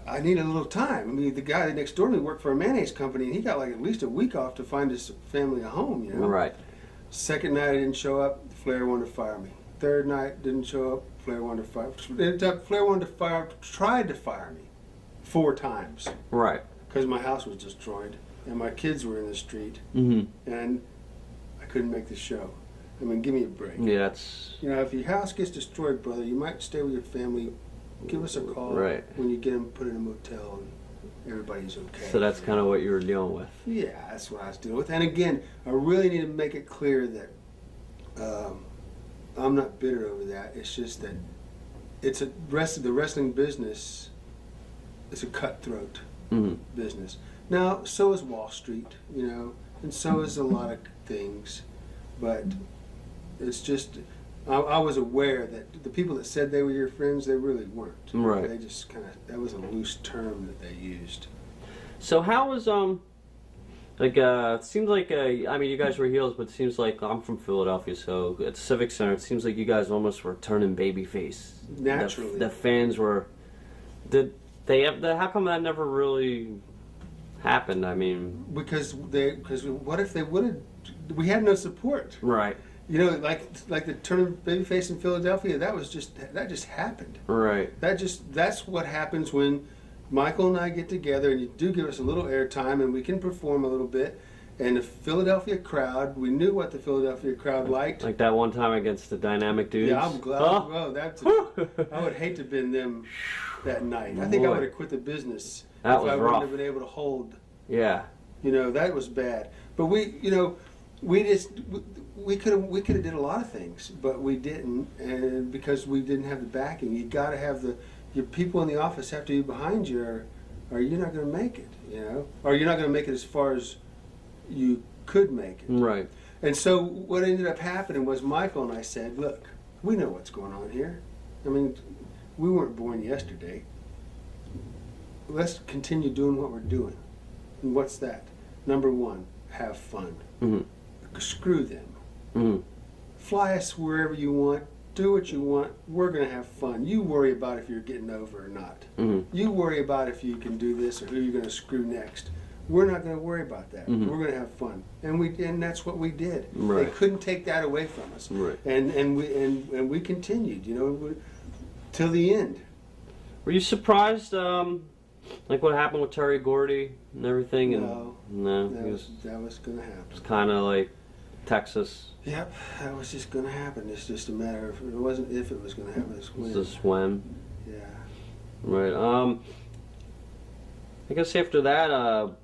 I need a little time. I mean, the guy next door to me worked for a mayonnaise company, and he got like at least a week off to find his family a home, Right. Second night I didn't show up, Flair wanted to fire me. Third night didn't show up, Flair wanted to fire me. Flair wanted to tried to fire me 4 times Right. because my house was destroyed and my kids were in the street Mm-hmm. and I couldn't make the show. I mean, give me a break. Yeah, that's If your house gets destroyed, brother, you might stay with your family. Give us a call Right. when you get them put in a motel and everybody's okay. so. That's kind of what you were dealing with. Yeah, that's what I was dealing with. And again, I really need to make it clear that I'm not bitter over that. It's just that it's the wrestling business is a cutthroat Mm-hmm. business. Now, so is Wall Street, and so is a lot of things. But it's just, I was aware that the people that said they were your friends, they really weren't. Right. They just that was a loose term that they used. So how was it seems like I mean you guys were heels, but it seems like I'm from Philadelphia, so at the Civic Center it seems like you guys almost were turning babyface. Naturally. The fans were. Did they have? How come that never really happened? I mean. Because what if they would have? We had no support. Right. Like the turn of babyface in Philadelphia, that just happened. Right. That's what happens when Michael and I get together and you do give us a little airtime and we can perform a little bit. And the Philadelphia crowd, we knew what the Philadelphia crowd liked. Like that one time against the Dynamic Dudes. Yeah, I'm glad. Oh. Well, I would hate to have been them that night. I think I Boy. would have quit the business That if was I wouldn't rough. have been able to hold. Yeah. That was bad. But we could have did a lot of things, but we didn't, and because we didn't have the backing. You got to have your people in the office have to be behind you, or you're not going to make it. Or you're not going to make it as far as you could make it. Right. And so what ended up happening was Michael and I said, look, we know what's going on here. I mean, we weren't born yesterday. Let's continue doing what we're doing. And what's that? Number 1, have fun. Mm-hmm. Screw them. Mm-hmm. Fly us wherever you want. Do what you want. We're going to have fun. You worry about if you're getting over or not. Mm-hmm. You worry about if you can do this or who you're going to screw next. We're not going to worry about that. Mm-hmm. We're going to have fun, and that's what we did. Right. They couldn't take that away from us. Right. And we continued, till the end. Were you surprised, like what happened with Terry Gordy and everything? No. No. That was going to happen. It's kind of like Texas. Yep, that was just going to happen. It's just a matter of it wasn't if it was going to happen. It's when. It's just when. Yeah. Right. I guess after that,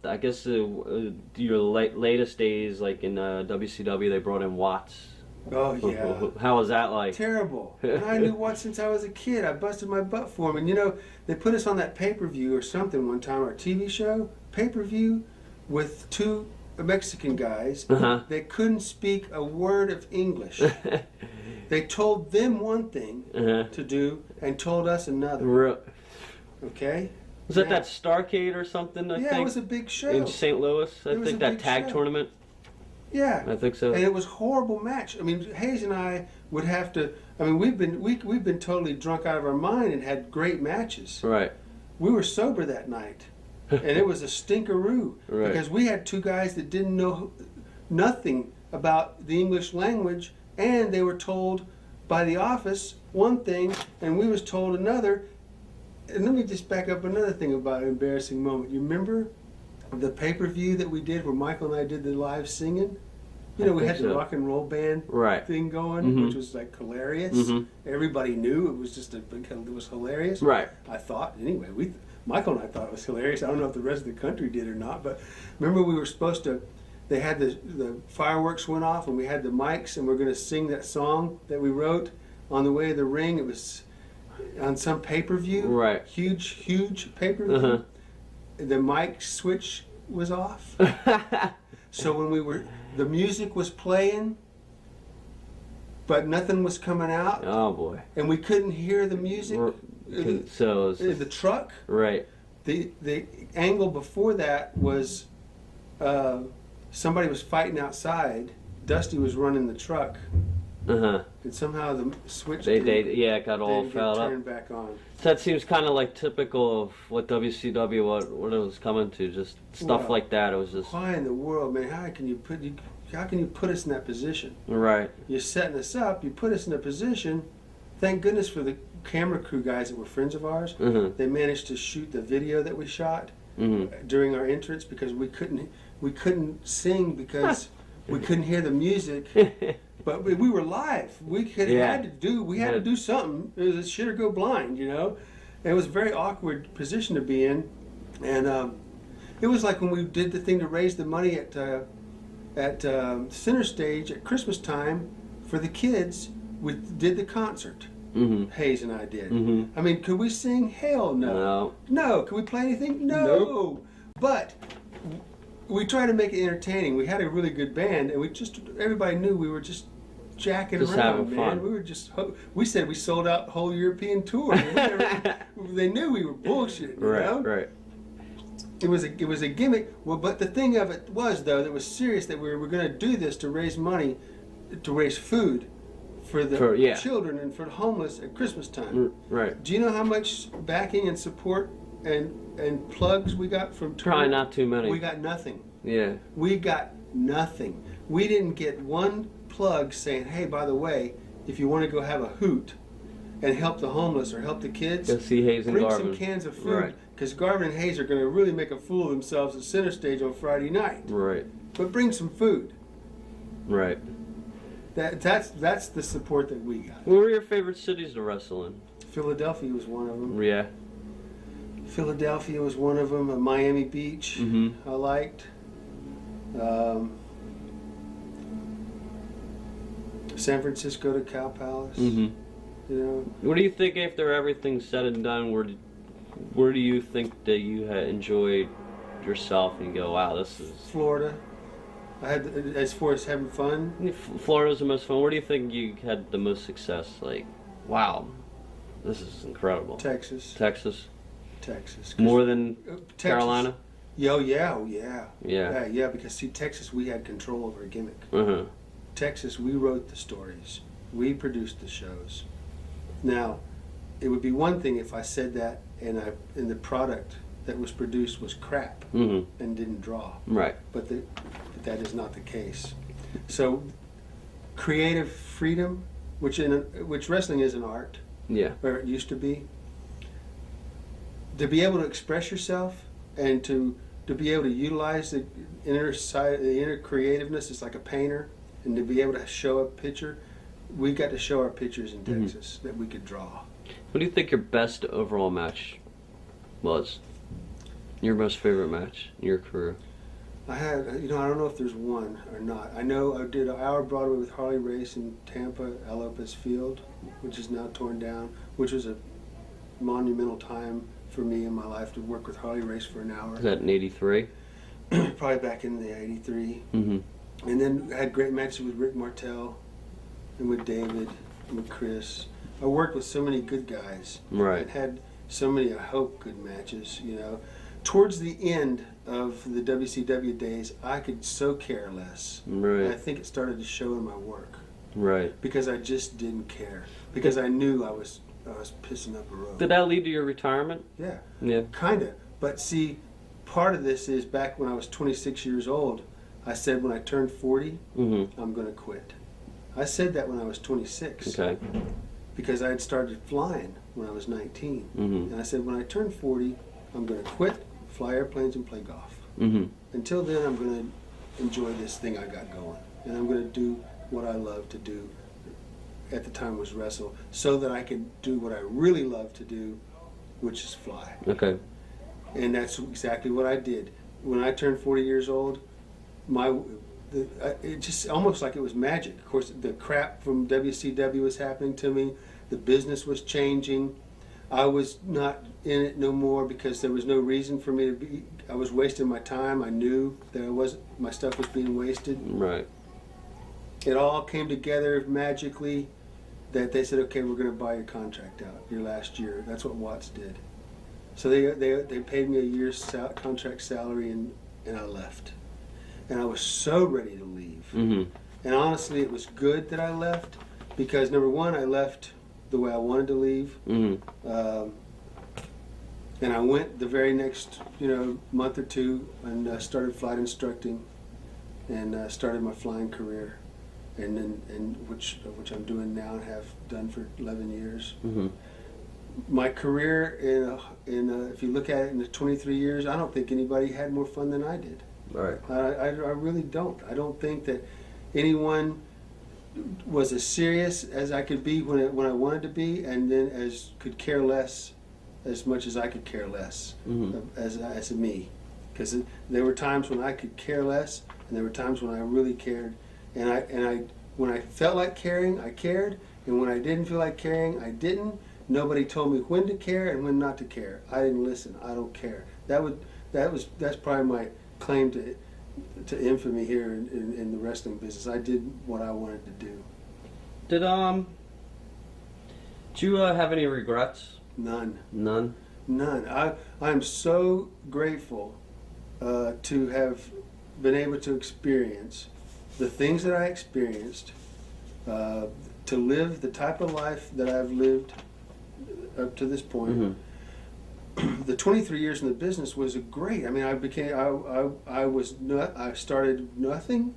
I guess your latest days, like in WCW, they brought in Watts. Oh yeah. How was that like? Terrible. And I knew Watts since I was a kid. I busted my butt for him. And they put us on that pay-per-view or something one time, our TV show, pay-per-view, with 2 Mexican guys. Uh-huh. They couldn't speak a word of English. They told them one thing to do and told us another. Okay? Was that that Starcade or something? I Yeah, think it was a big show. in St. Louis. I think that tag tournament. Yeah, I think so. And it was a horrible match. I mean, Hayes and I would have to. I mean, we've been totally drunk out of our mind and had great matches. Right. We were sober that night, and it was a stinkeroo because we had two guys that didn't know nothing about the English language, and they were told by the office one thing, and we was told another. And let me just back up another thing about an embarrassing moment. You remember the pay-per-view that we did where Michael and I did the live singing? You know, we had the rock and roll band thing going, which was like hilarious. Everybody knew it was just it was hilarious. Right. I thought anyway. Michael and I thought it was hilarious. I don't know if the rest of the country did or not, but remember we were supposed to. They had the fireworks went off and we had the mics and we're going to sing that song that we wrote on the way to the ring. It was on some pay-per-view. Right. Huge pay-per-view. The mic switch was off. So when the music was playing, but nothing was coming out. Oh boy! And we couldn't hear the music. So the truck. Right. The angle before that was somebody was fighting outside. Dusty was running the truck. And somehow the switch. It got all fouled up. Turned back on. So that seems kind of like typical of what WCW what it was coming to, just stuff like that. It was just. Why in the world, man? How can you put us in that position? Right. You're setting us up. You put us in a position. Thank goodness for the camera crew guys that were friends of ours. They managed to shoot the video that we shot during our entrance because we couldn't sing because we couldn't hear the music. But we were live. We had to do something. It was a shit or go blind, you know. And it was a very awkward position to be in, and it was like when we did the thing to raise the money at Center Stage at Christmas time for the kids. We did the concert. Hayes and I did. I mean, could we sing? Hell no. No. Could we play anything? No. Nope. But we tried to make it entertaining. We had a really good band, and everybody knew we were just jacking around, man. Fun. We were we said we sold out the whole European tour. They knew we were bullshit, you know? Right. It was a gimmick. Well, but the thing of it was, though, that was serious that we were going to do this to raise money, to raise food for the children and for the homeless at Christmas time. Right. Do you know how much backing and support and plugs we got from tour? Probably not too many. We got nothing. Yeah. We got nothing. We didn't get one plug saying, hey, by the way, if you want to go have a hoot and help the homeless or help the kids, go see Hayes and Garvin. Bring some cans of food, because Garvin and Hayes are going to really make a fool of themselves at Center Stage on Friday night. Right. But bring some food. Right. That's the support that we got. What were your favorite cities to wrestle in? Philadelphia was one of them. Yeah. Philadelphia was one of them. Miami Beach, I liked. San Francisco to Cow Palace. You know. What do you think after everything's said and done? Where do you think that you had enjoyed yourself and you go, wow, this is Florida. I had, as far as having fun. Florida's the most fun. Where do you think you had the most success? Like, wow, this is incredible. Texas. More than Texas. Carolina. Yeah. Because see, Texas, we had control over a gimmick. Texas, we wrote the stories. We produced the shows. Now, it would be one thing if I said that and the product that was produced was crap and didn't draw. Right. But that is not the case. So, creative freedom, which wrestling is an art. Yeah. Or it used to be. To be able to express yourself and to be able to utilize the inner side, the inner creativeness, it's like a painter. And to be able to show a picture, we got to show our pictures in Texas that we could draw. What do you think your best overall match was? Your most favorite match in your career? I had, I don't know if there's one or not. I know I did an hour Broadway with Harley Race in Tampa, Al Lopez Field, which is now torn down, which was a monumental time for me in my life to work with Harley Race for an hour. Was that in '83? probably back in the '83, Mm-hmm. and then had great matches with Rick Martel and with David and with Chris. I worked with so many good guys. Right. And had so many, I hope, good matches. You know, towards the end of the WCW days, I could so care less. Right. And I think it started to show in my work Right. because I just didn't care because I knew I was pissing up a road. Did that lead to your retirement? Yeah. Yeah. Kinda. But see, part of this is back when I was 26 years old, I said when I turned 40, Mm-hmm. I'm going to quit. I said that when I was 26 Okay. because I had started flying when I was 19. Mm-hmm. And I said when I turn 40, I'm going to quit, fly airplanes, and play golf. Mm-hmm. Until then, I'm going to enjoy this thing I got going. And I'm going to do what I love to do. At the time was wrestle, so that I could do what I really love to do, which is fly. Okay. And that's exactly what I did. When I turned 40 years old, it just almost like it was magic. Of course, the crap from WCW was happening to me. The business was changing. I was not in it no more because there was no reason for me to be. I was wasting my time. I knew that my stuff was being wasted. Right. It all came together magically that they said, okay, we're going to buy your contract out, your last year. That's what Watts did. So they paid me a year's contract salary, and I left. And I was so ready to leave. Mm-hmm. And honestly, it was good that I left because, number one, I left the way I wanted to leave. Mm-hmm. And I went the very next month or two and started flight instructing and started my flying career. And which I'm doing now and have done for 11 years. Mm-hmm. My career if you look at it in the 23 years, I don't think anybody had more fun than I did. Right. I really don't. I don't think that anyone was as serious as I could be when I wanted to be, and then could care less as much as I could care less. Mm-hmm. as me, because there were times when I could care less, and there were times when I really cared. And I when I felt like caring, I cared, and when I didn't feel like caring, I didn't. Nobody told me when to care and when not to care. I didn't listen. I don't care. That's probably my claim to infamy here in the wrestling business. I did what I wanted to do. Did you have any regrets? None. None. I'm so grateful to have been able to experience the things that I experienced, to live the type of life that I've lived up to this point. Mm-hmm. The 23 years in the business was great. I mean, I started nothing,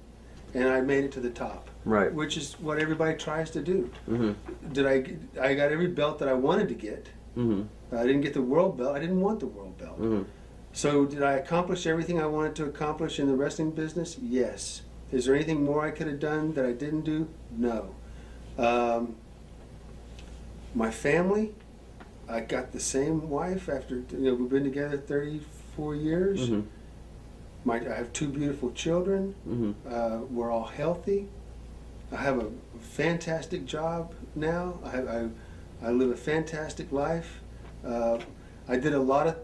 and I made it to the top. Right. Which is what everybody tries to do. Mm-hmm. I got every belt that I wanted to get. Mm-hmm. I didn't get the world belt. I didn't want the world belt. Mm-hmm. So did I accomplish everything I wanted to accomplish in the wrestling business? Yes. Is there anything more I could have done that I didn't do? No. My family, I got the same wife after, we've been together 34 years. Mm-hmm. I have 2 beautiful children. Mm-hmm. We're all healthy. I have a fantastic job now. I live a fantastic life. I did a lot of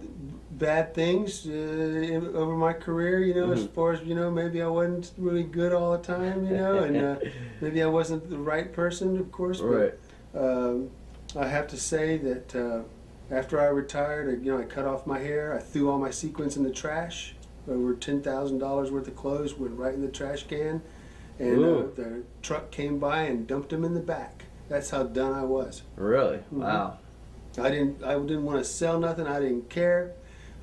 bad things over my career, as far as, maybe I wasn't really good all the time, and maybe I wasn't the right person, of course. But, Right. I have to say that after I retired, I cut off my hair. I threw all my sequins in the trash. Over $10,000 worth of clothes went right in the trash can, and the truck came by and dumped them in the back. That's how done I was. Really? Mm-hmm. Wow. I didn't want to sell nothing. I didn't care.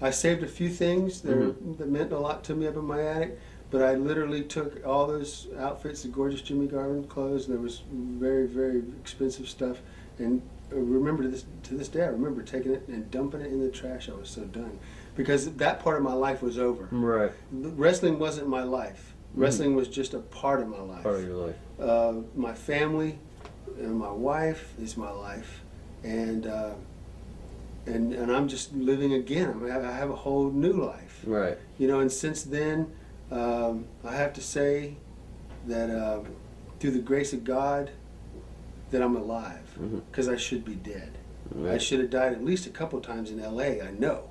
I saved a few things that meant a lot to me up in my attic, but I literally took all those outfits, the gorgeous Jimmy Garvin clothes, and there was very, very expensive stuff, and I remember to this day, I remember taking it and dumping it in the trash. I was so done, because that part of my life was over. Right. Wrestling wasn't my life. Wrestling was just a part of my life. Part of your life. My family and my wife is my life, and I'm just living again. I mean, I have a whole new life. Right. And since then, I have to say that through the grace of God, that I'm alive, because I should be dead. Right. I should have died at least a couple times in L.A., I know.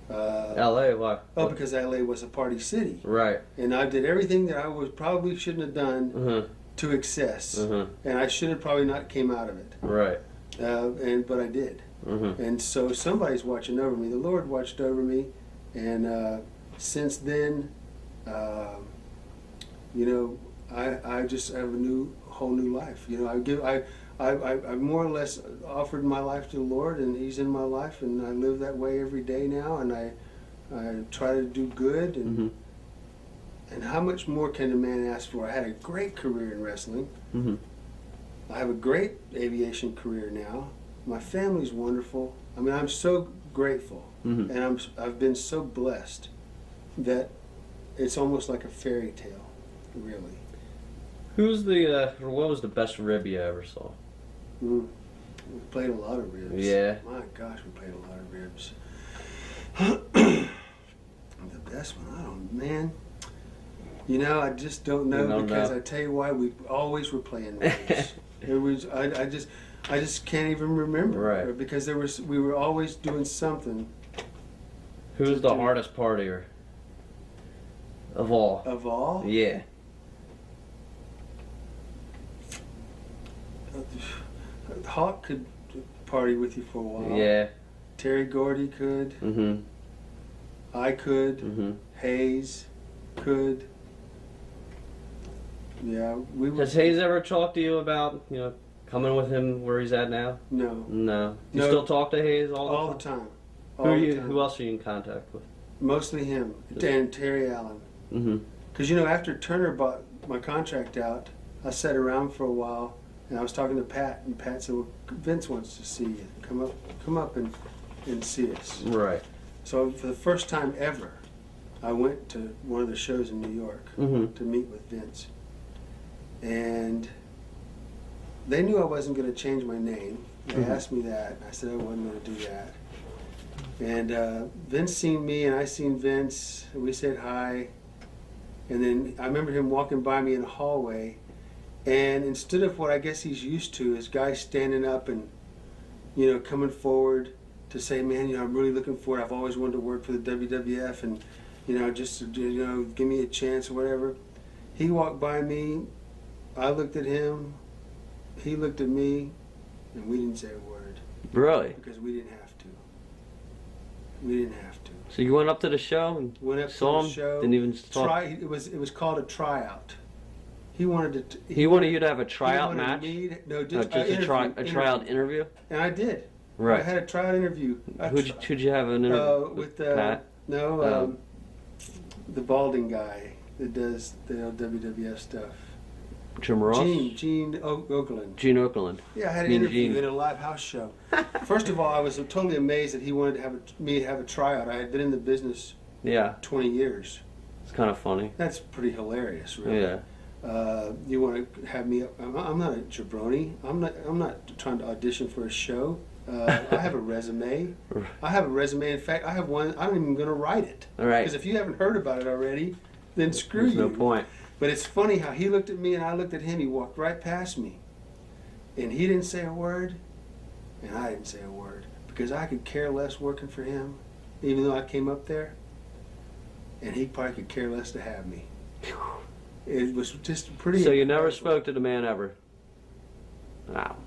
L.A. Why? Oh, because LA was a party city, Right. and I did everything that I probably shouldn't have done Uh-huh. to excess, Uh-huh. and I should have probably not came out of it. Right. But I did, Uh-huh. and so somebody's watching over me. The Lord watched over me, and since then, you know, I just have a whole new life. You know, I more or less offered my life to the Lord, and He's in my life, and I live that way every day now, and I try to do good, and Mm-hmm. and how much more can a man ask for? I had a great career in wrestling. Mm-hmm. I have a great aviation career now. My family's wonderful. I mean, I'm so grateful, Mm-hmm. and I've been so blessed that it's almost like a fairy tale, really. Who's the what was the best rib you ever saw? We played a lot of ribs. Yeah. My gosh, we played a lot of ribs. The best one, I don't, man. You know, I just don't know, You don't because know. I tell you why, we always were playing ribs. It was, I just can't even remember. Right. Because we were always doing something. Who's the Do- hardest partier of all? Of all, Yeah. Hawk could party with you for a while. Yeah. Terry Gordy could. Mm-hmm. I could. Mm-hmm. Hayes could. Yeah, we were. Has Hayes ever talked to you about, coming with him where he's at now? No, No. Do you No. still talk to Hayes all the all time? the time. Who All are the you? time. Who else are you in contact with? Mostly him and Terry Allen. Mm-hmm. Because after Turner bought my contract out, I sat around for a while, and I was talking to Pat, and Pat said, "Well, Vince wants to see you. Come up and see us." Right. So for the first time ever, I went to one of the shows in New York Mm-hmm. to meet with Vince, and they knew I wasn't going to change my name. They Mhm. asked me that, and I said I wasn't going to do that. And Vince seen me, and I seen Vince, and we said hi. And then I remember him walking by me in the hallway, and instead of what I guess he's used to, is guys standing up and, coming forward to say, "Man, I'm really looking forward. I've always wanted to work for the WWF, and, just to, give me a chance or whatever." He walked by me, I looked at him, he looked at me, and we didn't say a word Really? because we didn't have to. We didn't have to. So you went up to the show and Went up saw to him? the show. Didn't even talk? It was called a tryout. He wanted to. He wanted you to have a he tryout wanted match? me to- no, Just just a tryout interview? And I did. Right. I had a tryout interview. Who'd you have an interview with Pat? No, Um, the balding guy that does the WWF stuff. Jim Ross? Gene Okerlund. Gene Okerlund. Yeah, I had an Mean interview Gene. in a live house show. First of all, I was totally amazed that he wanted to me to have a tryout. I had been in the business Yeah. 20 years. It's kind of funny. That's pretty hilarious, really. Yeah. You want to have me? I'm not a jabroni. I'm not trying to audition for a show. I have a resume. I have a resume. In fact, I have one. I'm even going to write it. All right. Because if you haven't heard about it already, then screw There's you. no point. But it's funny how he looked at me and I looked at him. He walked right past me, and he didn't say a word, and I didn't say a word because I could care less working for him, even though I came up there, and he probably could care less to have me. It was just pretty. So you never incredible. spoke to the man ever? Wow.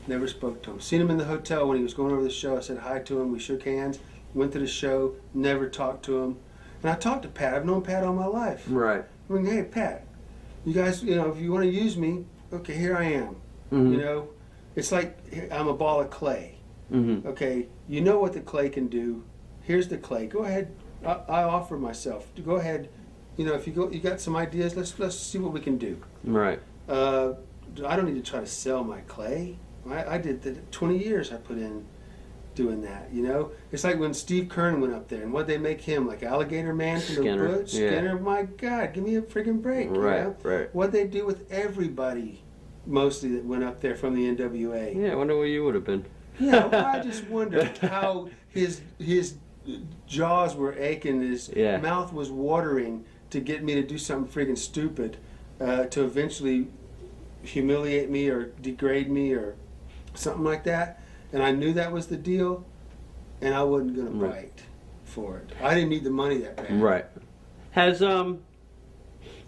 Never spoke to him. Seen him in the hotel when he was going over the show. I said hi to him. We shook hands. Went to the show. Never talked to him. And I talked to Pat. I've known Pat all my life. Right. I mean, hey, Pat, you guys, if you want to use me, okay, here I am. Mm-hmm. It's like I'm a ball of clay. Mm-hmm. Okay, you know what the clay can do. Here's the clay. Go ahead. I offer myself. Go ahead. If you got some ideas, let's see what we can do. Right. I don't need to try to sell my clay. I did that 20 years I put in doing that, It's like when Steve Kern went up there, and what'd they make him, like Alligator Man from Skinner, the Woods? yeah. Skinner, my God, give me a friggin' break, Right, right. What'd they do with everybody, mostly, that went up there from the NWA? Yeah, I wonder where you would have been. Yeah, well, I just wondered how his jaws were aching, his Yeah. mouth was watering to get me to do something friggin' stupid, to eventually humiliate me or degrade me or something like that. And I knew that was the deal, and I wasn't gonna Right. bite. for it. I didn't need the money that bad. Right. Has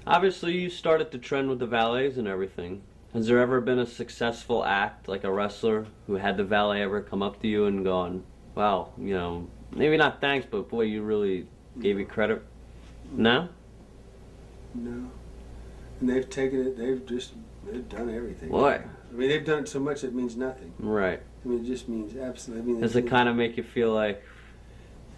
obviously you started the trend with the valets and everything. Has there ever been a successful act, like a wrestler, who had the valet ever come up to you and gone, wow, you know, maybe not thanks, but boy, you really gave you credit? No? No. And they've taken it, they've done everything. Boy. I mean, they've done it so much it means nothing. Right. I mean, it just means absolutely. I mean, Does it kind of make you feel like,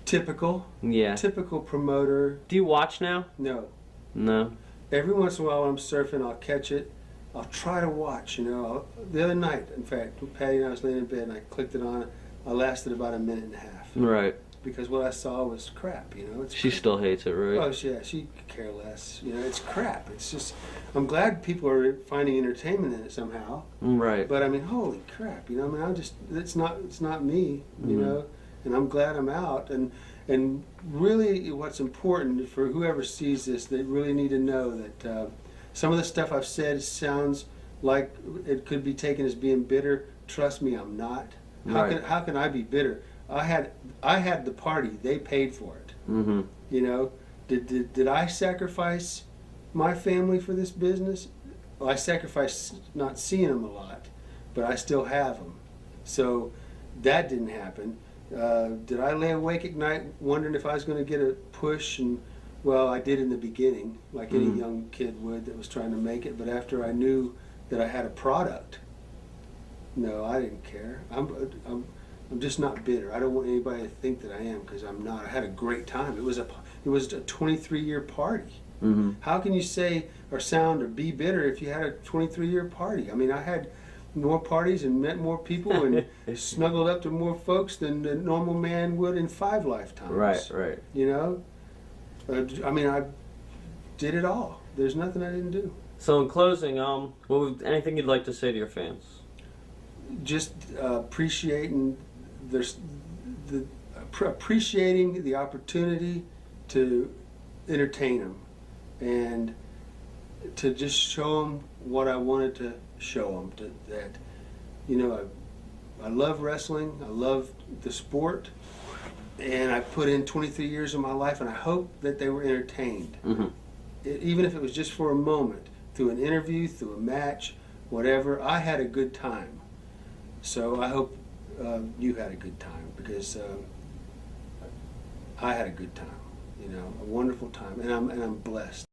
typical? yeah. Typical promoter. Do you watch now? No. No. Every once in a while when I'm surfing, I'll catch it. I'll try to watch, you know. The other night, in fact, Patty and I was laying in bed and I clicked it on. I lasted about a minute and a half. Right. Because what I saw was crap, you know. It's She crap. still hates it, right? Oh, yeah, she could care less. You know, it's crap. It's just, I'm glad people are finding entertainment in it somehow. Right. But I mean, holy crap, you know, I mean, it's not me, you know, and I'm glad I'm out. And really what's important for whoever sees this, they really need to know that some of the stuff I've said sounds like it could be taken as being bitter. Trust me, I'm not. How can I be bitter? I had the party. They paid for it. Mm-hmm. You know, did I sacrifice my family for this business? Well, I sacrificed not seeing them a lot, but I still have them. So that didn't happen. Did I lay awake at night wondering if I was going to get a push? And well, I did in the beginning, like any young kid would that was trying to make it. But after I knew that I had a product, no, I didn't care. I'm just not bitter. I don't want anybody to think that I am, because I'm not. I had a great time. It was a 23-year party. Mm-hmm. How can you say or sound or be bitter if you had a 23-year party? I mean, I had more parties and met more people and snuggled up to more folks than a normal man would in 5 lifetimes. Right. You know? I mean, I did it all. There's nothing I didn't do. So in closing, anything you'd like to say to your fans? Just appreciating appreciating the opportunity to entertain them and to just show them what I wanted to show them. That, you know, I love wrestling. I love the sport, and I put in 23 years of my life, and I hope that they were entertained, even if it was just for a moment, through an interview, through a match, whatever. I had a good time. So I hope you had a good time, because I had a good time, you know, a wonderful time, and I'm blessed.